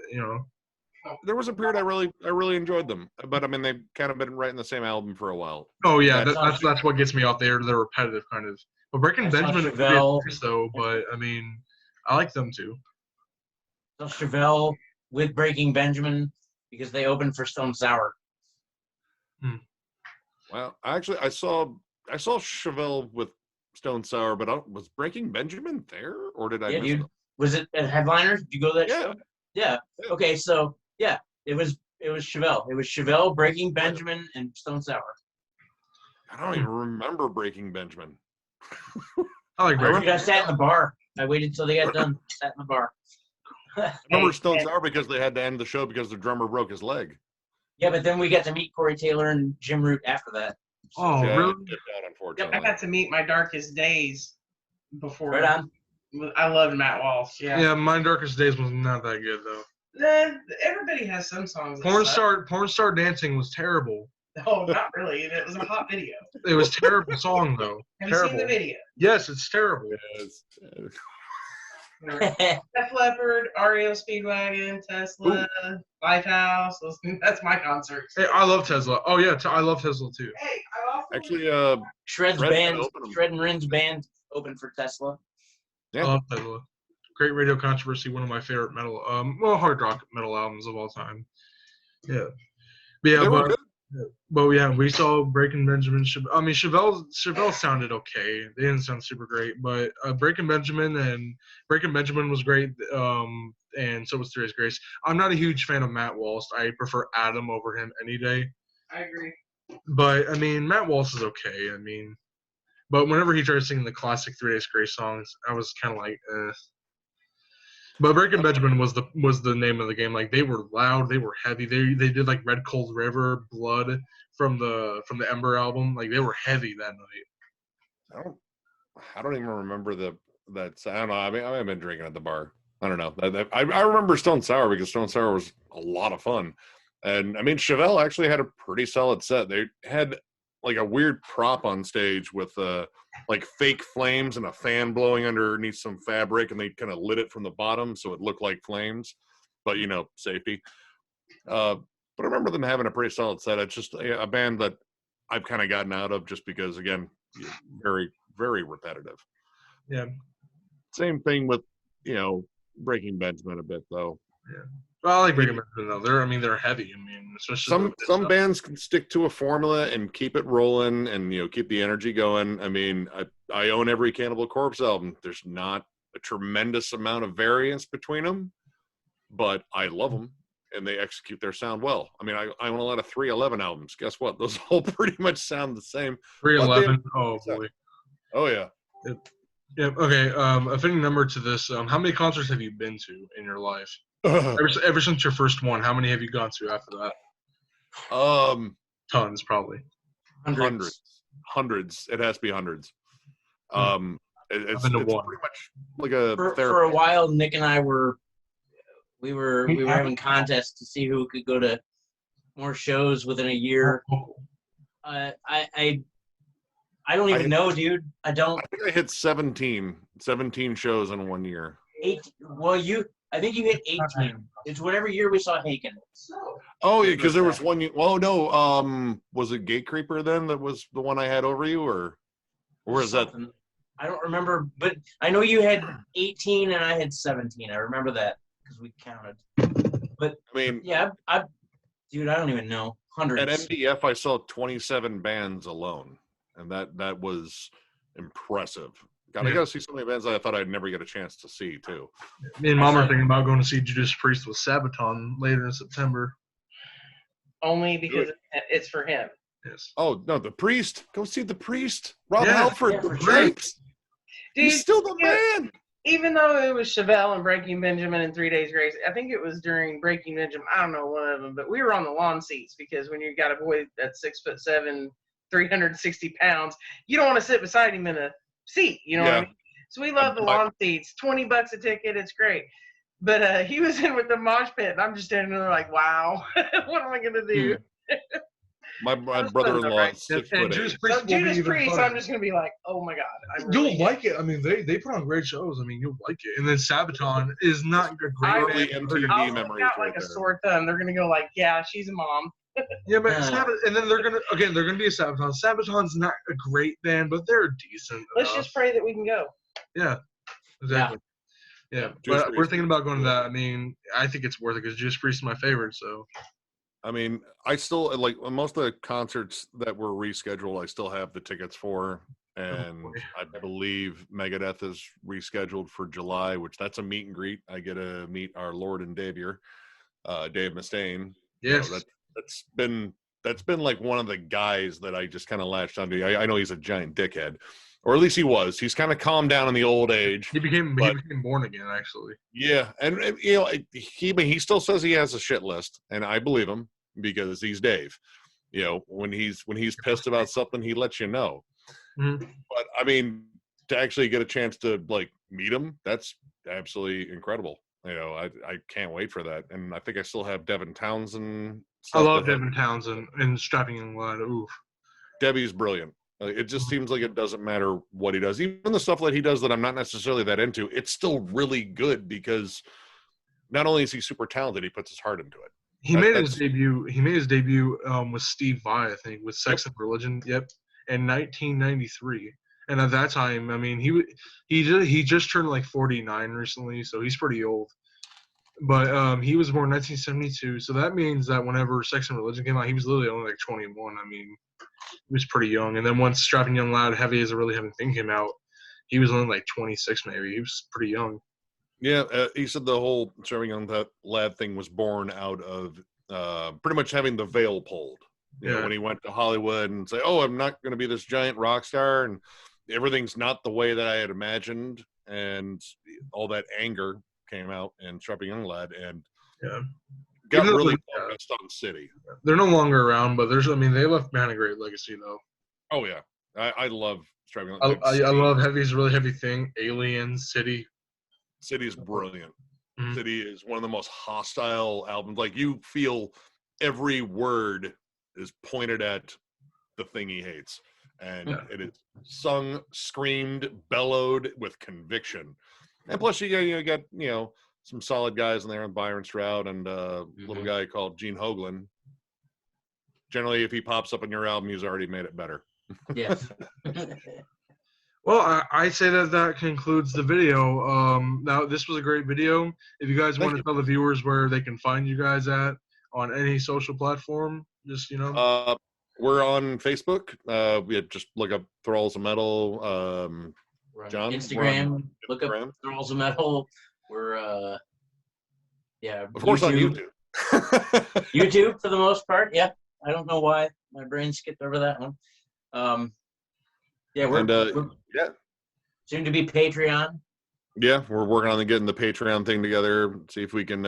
there was a period I really enjoyed them, but I mean they've kind of been writing the same album for a while. Oh yeah, that's what gets me off there. They're repetitive kind of. But Breaking Benjamin is nice though. But I mean, I like them too. So Chevelle with Breaking Benjamin because they opened for Stone Sour. Well, actually, I saw Chevelle with Stone Sour, but was Breaking Benjamin there, or did I? Yeah, miss dude. them? Was it a headliner? Did you go to that Yeah. show? Yeah. Yeah. Okay, so yeah, it was Chevelle. It was Chevelle, Breaking Benjamin, and Stone Sour. I don't even remember Breaking Benjamin. I like Dude, Breaking. I sat in the bar. I waited till they got done. Sat in the bar. I remember Hey, Stone and- Sour because they had to end the show because the drummer broke his leg. Yeah, but then we got to meet Corey Taylor and Jim Root after that. Oh, Yeah, really? it dipped out, unfortunately. I got to meet my darkest days before. Right on. I loved Matt Walsh. Yeah. Yeah, My Darkest Days was not that good though. Everybody has some songs. That Porn Star Dancing was terrible. Oh, not really. It was a hot video. It was terrible song though. Have Terrible. you seen the video? Yes, it's terrible. Yes. Def Leppard, REO Speedwagon, Tesla, Lifehouse. That's my concert. Hey, I love Tesla. Oh yeah, I love Tesla too. Hey, I also Actually, Shred's Shred band, opened 'em. Shred and Rin's band opened for Tesla. Yeah. I love Tesla. Great Radio Controversy, one of my favorite metal, hard rock metal albums of all time. Yeah, they were but good. we saw Breaking Benjamin. I mean, Chevelle sounded okay. They didn't sound super great, but Breaking Benjamin was great. And so was Three Days Grace. I'm not a huge fan of Matt Walsh. I prefer Adam over him any day. I agree. But I mean, Matt Walsh is okay. I mean, but whenever he started singing the classic Three Days Grace songs, I was kind of like, eh. But Breaking Benjamin was the name of the game. Like, they were loud, they were heavy. They did like Red Cold River, Blood from the Ember album. Like, they were heavy that night. I don't even remember that. I don't know. I mean, I've been drinking at the bar. I don't know. I remember Stone Sour because Stone Sour was a lot of fun. And I mean, Chevelle actually had a pretty solid set. They had like a weird prop on stage with like fake flames and a fan blowing underneath some fabric, and they kind of lit it from the bottom so it looked like flames, but safety. But I remember them having a pretty solid set. It's just a band that I've kind of gotten out of just because, again, very, very repetitive. Yeah. Same thing with Breaking Benjamin a bit though. Yeah. Well, I like Breaking Benjamin though. They're heavy. I mean, especially some bands can stick to a formula and keep it rolling and keep the energy going. I mean, I own every Cannibal Corpse album. There's not a tremendous amount of variance between them, but I love them and they execute their sound well. I mean, I own a lot of 311 albums. Guess what? Those all pretty much sound the same. 311. Oh boy. Oh yeah. Yeah. Okay. A fitting number to this. How many concerts have you been to in your life? Ever since your first one, how many have you gone to after that? Tons, probably. Hundreds. It has to be hundreds. It's been to pretty one. much like a For a while. Nick and I were having contests to see who could go to more shows within a year. I don't even know, dude. I don't. I think I hit 17 shows in 1 year. 8. Well, I think you hit 18. It's whatever year we saw Haken. Oh yeah, because there was one. Oh no, was it Gate Creeper then? That was the one I had over you, or is that? I don't remember, but I know you had 18 and I had 17. I remember that because we counted. But I mean, yeah, dude, I don't even know. Hundreds. at MDF, I saw 27 bands alone, and that was impressive. God, I gotta see so many bands that I thought I'd never get a chance to see too. Me and Mom are thinking about going to see Judas Priest with Sabaton later in September. Only because it's for him. Yes. Oh no, the Priest! Go see the Priest. Rob Yeah. Halford, Yeah, the for sure. Grapes. Dude, He's still the man. even though it was Chevelle and Breaking Benjamin and 3 Days Grace, I think it was during Breaking Benjamin. I don't know, one of them, but we were on the lawn seats because when you got a boy that's 6'7", 360 pounds, you don't want to sit beside him in a seat. You know what I mean? So we love the lawn seats. $20 a ticket. It's great. But he was in with the mosh pit, and I'm just standing there like, wow, what am I gonna do? My brother-in-law is 6'8". Judas Priest, So Judas Priest, I'm just gonna be like, oh my god, You'll like it. I mean, they put on great shows. I mean, you'll like it. And then Sabaton is not a great Early band. MTV I also memories got right like a there. sore thumb. They're gonna go like, yeah, she's a mom. Yeah, but and then they're gonna be a Sabaton. Sabaton's not a great band, but they're decent. Let's enough. just pray that we can go. Yeah, exactly. Yeah, Judas but we're Priest. thinking about going to that. I mean, I think it's worth it because Judas Priest is my favorite. So I mean, I still like most of the concerts that were rescheduled. I still have the tickets for. and boy. I believe Megadeth is rescheduled for July, which that's a meet and greet. I get to meet our Lord and Savior, Dave Mustaine. Yes. That's been like one of the guys that I just kind of latched onto. I know he's a giant dickhead, or at least he was. He's kind of calmed down in the old age. He became born again, actually. Yeah, and he still says he has a shit list, and I believe him because he's Dave. When he's pissed about something, he lets you know. Mm-hmm. But I mean, to actually get a chance to like meet him, that's absolutely incredible. I can't wait for that, and I think I still have Devin Townsend. I love Devin Townsend and Strapping Young Lad. Oof. Debbie's brilliant. It just seems like it doesn't matter what he does. Even the stuff that he does that I'm not necessarily that into, it's still really good because not only is he super talented, he puts his heart into it. He made his debut with Steve Vai, I think, with Sex and Religion. Yep, in 1993. And at that time, I mean, he just turned like 49 recently, so he's pretty old. But he was born in 1972, so that means that whenever Sex and Religion came out, he was literally only like 21. I mean, he was pretty young. And then once Strapping Young Lad, Heavy as a Really Heavy Thing came out, he was only like 26 maybe. He was pretty young. Yeah, he said the whole Strapping Young Lad thing was born out of pretty much having the veil pulled. When he went to Hollywood and say, "Oh, I'm not going to be this giant rock star," and everything's not the way that I had imagined, and all that anger came out in Strapping Young Lad, and got really focused on City. They're no longer around, but they left behind a great legacy, though. Oh yeah, I love Strapping Young Lad. I love Heavy's Really Heavy Thing, Aliens, City. City's brilliant. Mm-hmm. City is one of the most hostile albums. Like, you feel every word is pointed at the thing he hates, and it is sung, screamed, bellowed with conviction. And plus, you got some solid guys in there, Byron Stroud and a little guy called Gene Hoglan. Generally, if he pops up on your album, he's already made it better. Yes. Well, I say that concludes the video. Now, this was a great video. If you guys want to tell the viewers where they can find you guys at on any social platform, just, We're on Facebook. We just look up Thralls of Metal. John? Instagram. Look up Thralls of Metal. We're, of course, on YouTube. YouTube, for the most part, yeah. I don't know why. My brain skipped over that one. We're soon to be Patreon. Yeah, we're working on getting the Patreon thing together. See if we can,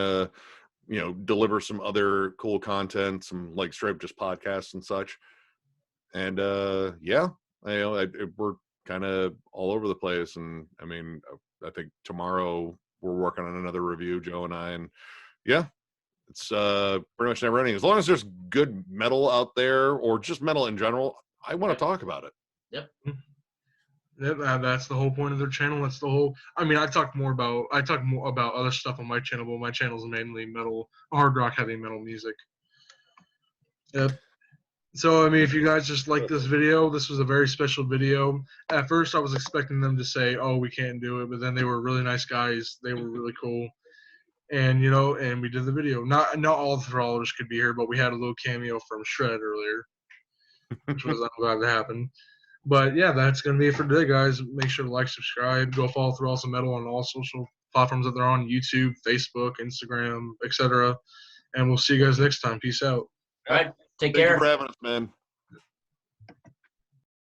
deliver some other cool content, some like straight just podcasts and such. And we're kind of all over the place. And I mean, I think tomorrow we're working on another review, Joe and I, and it's pretty much never ending. As long as there's good metal out there, or just metal in general, I want to talk about it. Yep. Yeah, that's the whole point of their channel. That's the whole. I mean, I talk more about other stuff on my channel, but my channel is mainly metal, hard rock, heavy metal music. Yep. So, I mean, if you guys just like this video, this was a very special video. At first, I was expecting them to say, "Oh, we can't do it," but then they were really nice guys. They were really cool, and and we did the video. Not all the Thrallers could be here, but we had a little cameo from Shred earlier, which was I'm glad to happen. But yeah, that's going to be it for today, guys. Make sure to like, subscribe, go follow Thralls of Metal on all social platforms that they're on: YouTube, Facebook, Instagram, etc. And we'll see you guys next time. Peace out. All right. Take Thank care. you for having us, man.